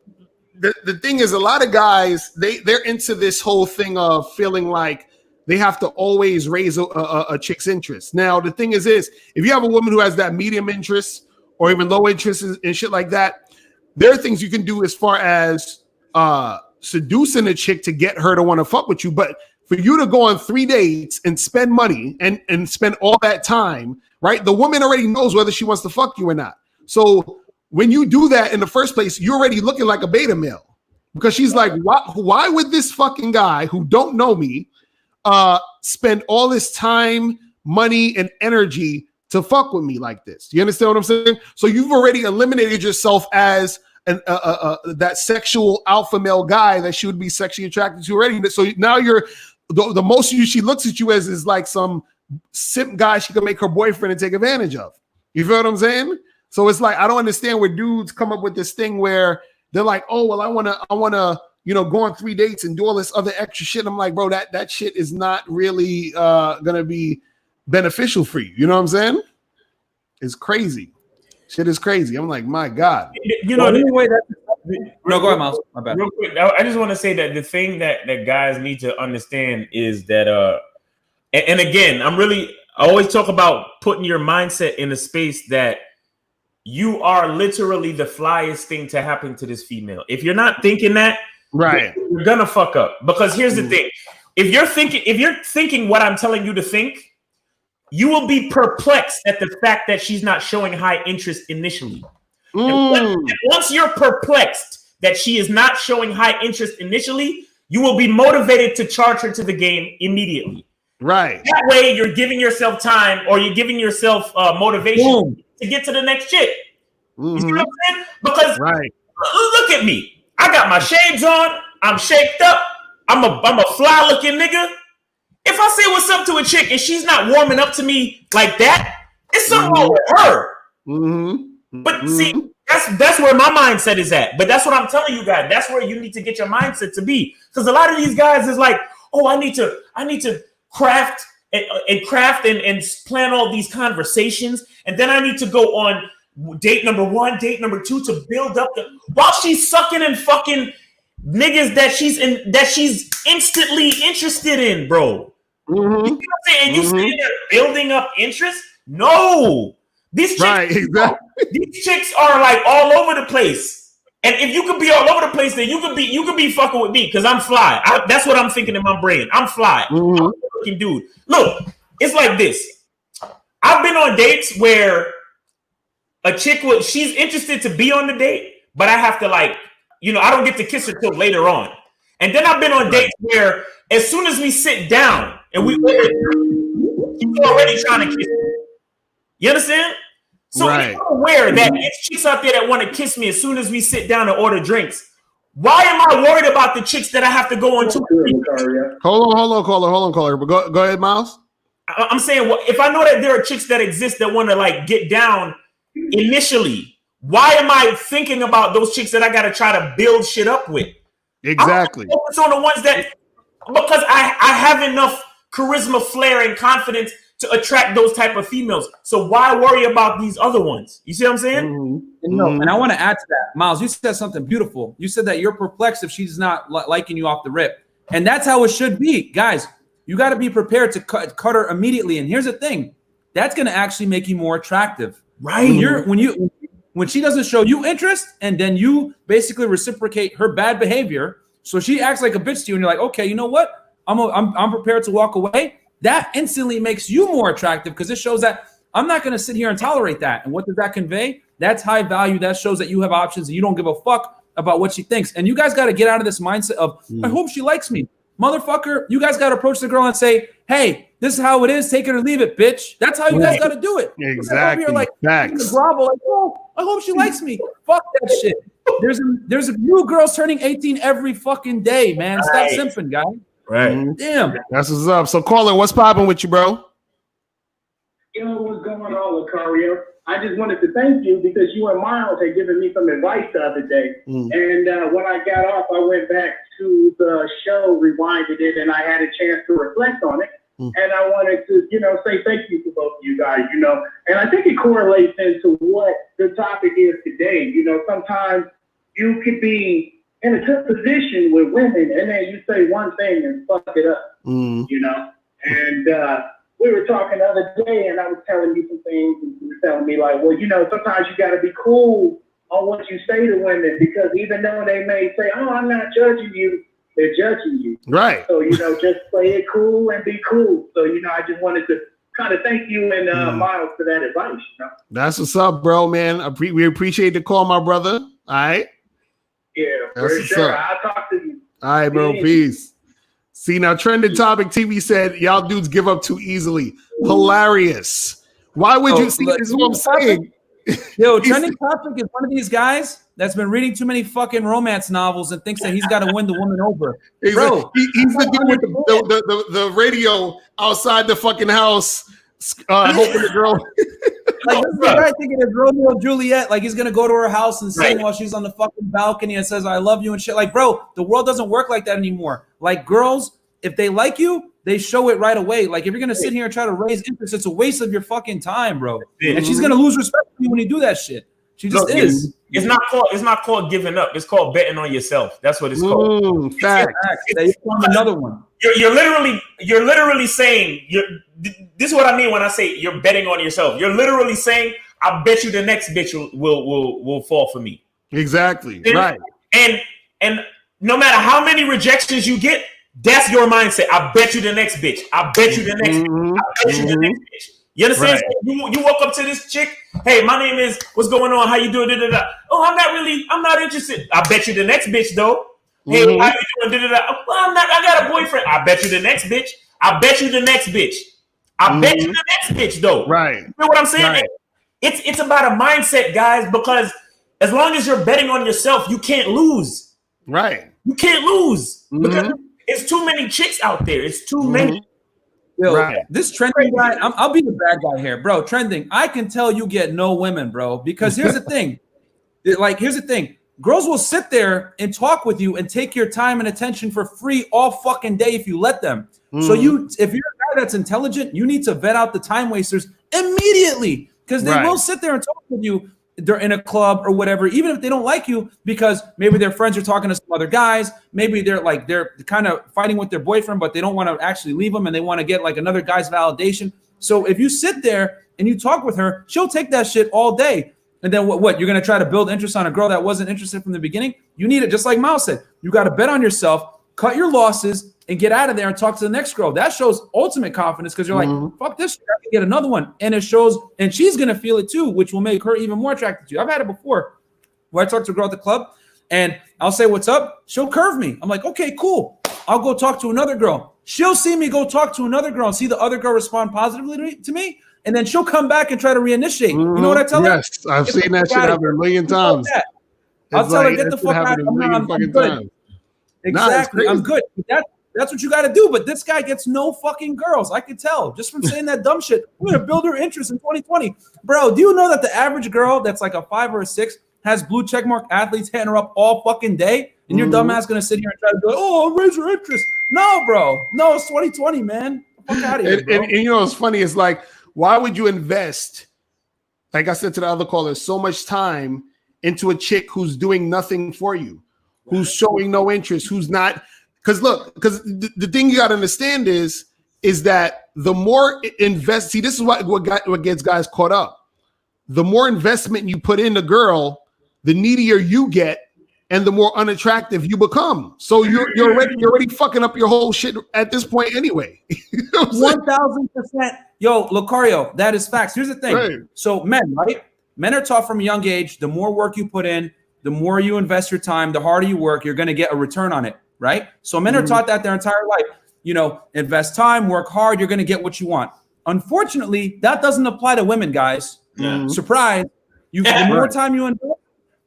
the thing is, a lot of guys, they're into this whole thing of feeling like they have to always raise a chick's interest. Now, the thing is if you have a woman who has that medium interest or even low interest and shit like that, there are things you can do as far as seducing a chick to get her to want to fuck with you. But for you to go on 3 dates and spend money and spend all that time, right? The woman already knows whether she wants to fuck you or not. So when you do that in the first place, you're already looking like a beta male, because she's like, why would this fucking guy who don't know me spend all this time, money, and energy to fuck with me like this? You understand what I'm saying? So you've already eliminated yourself as that sexual alpha male guy that she would be sexually attracted to already. So now you're the most she looks at you as is like some simp guy she could make her boyfriend and take advantage of. You feel what I'm saying? So it's like, I don't understand where dudes come up with this thing where they're like, oh, well, I want to, go on 3 dates and do all this other extra shit. I'm like, bro, that shit is not really going to be beneficial for you. You know what I'm saying? It's crazy. Shit is crazy. I'm like, my God. No, go ahead, Miles. My bad. Real quick, I just want to say that the thing that guys need to understand is that, and again, I always talk about putting your mindset in a space that you are literally the flyest thing to happen to this female. If you're not thinking that, right, you're gonna fuck up. Because here's the thing: if you're thinking what I'm telling you to think, you will be perplexed at the fact that she's not showing high interest initially. And once you're perplexed that she is not showing high interest initially, you will be motivated to charge her to the game immediately. Right. That way, you're giving yourself time, or you're giving yourself motivation to get to the next chick. You see what I'm saying? Because look at me. I got my shades on. I'm shaped up. I'm a fly looking nigga. If I say what's up to a chick and she's not warming up to me like that, it's something wrong with her. But see, that's where my mindset is at. But that's what I'm telling you guys. That's where you need to get your mindset to be. Because a lot of these guys is like, oh, I need to craft and plan all these conversations, and then I need to go on date number 1, date number 2 to build up while she's sucking and fucking niggas that she's instantly interested in, bro. You know what I'm saying? You sitting there building up interest? No, these chicks are like all over the place. And if you could be all over the place, then you could be fucking with me because I'm fly. That's what I'm thinking in my brain. I'm fly. I'm a fucking dude. Look, it's like this. I've been on dates where a chick she's interested to be on the date, but I have to like, I don't get to kiss her till later on. And then I've been on dates where as soon as we sit down and she's already trying to kiss me. You understand? So if I'm aware that it's chicks out there that want to kiss me as soon as we sit down and order drinks, why am I worried about the chicks that I have to go on to? Hold on, caller. But go ahead, Miles. I'm saying, well, if I know that there are chicks that exist that want to like get down initially, why am I thinking about those chicks that I got to try to build shit up with? Exactly. I'm focus on the ones that, because I have enough charisma, flair, and confidence to attract those type of females. So why worry about these other ones? You see what I'm saying? And I want to add to that, Miles. You said something beautiful. You said that you're perplexed if she's not liking you off the rip, and that's how it should be, guys. You got to be prepared to cut her immediately. And here's the thing: that's going to actually make you more attractive, right? When she doesn't show you interest, and then you basically reciprocate her bad behavior, so she acts like a bitch to you, and you're like, okay, you know what? I'm prepared to walk away. That instantly makes you more attractive because it shows that I'm not going to sit here and tolerate that. And what does that convey? That's high value. That shows that you have options and you don't give a fuck about what she thinks. And you guys got to get out of this mindset of, I hope she likes me. Motherfucker, you guys got to approach the girl and say, hey, this is how it is. Take it or leave it, bitch. That's how you guys got to do it. Exactly. You're like, grovel, like, oh, I hope she likes me. Fuck that shit. There's a new girls turning 18 every fucking day, man. Stop simping, guys. Right. Damn. That's what's up. So, caller, what's popping with you, bro? Yo, what's going on, Lucario? I just wanted to thank you because you and Miles had given me some advice the other day. And when I got off, I went back to the show, rewinded it, and I had a chance to reflect on it. And I wanted to, say thank you to both of you guys, And I think it correlates into what the topic is today. Sometimes you could be in a good position with women, and then you say one thing and fuck it up, And we were talking the other day, and I was telling you some things, and you were telling me like, well, sometimes you got to be cool on what you say to women because even though they may say, oh, I'm not judging you, they're judging you. Right. So, just play it cool and be cool. So, I just wanted to kind of thank you and Miles for that advice. That's what's up, bro, man. We appreciate the call, my brother. All right. Yeah, that's for sure. I'll talk to you. All right, bro. Peace. See, now Trending Topic TV said y'all dudes give up too easily. Hilarious. Why would you see this is what I'm saying? Yo, Trending Topic is one of these guys that's been reading too many fucking romance novels and thinks that he's got to win the woman over. Bro, he's the dude with the radio outside the fucking house, hoping the girl. Like this guy thinking it's Romeo and Juliet, like he's gonna go to her house and sing while she's on the fucking balcony and says, I love you and shit. Like, bro, the world doesn't work like that anymore. Like girls, if they like you, they show it right away. Like if you're gonna sit here and try to raise interest, it's a waste of your fucking time, bro. And she's gonna lose respect for you when you do that shit. She just is. It's not called giving up. It's called betting on yourself. That's what it's called. Facts. Another one. You're literally saying this is what I mean when I say you're betting on yourself. You're literally saying, I bet you the next bitch will fall for me. Exactly. Right. And no matter how many rejections you get, that's your mindset. I bet you the next bitch. I bet you the next bitch. I bet you the next bitch. You understand? Right. You walk up to this chick. Hey, my name is. What's going on? How you doing? Oh, I'm not interested. I bet you the next bitch though. Hey, how you doing? Well, I'm not. I got a boyfriend. I bet you the next bitch. I bet you the next bitch. I bet you the next bitch though. Right. You know what I'm saying? Right. It's about a mindset, guys. Because as long as you're betting on yourself, you can't lose. Right. You can't lose because it's too many chicks out there. It's too many. Yo, this Trending guy, I'll be the bad guy here, bro. Trending, I can tell you get no women, bro. Because here's the thing. Here's the thing. Girls will sit there and talk with you and take your time and attention for free all fucking day if you let them. So if you're a guy that's intelligent, you need to vet out the time wasters immediately because they will sit there and talk with you. They're in a club or whatever, even if they don't like you, because maybe their friends are talking to some other guys. Maybe they're kind of fighting with their boyfriend, but they don't want to actually leave them and they want to get like another guy's validation. So if you sit there and you talk with her, she'll take that shit all day. And then what? You're going to try to build interest on a girl that wasn't interested from the beginning? You need it, just like Miles said. You got to bet on yourself, cut your losses, and get out of there and talk to the next girl. That shows ultimate confidence because you're like, fuck this shit, I can get another one. And it shows, and she's going to feel it too, which will make her even more attracted to you. I've had it before. where I talk to a girl at the club and I'll say, what's up? She'll curve me. I'm like, okay, cool. I'll go talk to another girl. She'll see me go talk to another girl and see the other girl respond positively to me. And then she'll come back and try to reinitiate. You know what I tell her? Yes, I've seen that shit happen a million times. I'll tell her, get the fuck out of here. I'm good. Exactly. I'm good. That's what you got to do. But this guy gets no fucking girls. I could tell just from saying that dumb shit. We're going to build her interest in 2020. Bro, do you know that the average girl that's like a 5 or a 6 has blue checkmark athletes hitting her up all fucking day? And your dumb ass going to sit here and try to be like, oh, raise her interest. No, bro. No, it's 2020, man. Fuck out of here, bro. And you know what's funny is like, why would you invest, like I said to the other caller, so much time into a chick who's doing nothing for you, who's showing no interest, who's not? Because look, because the thing you got to understand is that the more invest, see, this is what gets guys caught up. The more investment you put in the girl, the needier you get, and the more unattractive you become. So you're already fucking up your whole shit at this point anyway. 1,000%. Yo, Lucario, that is facts. Here's the thing. Right. So men, right? Men are taught from a young age, the more work you put in, the more you invest your time, the harder you work, you're going to get a return on it, right? So men are taught that their entire life. You know, invest time, work hard, you're going to get what you want. Unfortunately, that doesn't apply to women, guys. Surprise. The more time you invest,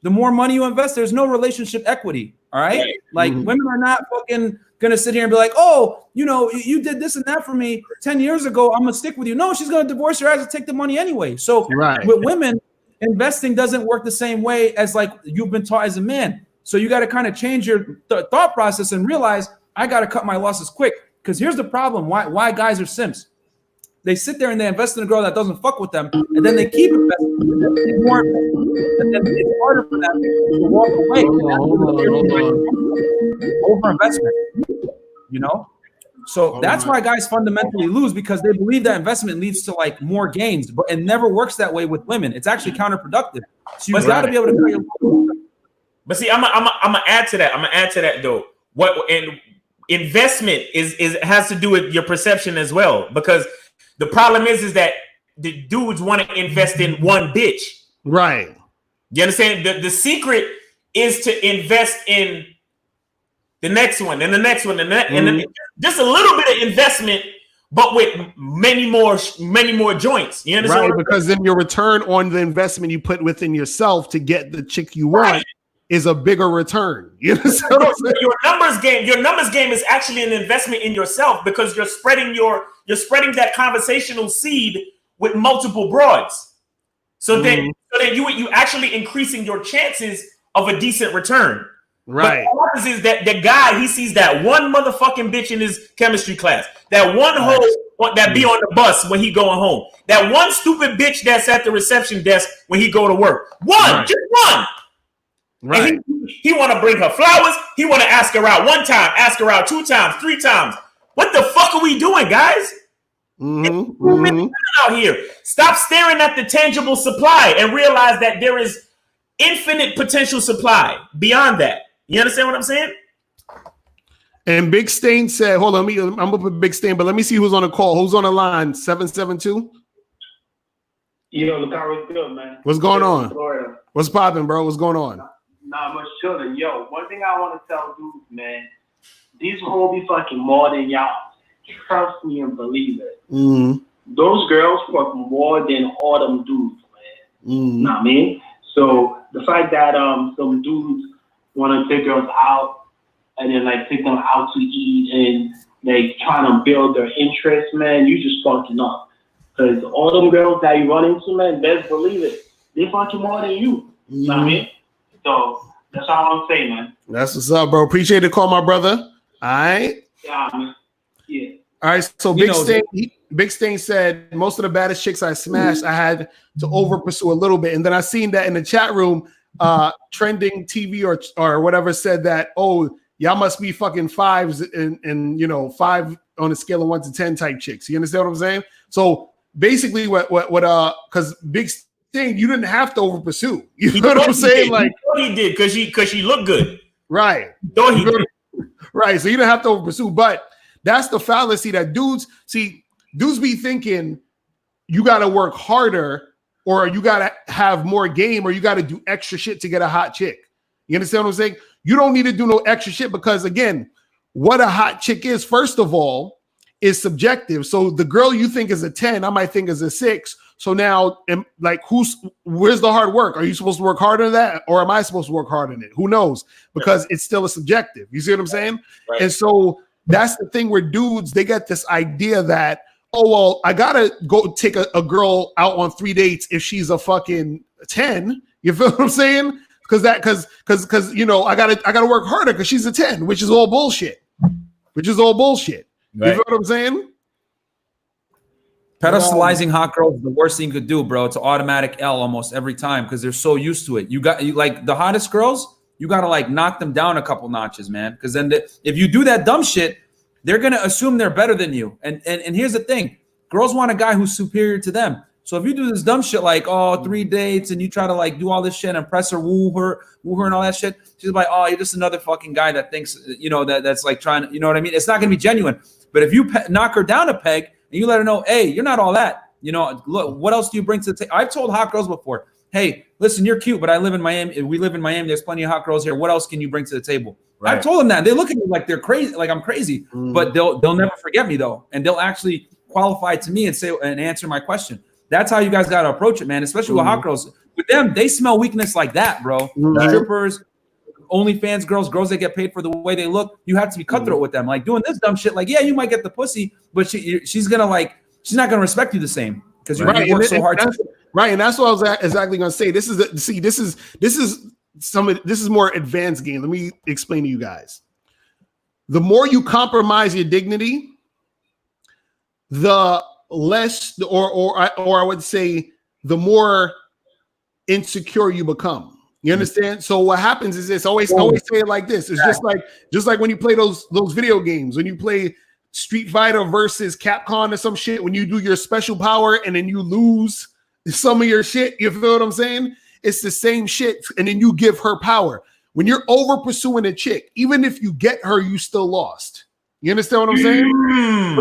the more money you invest, there's no relationship equity. All right. Like women are not fucking gonna sit here and be like, oh, you know, you did this and that for me 10 years ago. I'm gonna stick with you. No, she's gonna divorce your ass and take the money anyway. So with women, investing doesn't work the same way as like you've been taught as a man. So you got to kind of change your thought process and realize I got to cut my losses quick. Because here's the problem: why guys are simps. They sit there and they invest in a girl that doesn't fuck with them, and then they keep investing more, and then it's harder for them to walk away. Over investment, you know. So that's why guys fundamentally lose, because they believe that investment leads to like more gains, but it never works that way with women. It's actually counterproductive. So you got to be able to. But see, I'm gonna add to that. I'm gonna add to that though. What and investment has to do with your perception as well, because the problem is that the dudes want to invest in one bitch. Right. You understand? The secret is to invest in the next one and the next one and then just a little bit of investment, but with many more joints. You understand? Right, because then your return on the investment you put within yourself to get the chick you want is a bigger return. You understand? Your numbers game is actually an investment in yourself, because you're spreading that conversational seed with multiple broads. So then you actually increasing your chances of a decent return. Right. But what happens is that the guy, he sees that one motherfucking bitch in his chemistry class, that one hoe that be on the bus when he going home, that one stupid bitch that's at the reception desk when he go to work. Just one. Right. And he want to bring her flowers. He want to ask her out 1 time, ask her out 2 times, 3 times. What the fuck are we doing, guys? Out here. Stop staring at the tangible supply and realize that there is infinite potential supply beyond that. You understand what I'm saying? And Big Stain said, hold on, I'm gonna put Big Stain, but let me see who's on the call. Who's on the line? 772? Yo, look how it's good, man. What's going on? What's popping, bro? What's going on? Not much chilling. Yo, one thing I want to tell dudes, man, these hoes be fucking more than y'all. Trust me and believe it. Those girls fuck more than all them dudes, man. Know what I mean? So the fact that some dudes want to take girls out and then like take them out to eat and like trying to build their interest, man, you just fucking up. Because all them girls that you run into, man, best believe it, they fucking more than you. Know what I mean? So that's all I'm saying, man. That's what's up, bro. Appreciate the call, my brother. All right. Yeah, man. Yeah. All right. So Big Stain said most of the baddest chicks I smashed, I had to over pursue a little bit. And then I seen that in the chat room, Trending TV or whatever said that, oh, y'all must be fucking 5s and you know, 5 on a scale of 1 to 10 type chicks. You understand what I'm saying? So basically what because Big Stain, you didn't have to over pursue. You know what I'm saying? Like he did because she looked good. Right. Right. So you don't have to over pursue, but that's the fallacy that dudes be thinking you got to work harder or you got to have more game, or you got to do extra shit to get a hot chick. You understand what I'm saying? You don't need to do no extra shit because, again, what a hot chick is, first of all, is subjective. So the girl you think is a 10, I might think is a 6. So now, like, where's the hard work? Are you supposed to work harder than that, or am I supposed to work harder than it? Who knows? Because it's still a subjective. You see what I'm saying? Right. And so that's the thing where dudes, they get this idea that, oh, well, I gotta go take a girl out on 3 dates if she's a fucking 10. You feel what I'm saying? Because you know, I gotta work harder because she's a 10, which is all bullshit. Right. You feel what I'm saying? Pedestalizing hot girls is the worst thing you could do, bro. It's an automatic L almost every time because they're so used to it. You like the hottest girls, you gotta like knock them down a couple notches, man. Because then if you do that dumb shit, they're gonna assume they're better than you. And here's the thing: girls want a guy who's superior to them. So if you do this dumb shit like 3 dates and you try to like do all this shit and impress her, woo her and all that shit, she's like, oh, you're just another fucking guy that thinks, you know, that's like trying to, you know what I mean? It's not gonna be genuine. But if you knock her down a peg and you let her know, hey, you're not all that. You know, look, what else do you bring to the table? I've told hot girls before, hey, listen, you're cute, but I live in Miami. We live in Miami. There's plenty of hot girls here. What else can you bring to the table? Right. I've told them that. They look at me like they're crazy, like I'm crazy. But they'll never forget me though, and they'll actually qualify to me and say and answer my question. That's how you guys got to approach it, man. Especially with hot girls. With them, they smell weakness like that, bro. Strippers, OnlyFans girls that get paid for the way they look. You have to be cutthroat with them. Like doing this dumb shit. Like, yeah, you might get the pussy, but she's not gonna respect you the same because you work so hard. Right, and that's what I was exactly gonna say. This is more advanced game. Let me explain to you guys. The more you compromise your dignity, the less, or I would say, the more insecure you become. You understand? So what happens is this. Always say it like this. It's just like when you play those video games. When you play Street Fighter versus Capcom or some shit. When you do your special power and then you lose some of your shit. You feel what I'm saying? It's the same shit. And then you give her power. When you're over pursuing a chick, even if you get her, you still lost. You understand what I'm saying?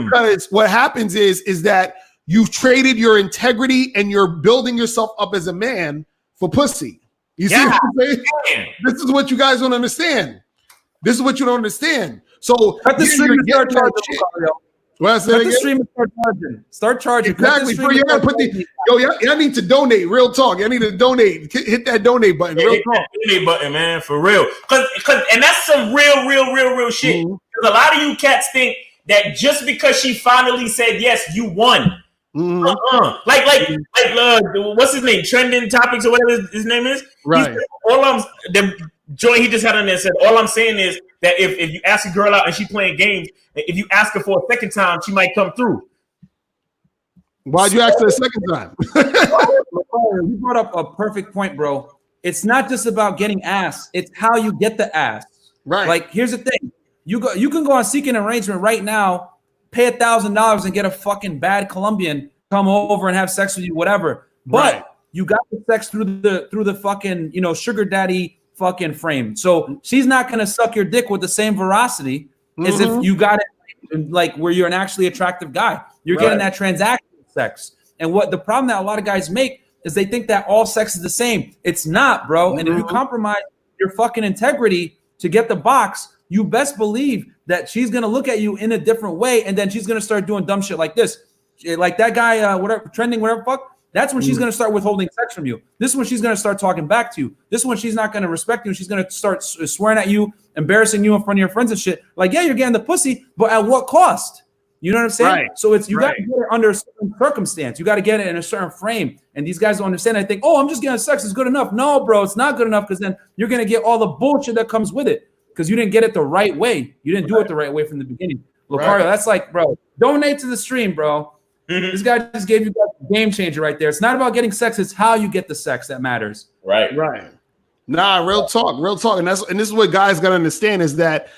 Because what happens is that you've traded your integrity and you're building yourself up as a man for pussy. You see what I'm saying? This is what you guys don't understand. This is what you don't understand. So cut the stream and start charging. Start charging. Exactly. You gotta put y'all need to donate. Real talk. Y'all need to donate. Hit that donate button. Real talk. Donate button, man, for real. And that's some real shit. Because a lot of you cats think that just because she finally said yes, you won. Like what's his name? Trending Topics or whatever his name is. Right. The joint he just had on there said, all I'm saying is that if you ask a girl out and she playing games, if you ask her for a second time, she might come through. Why'd you ask her a second time? You brought up a perfect point, bro. It's not just about getting ass; it's how you get the ass. Right. Like, here's the thing: you can go on Seek an Arrangement right now, pay $1,000 and get a fucking bad Colombian come over and have sex with you, whatever. But you got the sex through the fucking, you know, sugar daddy fucking frame. So she's not gonna suck your dick with the same veracity as if you got it like where you're an actually attractive guy. You're getting that transactional sex. And what the problem that a lot of guys make is they think that all sex is the same. It's not, bro. And if you compromise your fucking integrity to get the box, you best believe that she's gonna look at you in a different way, and then she's gonna start doing dumb shit like this. Like that guy, whatever, trending, whatever fuck. That's when she's going to start withholding sex from you. This is when she's going to start talking back to you. This is when she's not going to respect you. She's going to start swearing at you, embarrassing you in front of your friends and shit. Like, yeah, you're getting the pussy, but at what cost? You know what I'm saying? Right. So you got to get it under a certain circumstance. You got to get it in a certain frame. And these guys don't understand. I think, oh, I'm just getting sex. It's good enough. No, bro, it's not good enough because then you're going to get all the bullshit that comes with it because you didn't get it the right way. You didn't do it the right way from the beginning. Lucario, that's like, bro, donate to the stream, bro. This guy just gave you a game changer right there. It's not about getting sex; it's how you get the sex that matters. Right. Nah, real talk. And this is what guys gotta understand is that,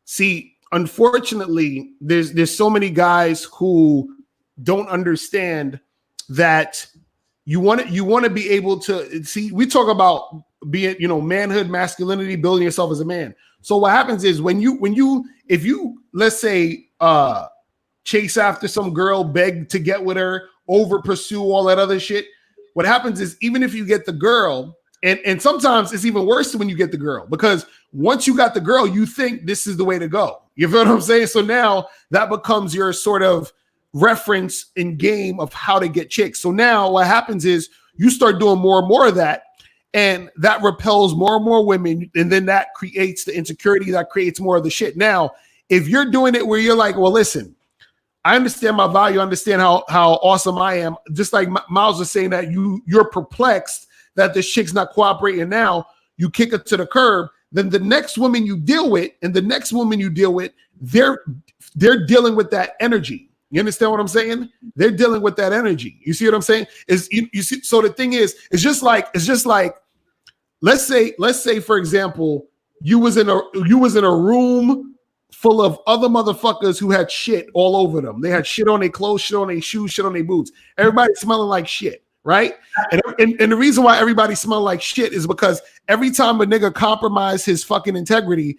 see, unfortunately, there's so many guys who don't understand that you want to be able to see. We talk about being, you know, manhood, masculinity, building yourself as a man. So what happens is if you let's say chase after some girl, beg to get with her, over pursue all that other shit, what happens is even if you get the girl, and sometimes it's even worse when you get the girl, because once you got the girl, you think this is the way to go. You feel what I'm saying? So now that becomes your sort of reference in game of how to get chicks. So now what happens is you start doing more and more of that, and that repels more and more women, and then that creates the insecurity, that creates more of the shit. Now, if you're doing it where you're like, well, listen, I understand my value, I understand how awesome I am, just like Miles was saying that you're perplexed that this chick's not cooperating now, you kick it to the curb, then the next woman you deal with, and the next woman you deal with, they're dealing with that energy. You understand what I'm saying? They're dealing with that energy. You see what I'm saying? You see? So the thing is, it's just like let's say for example, you was in a room full of other motherfuckers who had shit all over them. They had shit on their clothes, shit on their shoes, shit on their boots. Everybody smelling like shit, right? And the reason why everybody smell like shit is because every time a nigga compromised his fucking integrity,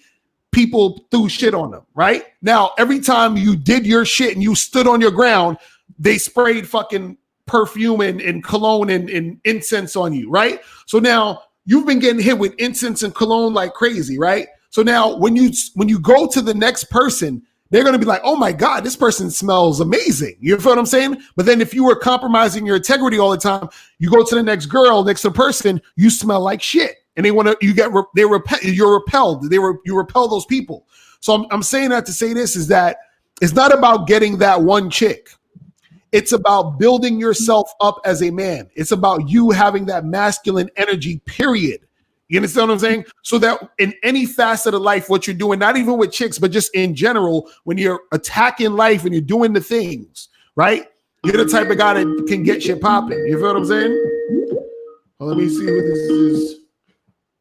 people threw shit on them, right? Now, every time you did your shit and you stood on your ground, they sprayed fucking perfume and cologne and incense on you, right? So now you've been getting hit with incense and cologne like crazy, right? So now when you go to the next person, they're going to be like, oh my God, this person smells amazing. You feel what I'm saying? But then if you were compromising your integrity all the time, you go to the next girl, next to person, you smell like shit. And you're repelled. You repel those people. So I'm saying that to say this is that it's not about getting that one chick. It's about building yourself up as a man. It's about you having that masculine energy, period. You understand what I'm saying? So that in any facet of life, what you're doing, not even with chicks, but just in general, when you're attacking life and you're doing the things, right? You're the type of guy that can get shit popping. You feel what I'm saying? Well, let me see who this is.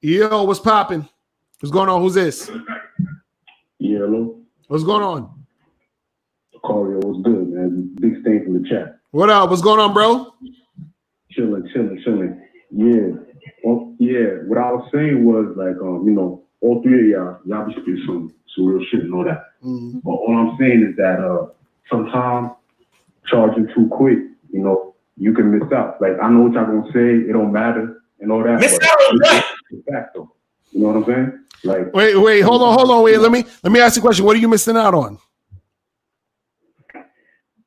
Yo, what's popping? What's going on? Who's this? Yeah, hello. What's going on? Corio, what's good, man? Big thing from the chat. What up? What's going on, bro? Chilling. Yeah. Well, yeah. What I was saying was like, all three of y'all be spitting some real shit and all that. Mm-hmm. But all I'm saying is that sometimes charging too quick, you can miss out. Like I know what y'all gonna say, it don't matter and all that. Miss out. Fact, though. You know what I'm saying? Like, wait, hold on. Wait, let me ask you a question. What are you missing out on?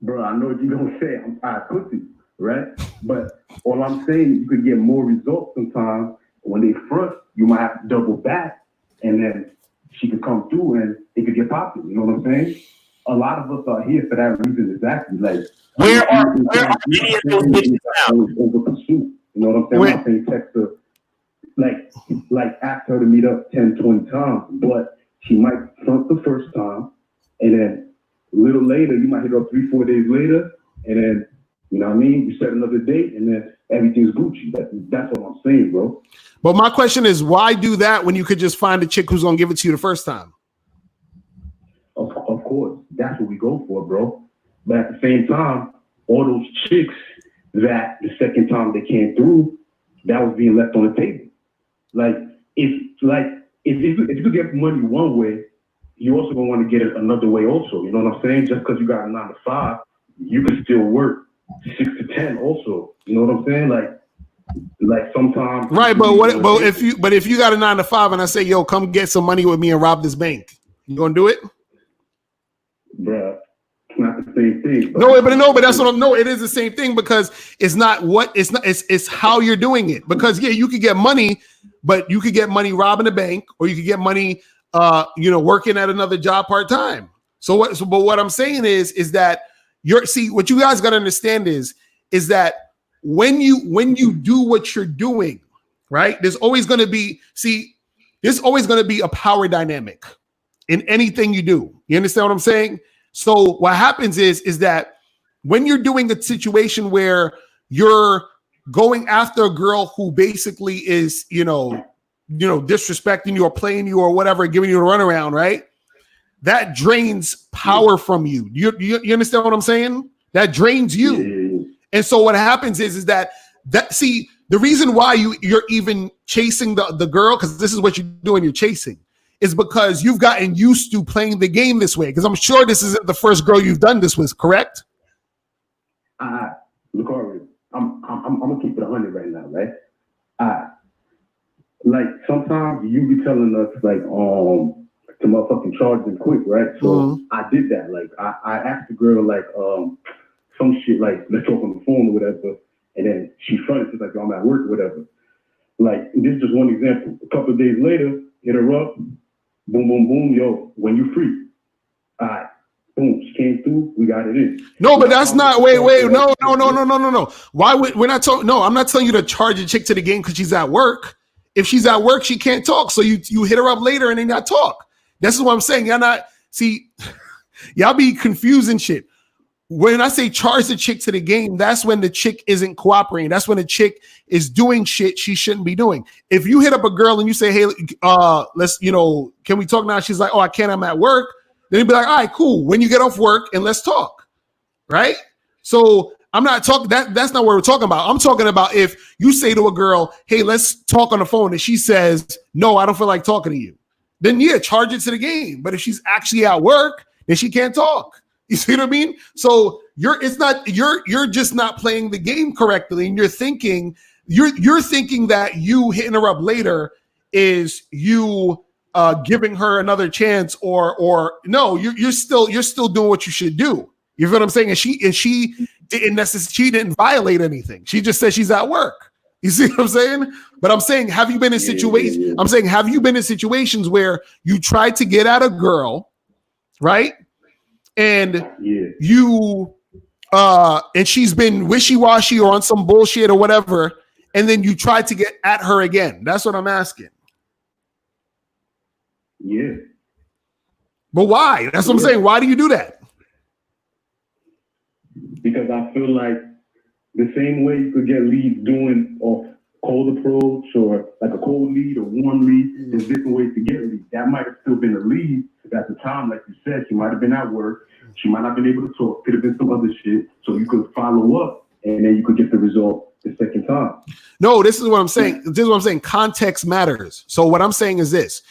Bro, I know what you're gonna say. I'm tired pussy, right? But all I'm saying is you could get more results sometimes when they front. You might have to double back, and then she could come through, and it could get popular. You know what I'm saying? A lot of us are here for that reason. Exactly. Like, where are many of those bitches now? Over pursuit. You know what I'm saying? I'm not saying text her, like ask her to meet up 10, 20 times, but she might front the first time, and then a little later, you might hit up 3-4 days later, and then, you know what I mean? You set another date, and then everything's Gucci. That's what I'm saying, bro. But my question is, why do that when you could just find a chick who's going to give it to you the first time? Of course. That's what we go for, bro. But at the same time, all those chicks that the second time they came through, that was being left on the table. If you could get money one way, you also gonna want to get it another way also. You know what I'm saying? Just because you got a 9 to 5, you can still work 6 to 10 also. You know what I'm saying? Like sometimes. Right, but if you got a 9 to 5 and I say, yo, come get some money with me and rob this bank, you gonna do it? Bruh, it's not the same thing. But that's what I'm. No, it is the same thing because it's how you're doing it. Because yeah, you could get money, but you could get money robbing a bank, or you could get money, working at another job part time. But what I'm saying is that what you guys got to understand is that when you do what you're doing, right? There's always going to be a power dynamic in anything you do. You understand what I'm saying? So what happens is that when you're doing a situation where you're going after a girl who basically is, disrespecting you or playing you or whatever, giving you a runaround, right? That drains power from you. You understand what I'm saying? That drains you. Yeah. And so what happens is that the reason why you're even chasing the girl, because this is what you're doing, you're chasing, is because you've gotten used to playing the game this way. Because I'm sure this isn't the first girl you've done this with, correct? Look, I'm I'm gonna keep it 100 right now, right? Like sometimes you be telling us like to motherfucking charge them quick, right? So I did that. Like I asked the girl like some shit like let's talk on the phone or whatever, and then she fronted, she's like, yo, I'm at work or whatever. Like this is just one example. A couple of days later, hit her up, boom, boom, boom, yo, when you free. All right. Boom, she came through, we got it in. No, but that's not, wait, no. Why would, we're not talking, no, I'm not telling you to charge a chick to the game because she's at work. If she's at work, she can't talk. So you hit her up later and then y'all talk. This is what I'm saying. Y'all not, see, y'all be confusing shit. When I say charge the chick to the game, that's when the chick isn't cooperating. That's when the chick is doing shit she shouldn't be doing. If you hit up a girl and you say, hey, let's, can we talk now? She's like, oh, I can't, I'm at work. Then you'd be like, all right, cool. When you get off work and let's talk, right? So I'm not talking, that's not what we're talking about. I'm talking about if you say to a girl, hey, let's talk on the phone, and she says, no, I don't feel like talking to you. Then yeah, charge it to the game. But if she's actually at work, then she can't talk. You see what I mean? So you're just not playing the game correctly, and you're thinking that you hitting her up later is you giving her another chance, or no, you're still doing what you should do. You feel what I'm saying? And she didn't violate anything. She just said she's at work. You see what I'm saying? But I'm saying, have you been in situations? I'm saying, have you been in situations where you tried to get at a girl, right? And you and she's been wishy-washy or on some bullshit or whatever, and then you tried to get at her again. That's what I'm asking. Yeah. But why? That's what I'm saying. Why do you do that? Because I feel like the same way you could get leads doing off cold approach or like a cold lead or warm lead, there's different ways to get a lead. That might have still been a lead at the time, like you said. She might have been at work. She might not have been able to talk. Could have been some other shit. So you could follow up and then you could get the result the second time. No, this is what I'm saying. This is what I'm saying. Context matters. So what I'm saying is this.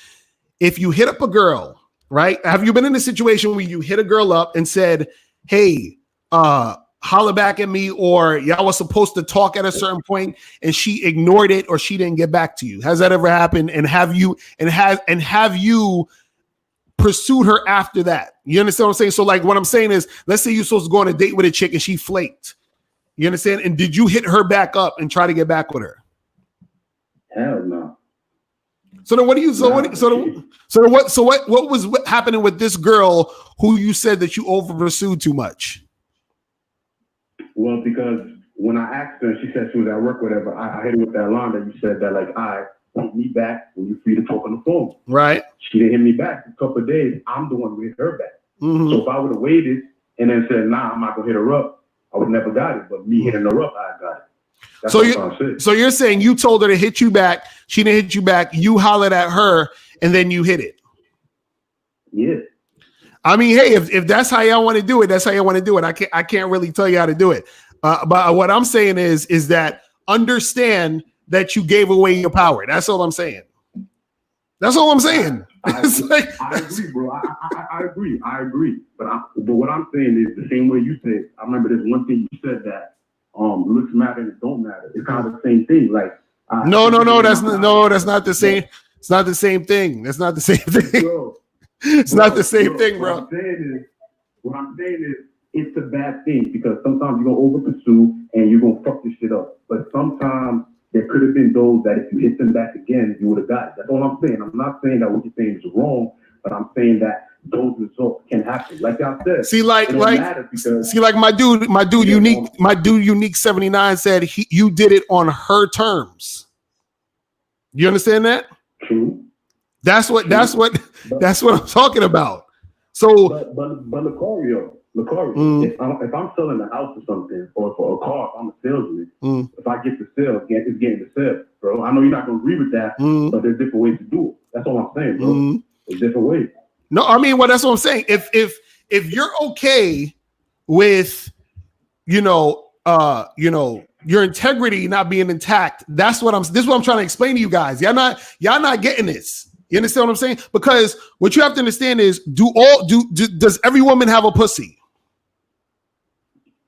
If you hit up a girl, right? Have you been in a situation where you hit a girl up and said, hey, holla back at me, or y'all was supposed to talk at a certain point and she ignored it or she didn't get back to you? Has that ever happened? And have you pursued her after that? You understand what I'm saying? So like what I'm saying is, let's say you're supposed to go on a date with a chick and she flaked. You understand? And did you hit her back up and try to get back with her? Hell no. So then what do you what was happening with this girl who you said that you over pursued too much? Well, because when I asked her, she said she was at work, whatever. I hit her with that line that you said that like, I want me back when you're free to talk on the phone. Right. She didn't hit me back. A couple of days, I'm the one who hit her back. Mm-hmm. So if I would have waited and then said, nah, I'm not gonna hit her up, I would never got it. But me hitting her up, I got it. That's so you're saying you told her to hit you back, she didn't hit you back, you hollered at her, and then you hit it. Yeah. I mean, hey, if that's how y'all want to do it, that's how y'all want to do it. I can't really tell you how to do it. But what I'm saying is that understand that you gave away your power. That's all I'm saying. That's all I'm saying. I agree, bro. I agree. But what I'm saying is the same way you said. I remember there's one thing you said that looks matter and it don't matter. It's kind of the same thing. Like no, that's not the same. It's not the same thing. That's not the same thing. Bro, it's not the same thing, bro. What I'm saying is it's a bad thing because sometimes you're gonna over pursue and you're gonna fuck this shit up. But sometimes there could have been those that if you hit them back again, you would have got it. That's all I'm saying. I'm not saying that what you're saying is wrong, but I'm saying that those results can happen. Like I said, my dude unique 79 said you did it on her terms. You understand that? True. That's what I'm talking about. So, but Lucario, if I'm selling a house or something, or for a car, if I'm a salesman, if I get the sale, it's getting the sale, bro. I know you're not gonna agree with that, but there's different ways to do it. That's all I'm saying, bro. There's different ways. No, I mean, well, that's what I'm saying. If you're okay with, your integrity not being intact, this is what I'm trying to explain to you guys. Y'all not getting this. You understand what I'm saying? Because what you have to understand is, does every woman have a pussy?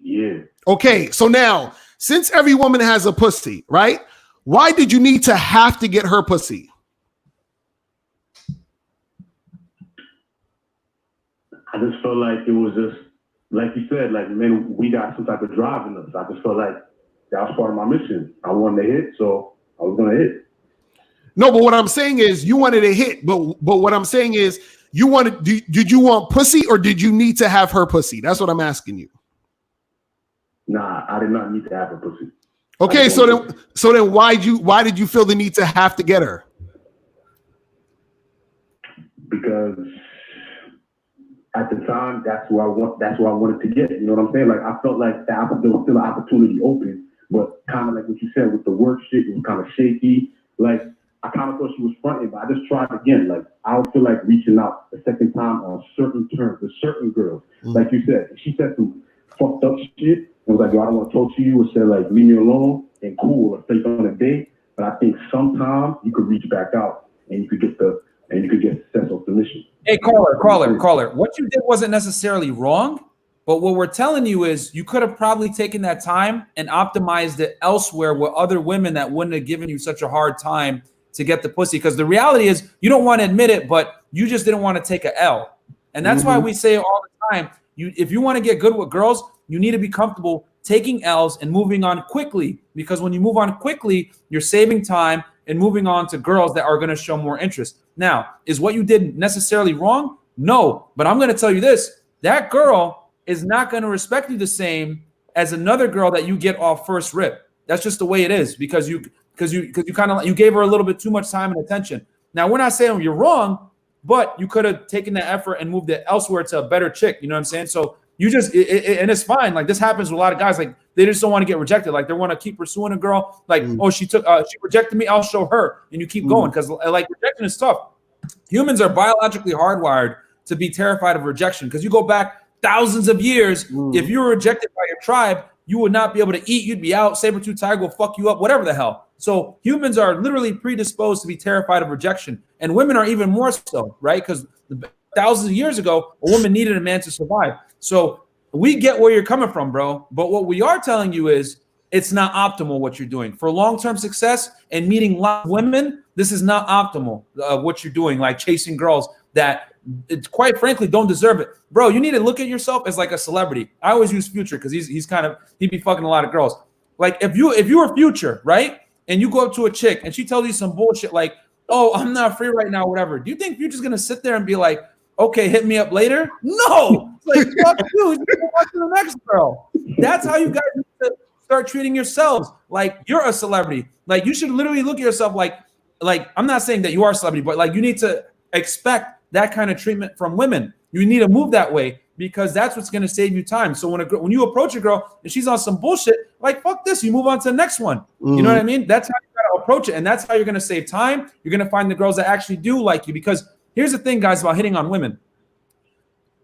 Yeah. Okay, so now Since every woman has a pussy, right? Why did you need to have to get her pussy? I just felt like it was just, like you said, like, man, we got some type of drive in us. I just felt like that was part of my mission. I wanted to hit, so I was going to hit. No, but what I'm saying is you wanted to hit. But what I'm saying is you wanted, did you want pussy or did you need to have her pussy? That's what I'm asking you. Nah, I did not need to have her pussy. Okay, so then why did you feel the need to have to get her? Because at the time, that's who I wanted to get. You know what I'm saying? Like, I felt like there was still an opportunity open, but kind of like what you said with the work shit, it was kind of shaky. Like, I kind of thought she was fronting, but I just tried again. Like, I don't feel like reaching out the second time on certain terms with certain girls. Like you said, if she said some fucked up shit and was like, yo, I don't want to talk to you, or said like, leave me alone, and cool, or take on a date. But I think sometimes you could reach back out and you could get sense of submission. Hey, caller. What you did wasn't necessarily wrong, but what we're telling you is you could have probably taken that time and optimized it elsewhere with other women that wouldn't have given you such a hard time to get the pussy. Because the reality is you don't want to admit it, but you just didn't want to take a L. And that's why we say all the time, if you want to get good with girls, you need to be comfortable taking L's and moving on quickly. Because when you move on quickly, you're saving time and moving on to girls that are going to show more interest. Now, is what you did necessarily wrong? No, but I'm going to tell you this. That girl is not going to respect you the same as another girl that you get off first rip. That's just the way it is because you kind of, you gave her a little bit too much time and attention. Now, we're not saying you're wrong, but you could have taken that effort and moved it elsewhere to a better chick. You know what I'm saying? So you just, and it's fine. Like, this happens with a lot of guys. Like, they just don't want to get rejected. Like, they want to keep pursuing a girl. Like, oh, she rejected me, I'll show her. And you keep going because like rejection is tough. Humans are biologically hardwired to be terrified of rejection because you go back thousands of years. If you were rejected by your tribe, you would not be able to eat. You'd be out. Saber-tooth tiger will fuck you up, whatever the hell. So humans are literally predisposed to be terrified of rejection. And women are even more so, right? Because thousands of years ago, a woman needed a man to survive. So we get where you're coming from, bro. But what we are telling you is it's not optimal what you're doing. For long-term success and meeting lots of women, this is not optimal what you're doing, like chasing girls that quite frankly don't deserve it. Bro, you need to look at yourself as like a celebrity. I always use Future because he'd be fucking a lot of girls. Like if you were Future, right? And you go up to a chick and she tells you some bullshit like, oh, I'm not free right now, whatever. Do you think Future's gonna sit there and be like, okay, hit me up later? No. It's like, fuck you. He's gonna watch the next girl. That's how you guys need to start treating yourselves like you're a celebrity. Like, you should literally look at yourself like I'm not saying that you are a celebrity, but like you need to expect that kind of treatment from women. You need to move that way because that's what's going to save you time. So when you approach a girl and she's on some bullshit, like, fuck this, you move on to the next one. You know what I mean? That's how you got to approach it. And that's how you're going to save time. You're going to find the girls that actually do like you. Because here's the thing, guys, about hitting on women.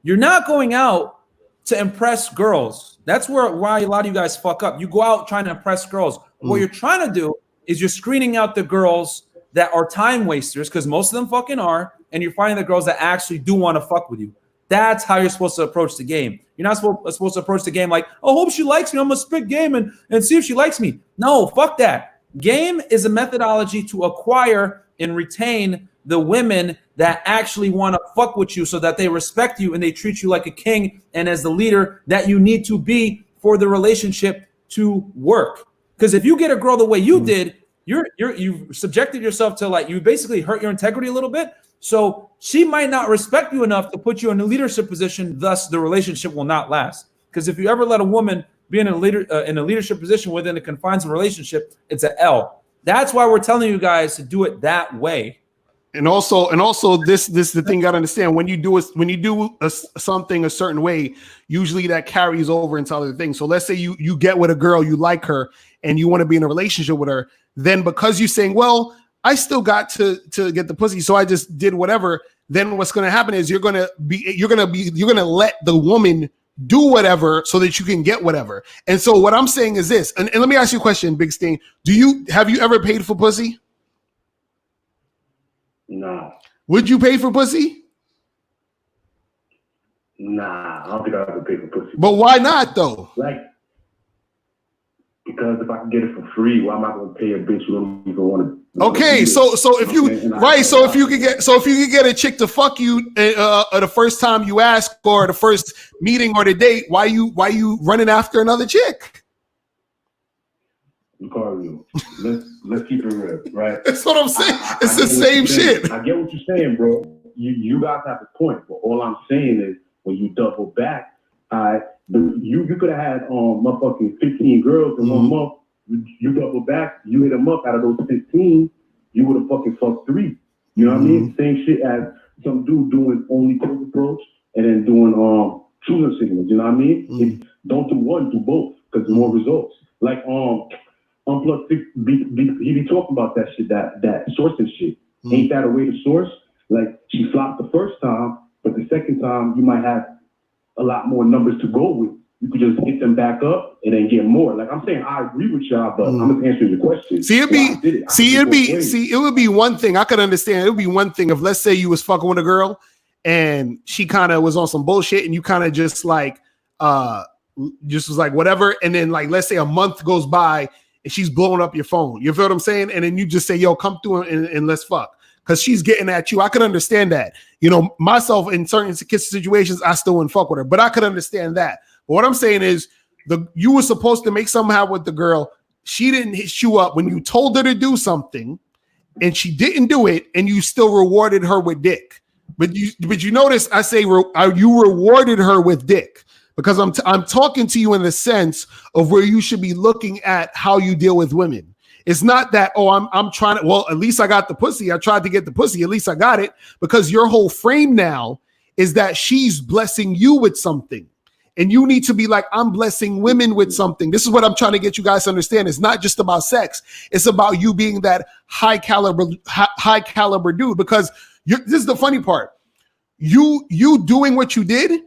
You're not going out to impress girls. That's why a lot of you guys fuck up. You go out trying to impress girls. What you're trying to do is you're screening out the girls that are time wasters, because most of them fucking are, and you're finding the girls that actually do want to fuck with you. That's how you're supposed to approach the game. You're not supposed to approach the game like, oh, hope she likes me. I'm going to spit game and see if she likes me. No, fuck that. Game is a methodology to acquire and retain the women that actually want to fuck with you so that they respect you and they treat you like a king and as the leader that you need to be for the relationship to work. Because if you get a girl the way you did, you've subjected yourself to, like, you basically hurt your integrity a little bit. So she might not respect you enough to put you in a leadership position. Thus, the relationship will not last. Because if you ever let a woman be in a leadership position within the confines of a relationship, it's an L. That's why we're telling you guys to do it that way. And also, this the thing you gotta understand. When you do something a certain way, usually that carries over into other things. So let's say you get with a girl, you like her, and you want to be in a relationship with her. Then because you're saying, well, I still got to get the pussy, so I just did whatever. Then what's going to happen is you're going to let the woman do whatever so that you can get whatever. And so what I'm saying is this, and let me ask you a question, Big Sting. Have you ever paid for pussy? No. Would you pay for pussy? Nah, I don't think I ever paid for pussy. But why not though? Like, Because if I can get it for free, why am I going to pay a bitch who don't even want to? Okay, so if you if you could get a chick to fuck you the first time you ask, or the first meeting or the date, why you running after another chick? Lucario, let's keep it real, right? That's what I'm saying. It's the same shit. I get what you're saying, bro. You guys have a point, but all I'm saying is when you double back, you could have had motherfucking 15 girls in 1 month. You double back, you hit them up. Out of those 15, you would have fucking fucked 3. You know what I mean? Same shit as some dude doing only close approach and then doing shooter signals. You know what I mean? Don't do one, do both, because more results. Like Unplugged, he be talking about that shit, that sourcing shit. Ain't that a way to source? Like, she flopped the first time, but the second time you might have a lot more numbers to go with. You could just hit them back up and then get more. Like I'm saying, I agree with y'all, but I'm just answering your question. It would be one thing I could understand. It would be one thing if, let's say, you was fucking with a girl and she kind of was on some bullshit and you kind of just like just was like whatever, and then like let's say a month goes by and she's blowing up your phone. You feel what I'm saying? And then you just say, "Yo, come through and let's fuck." Because she's getting at you. I could understand that. You know, myself in certain situations, I still wouldn't fuck with her, but I could understand that. But what I'm saying is, you were supposed to make something happen with the girl. She didn't hit you up when you told her to do something, and she didn't do it, and you still rewarded her with dick. But you notice I say you rewarded her with dick, because I'm talking to you in the sense of where you should be looking at how you deal with women. It's not that, I'm trying to, well, at least I got the pussy. I tried to get the pussy. At least I got it, because your whole frame now is that she's blessing you with something. And you need to be like, I'm blessing women with something. This is what I'm trying to get you guys to understand. It's not just about sex. It's about you being that high caliber dude, because this is the funny part. You doing what you did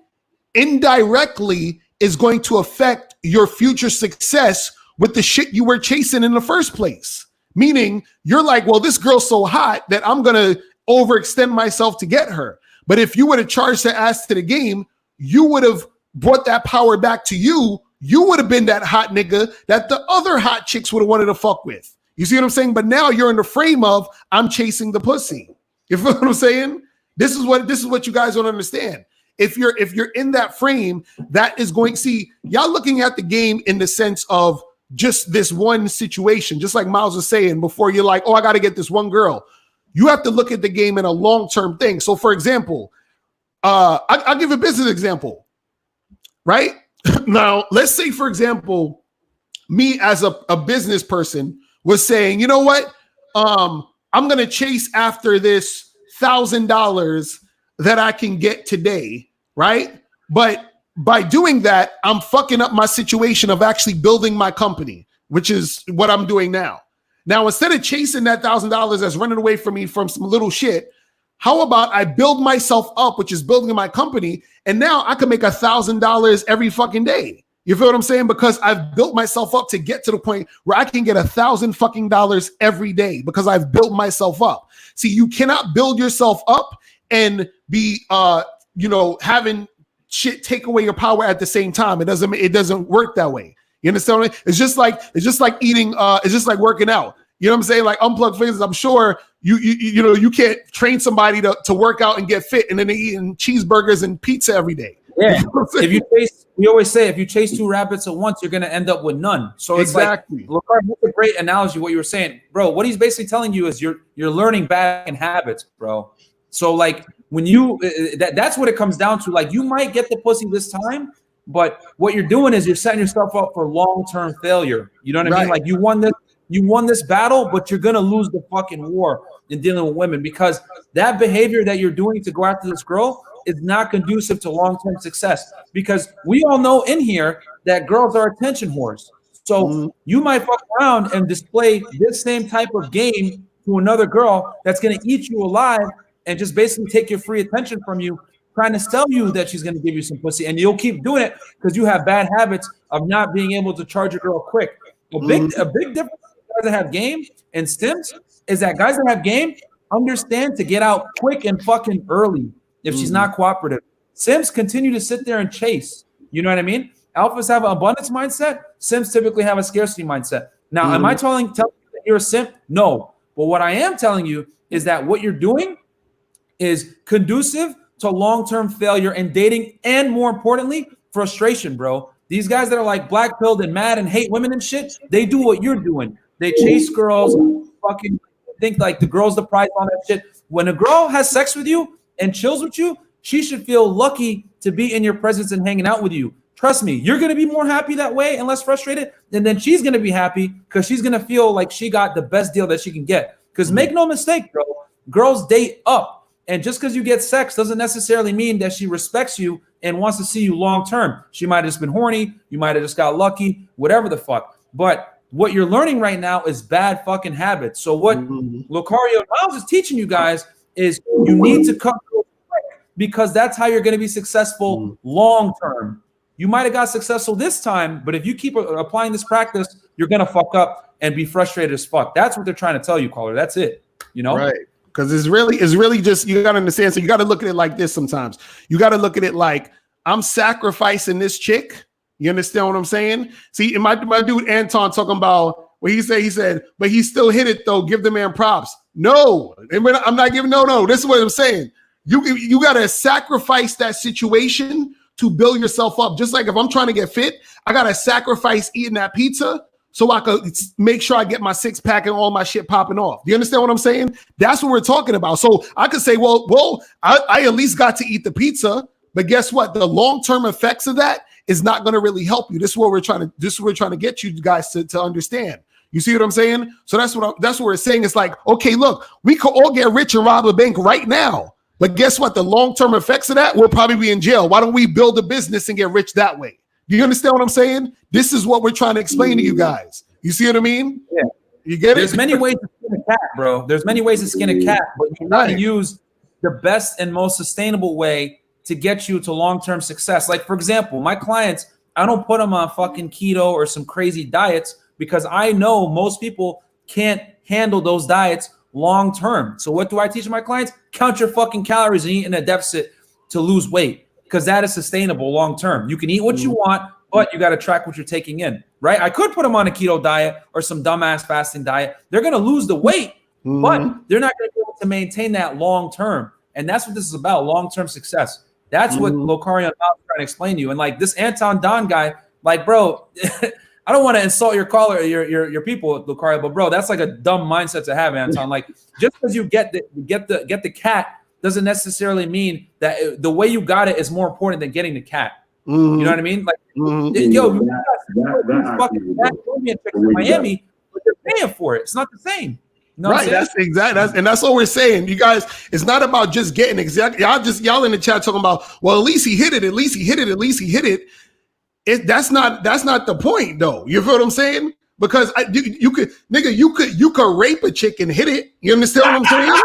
indirectly is going to affect your future success with the shit you were chasing in the first place. Meaning you're like, well, this girl's so hot that I'm going to overextend myself to get her. But if you would have charged her ass to the game, you would have brought that power back to you. You would have been that hot nigga that the other hot chicks would have wanted to fuck with. You see what I'm saying? But now you're in the frame of, I'm chasing the pussy. You feel what I'm saying? This is what you guys don't understand. If you're in that frame, that is going, see, y'all looking at the game in the sense of just this one situation, just like Miles was saying before. You're like, I got to get this one girl. You have to look at the game in a long-term thing. So for example, I'll give a business example, right? Now, let's say, for example, me as a business person was saying, you know what? I'm going to chase after this $1,000 that I can get today, right? But by doing that, I'm fucking up my situation of actually building my company, which is what I'm doing now. Now, instead of chasing that $1,000 that's running away from me from some little shit, how about I build myself up, which is building my company, and now I can make $1,000 every fucking day. You feel what I'm saying? Because I've built myself up to get to the point where I can get $1,000 fucking dollars every day because I've built myself up. See, you cannot build yourself up and be, having shit take away your power at the same time. It doesn't work that way. You understand what I mean? It's just like eating. It's just like working out. You know what I'm saying? Like Unplugged Fitness. I'm sure you can't train somebody to work out and get fit, and then they're eating cheeseburgers and pizza every day. Yeah. We always say, if you chase 2 rabbits at once, you're going to end up with none. So it's exactly. Like, that's a great analogy. What you were saying, bro. What he's basically telling you is you're learning bad habits, bro. So like when that's what it comes down to. Like you might get the pussy this time, but what you're doing is you're setting yourself up for long-term failure. You know what I mean? Like you won this battle, but you're gonna lose the fucking war in dealing with women, because that behavior that you're doing to go after this girl is not conducive to long-term success. Because we all know in here that girls are attention whores. So you might fuck around and display this same type of game to another girl that's gonna eat you alive and just basically take your free attention from you, trying to sell you that she's going to give you some pussy. And you'll keep doing it because you have bad habits of not being able to charge a girl quick. A big difference with guys that have game and stimps is that guys that have game understand to get out quick and fucking early if she's not cooperative. Simps continue to sit there and chase. You know what I mean? Alphas have an abundance mindset. simps typically have a scarcity mindset. Now, am I telling you that you're a simp? No. But what I am telling you is that what you're doing is conducive to long-term failure in dating, and more importantly, frustration, bro. These guys that are like black-pilled and mad and hate women and shit, they do what you're doing. They chase girls, fucking think like the girl's the prize on that shit. When a girl has sex with you and chills with you, she should feel lucky to be in your presence and hanging out with you. Trust me, you're going to be more happy that way and less frustrated. And then she's going to be happy because she's going to feel like she got the best deal that she can get. Because make no mistake, bro, girls date up. And just because you get sex doesn't necessarily mean that she respects you and wants to see you long term. She might have just been horny. You might have just got lucky, whatever the fuck. But what you're learning right now is bad fucking habits. So what Lucario Miles is teaching you guys is you need to cut quick, because that's how you're going to be successful long term. You might have got successful this time, but if you keep applying this practice, you're going to fuck up and be frustrated as fuck. That's what they're trying to tell you, caller. That's it. You know? Right. Because it's really just, you got to understand. So you got to look at it like this sometimes. You got to look at it like, I'm sacrificing this chick. You understand what I'm saying? See, my dude Anton talking about what he said, but he still hit it though. Give the man props. No, I'm not giving, no. This is what I'm saying. You got to sacrifice that situation to build yourself up. Just like if I'm trying to get fit, I got to sacrifice eating that pizza so I could make sure I get my 6-pack and all my shit popping off. Do you understand what I'm saying? That's what we're talking about. So I could say, well, I at least got to eat the pizza, but guess what? The long-term effects of that is not going to really help you. This is what we're trying to get you guys to understand. You see what I'm saying? So that's what we're saying. It's like, okay, look, we could all get rich and rob a bank right now. But guess what? The long-term effects of that, we'll probably be in jail. Why don't we build a business and get rich that way? Do you understand what I'm saying? This is what we're trying to explain to you guys. You see what I mean? Yeah. You get it? There's many ways to skin a cat, bro. There's many ways to skin a cat, but you got to use the best and most sustainable way to get you to long-term success. Like, for example, my clients, I don't put them on fucking keto or some crazy diets because I know most people can't handle those diets long term. So what do I teach my clients? Count your fucking calories and eat in a deficit to lose weight, because that is sustainable long term. You can eat what you want, but you got to track what you're taking in, right? I could put them on a keto diet or some dumbass fasting diet. They're going to lose the weight, but they're not going to be able to maintain that long term. And that's what this is about, long term success. That's what Locario is trying to explain to you. And like this Anton Don guy, like, bro, I don't want to insult your caller, your people, Lucario, but bro, that's like a dumb mindset to have, Anton. Like, just because you get the cat doesn't necessarily mean that the way you got it is more important than getting the cat. You know what I mean? Like, yo, you got fucking in Miami, but they're paying for it. It's not the same. You know right, that's exactly, that's what we're saying. You guys, it's not about just getting exactly. Y'all in the chat talking about, well, at least he hit it. At least he hit it. At least he hit it. That's not the point, though. You feel what I'm saying? Because you could rape a chick and hit it. You understand what I'm saying?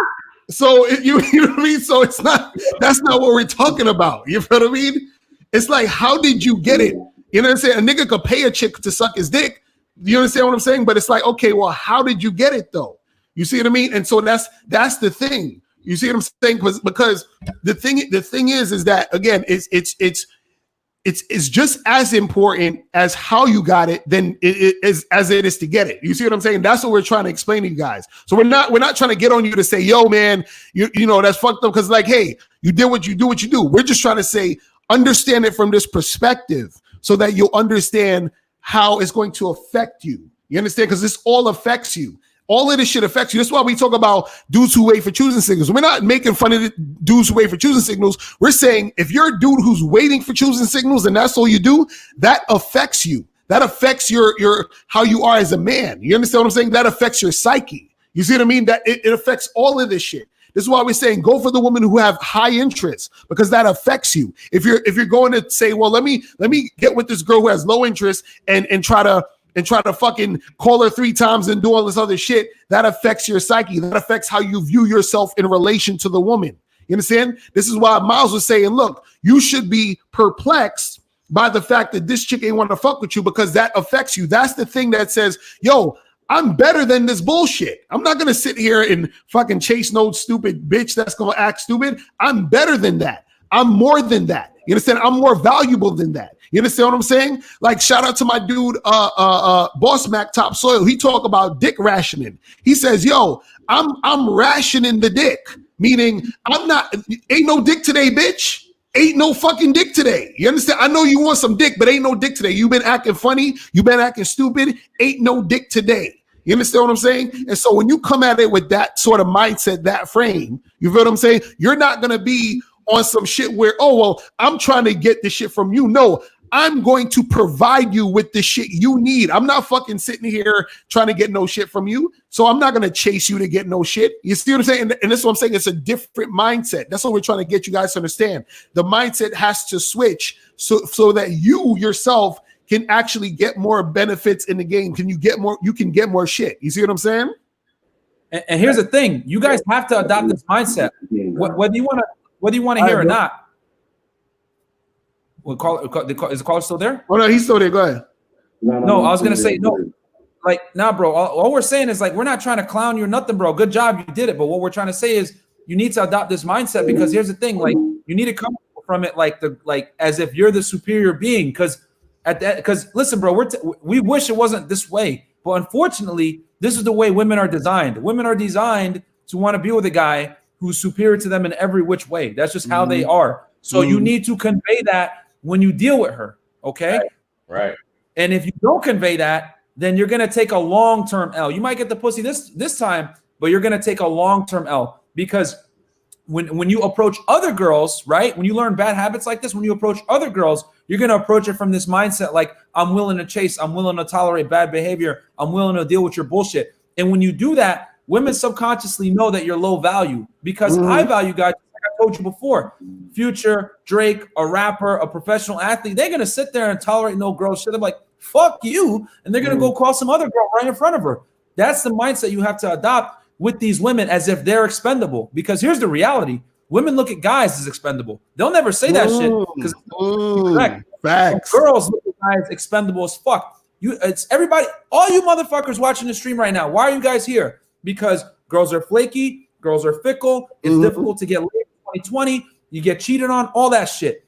So you know what I mean? So that's not what we're talking about. You feel what I mean? It's like, how did you get it? You know what I'm saying? A nigga could pay a chick to suck his dick. You understand what I'm saying? But it's like, okay, well, how did you get it though? You see what I mean? And so that's the thing. You see what I'm saying? Because the thing is that again, it's just as important as how you got it than it is as it is to get it. You see what I'm saying? That's what we're trying to explain to you guys. So we're not trying to get on you to say, yo, man, you know, that's fucked up. Because like, hey, you did what you do. We're just trying to say, understand it from this perspective so that you'll understand how it's going to affect you. You understand? Because this all affects you. All of this shit affects you. That's why we talk about dudes who wait for choosing signals. We're not making fun of the dudes who wait for choosing signals. We're saying if you're a dude who's waiting for choosing signals and that's all you do, that affects you. That affects your how you are as a man. You understand what I'm saying? That affects your psyche. You see what I mean? That it affects all of this shit. This is why we're saying go for the women who have high interest, because that affects you. If you're going to say, well, let me get with this girl who has low interest and try to fucking call her 3 times and do all this other shit, that affects your psyche. That affects how you view yourself in relation to the woman. You understand? This is why Miles was saying, look, you should be perplexed by the fact that this chick ain't want to fuck with you, because that affects you. That's the thing that says, yo, I'm better than this bullshit. I'm not going to sit here and fucking chase no stupid bitch that's going to act stupid. I'm better than that. I'm more than that. You understand? I'm more valuable than that. You understand what I'm saying? Like, shout out to my dude, Boss Mac Topsoil. He talk about dick rationing. He says, yo, I'm rationing the dick, meaning ain't no dick today, bitch. Ain't no fucking dick today. You understand? I know you want some dick, but ain't no dick today. You've been acting funny. You've been acting stupid. Ain't no dick today. You understand what I'm saying? And so when you come at it with that sort of mindset, that frame, you feel what I'm saying? You're not going to be on some shit where, oh, well, I'm trying to get this shit from you. No, I'm going to provide you with the shit you need. I'm not fucking sitting here trying to get no shit from you. So I'm not going to chase you to get no shit. You see what I'm saying? And that's what I'm saying. It's a different mindset. That's what we're trying to get you guys to understand. The mindset has to switch so that you yourself can actually get more benefits in the game. You can get more shit. You see what I'm saying? And here's the thing. You guys have to adopt this mindset. Whether you want to hear or not. Is the caller still there? Oh no, he's still there. Go ahead. No, I was gonna say no. Like, nah, bro. All we're saying is like we're not trying to clown you or nothing, bro. Good job, you did it. But what we're trying to say is you need to adopt this mindset because here's the thing: like you need to come from it like as if you're the superior being. Because listen, bro, we wish it wasn't this way, but unfortunately, this is the way women are designed. Women are designed to want to be with a guy who's superior to them in every which way. That's just how they are. So you need to convey that when you deal with her, okay? Right. And if you don't convey that, then you're gonna take a long-term L. You might get the pussy this time, but you're gonna take a long-term L because when you approach other girls, right? When you learn bad habits like this, when you approach other girls, you're gonna approach it from this mindset like, I'm willing to chase, I'm willing to tolerate bad behavior, I'm willing to deal with your bullshit. And when you do that, women subconsciously know that you're low value because high value guys, like I told you before, Future, Drake, a rapper, a professional athlete, they're gonna sit there and tolerate no girl shit. They're like, fuck you, and they're gonna go call some other girl right in front of her. That's the mindset you have to adopt with these women as if they're expendable. Because here's the reality: women look at guys as expendable. They'll never say that shit because correct. Facts. Girls look at guys expendable as fuck. It's everybody, all you motherfuckers watching the stream right now. Why are you guys here? Because girls are flaky, girls are fickle. It's difficult to get laid in 2020. You get cheated on, all that shit.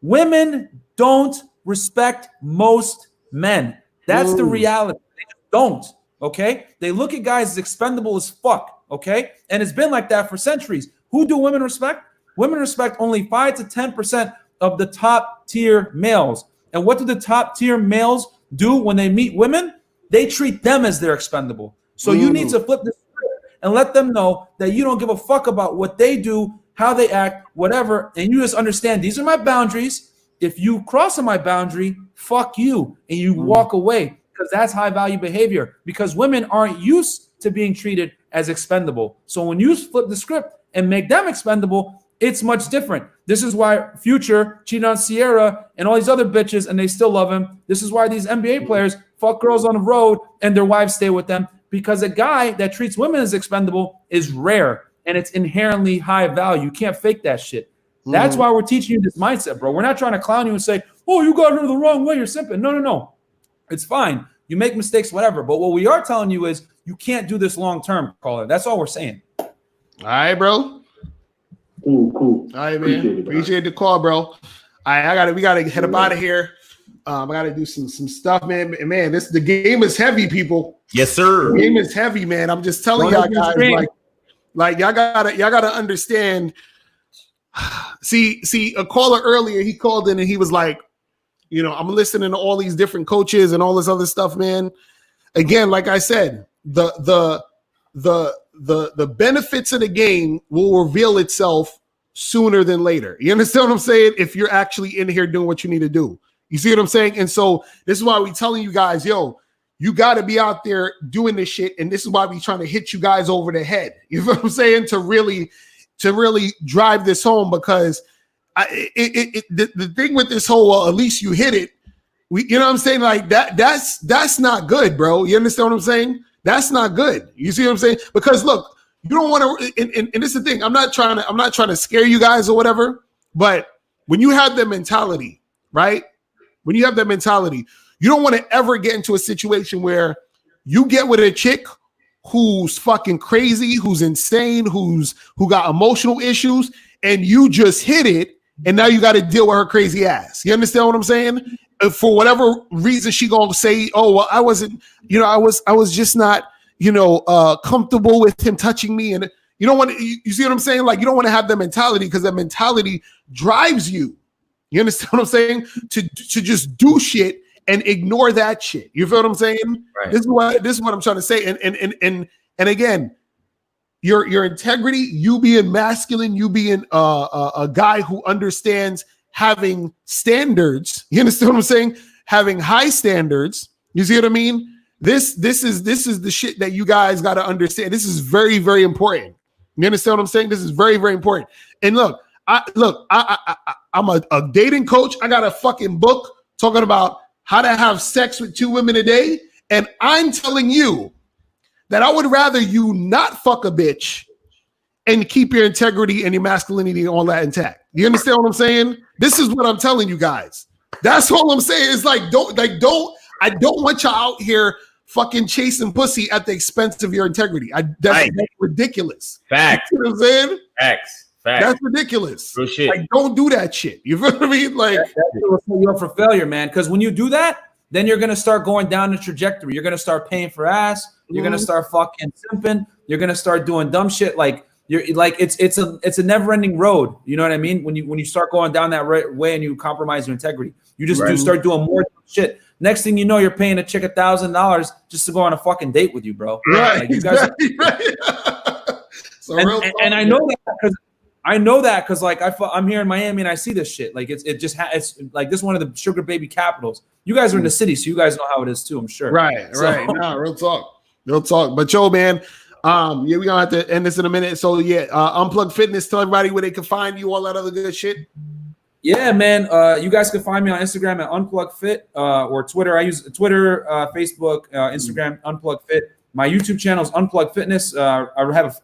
Women don't respect most men. That's the reality. They don't. Okay, they look at guys as expendable as fuck. Okay, and it's been like that for centuries. Who do women respect? Women respect only 5 to 10% of the top tier males. And what do the top tier males do when they meet women? They treat them as they're expendable. So you need to flip the script and let them know that you don't give a fuck about what they do, how they act, whatever. And you just understand these are my boundaries. If you cross on my boundary, fuck you. And you walk away because that's high value behavior because women aren't used to being treated as expendable. So when you flip the script and make them expendable, it's much different. This is why Future cheated on Sierra and all these other bitches and they still love him. This is why these NBA players fuck girls on the road and their wives stay with them because a guy that treats women as expendable is rare and it's inherently high value. You can't fake that shit. That's why we're teaching you this mindset, bro. We're not trying to clown you and say, oh, you got her the wrong way, you're simping. No. It's fine. You make mistakes, whatever. But what we are telling you is you can't do this long term, caller. That's all we're saying. All right, bro. Cool. All right, man. Appreciate the call, bro. We gotta head up out of here. I gotta do some stuff, man. Man, the game is heavy, people. Yes, sir. The game is heavy, man. I'm just telling y'all guys, like y'all gotta understand. See, a caller earlier, he called in and he was like, I'm listening to all these different coaches and all this other stuff, man. Again, like I said, the benefits of the game will reveal itself sooner than later. You understand what I'm saying? If you're actually in here doing what you need to do. You see what I'm saying? And so this is why we telling you guys, yo, you got to be out there doing this shit. And this is why we trying to hit you guys over the head. You know what I'm saying? To really drive this home because the thing with this whole, at least you hit it. You know what I'm saying? Like that's not good, bro. You understand what I'm saying? That's not good. You see what I'm saying? Because look, you don't want to, and this is the thing. I'm not trying to scare you guys or whatever, but when you have that mentality, right? When you have that mentality, you don't want to ever get into a situation where you get with a chick who's fucking crazy, who's insane, who got emotional issues, and you just hit it, and now you got to deal with her crazy ass. You understand what I'm saying? For whatever reason, she gonna say, "Oh, well, I wasn't, I was just not, comfortable with him touching me." And you don't want to, you see what I'm saying? Like, you don't want to have that mentality, because that mentality drives you. You understand what I'm saying? To just do shit and ignore that shit. You feel what I'm saying? Right. This is what I'm trying to say. And again, your integrity, you being masculine, you being a guy who understands having standards. You understand what I'm saying? Having high standards. You see what I mean? This is the shit that you guys got to understand. This is very, very important. You understand what I'm saying? This is very, very important. And look, I'm a dating coach. I got a fucking book talking about how to have sex with 2 women a day. And I'm telling you that I would rather you not fuck a bitch and keep your integrity and your masculinity and all that intact. You understand what I'm saying? This is what I'm telling you guys. That's all I'm saying. It's like, I don't want y'all out here fucking chasing pussy at the expense of your integrity. That's ridiculous. Facts. You know what I'm saying? Facts. That's ridiculous. Real shit. Like, don't do that shit. You feel what I mean? Like, you're up for failure, man. Because when you do that, then you're gonna start going down the trajectory. You're gonna start paying for ass. You're gonna start fucking simping. You're gonna start doing dumb shit. Like, it's a never-ending road. You know what I mean? When you start going down that way and you compromise your integrity, you just start doing more shit. Next thing you know, you're paying a chick $1,000 just to go on a fucking date with you, bro. Right. Like, you guys So and I know that because like I'm here in Miami and I see this shit. Like it's like this is one of the sugar baby capitals. You guys are in the city, so you guys know how it is too, I'm sure. Right. No, real talk. But yo, man, we're gonna have to end this in a minute. So Unplugged Fitness, tell everybody where they can find you, all that other good shit. Yeah, man. You guys can find me on Instagram at Unplugged Fit or Twitter. I use Twitter, Facebook, Instagram, Unplugged Fit. My YouTube channel is Unplugged Fitness. I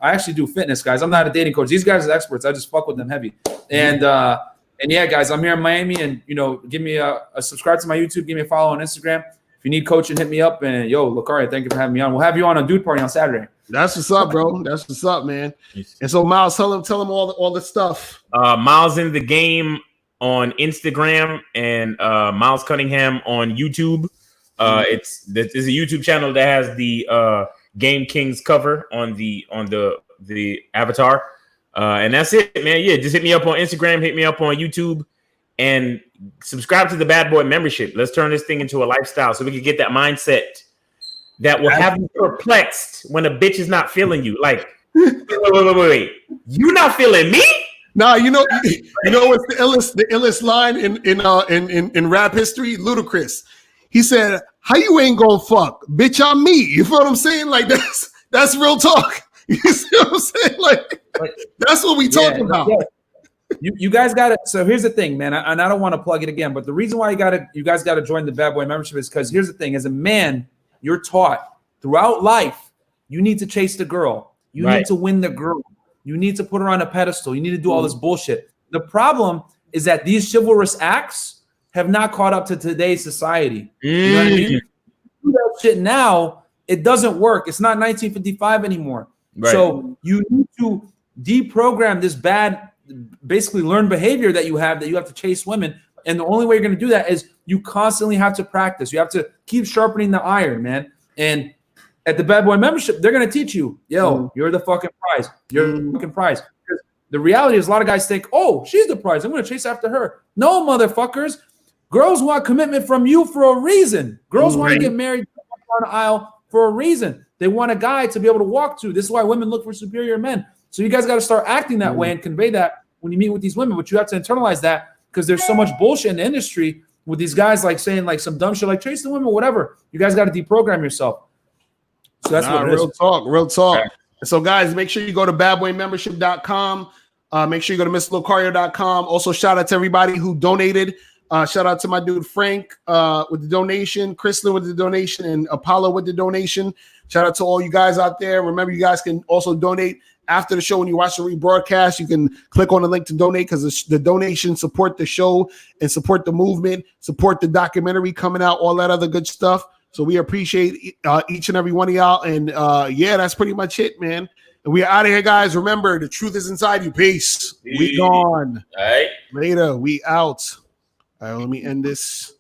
actually do fitness, guys. I'm not a dating coach. These guys are experts. I just fuck with them heavy. And yeah, guys, I'm here in Miami, and give me a subscribe to my YouTube. Give me a follow on Instagram. If you need coaching, hit me up. And Lucario, thank you for having me on. We'll have you on a dude party on Saturday. That's what's up, bro. That's what's up, man. And so, Miles, tell them all the stuff. Miles in the Game on Instagram and Miles Cunningham on YouTube. It's a YouTube channel that has the Game Kings cover on the avatar, and that's it, man. Yeah, just hit me up on Instagram, hit me up on YouTube, and subscribe to the Bad Boy membership. Let's turn this thing into a lifestyle so we can get that mindset that will have you perplexed when a bitch is not feeling you. Like, wait, you not feeling me? Nah, you know what's the illest line in rap history? Ludacris. He said, "How you ain't gonna fuck, bitch? I'm me." You feel what I'm saying? Like, that's real talk. You see what I'm saying? Like, that's what we talking about. Yeah. You guys got it. So here's the thing, man. And I don't want to plug it again, but the reason why you guys got to join the Bad Boy membership is because here's the thing: as a man, you're taught throughout life you need to chase the girl, you need to win the girl, you need to put her on a pedestal, you need to do all this bullshit. The problem is that these chivalrous acts have not caught up to today's society. You know what I mean? Do that shit now, it doesn't work. It's not 1955 anymore. Right. So you need to deprogram this bad, basically learned behavior that you have to chase women. And the only way you're going to do that is you constantly have to practice. You have to keep sharpening the iron, man. And at the Bad Boy membership, they're going to teach you, you're the fucking prize. You're the fucking prize. Because the reality is a lot of guys think, oh, she's the prize, I'm going to chase after her. No, motherfuckers. Girls want commitment from you for a reason. Girls want to get married on the aisle for a reason. They want a guy to be able to walk to. This is why women look for superior men. So you guys got to start acting that way and convey that when you meet with these women. But you have to internalize that because there's so much bullshit in the industry with these guys like saying like some dumb shit like chase the women, whatever. You guys got to deprogram yourself. So that's what it is. Real talk. Right. So guys, make sure you go to badboymembership.com. Make sure you go to MrLucario.com. Also, shout out to everybody who donated. Shout out to my dude Frank with the donation, Chrislyn with the donation, and Apollo with the donation. Shout out to all you guys out there. Remember, you guys can also donate after the show. When you watch the rebroadcast, you can click on the link to donate because the donation support the show and support the movement, support the documentary coming out, all that other good stuff. So we appreciate each and every one of y'all. And that's pretty much it, man. And we are out of here, guys. Remember, the truth is inside you. Peace. We gone. All right. Later. We out. All right, let me end this.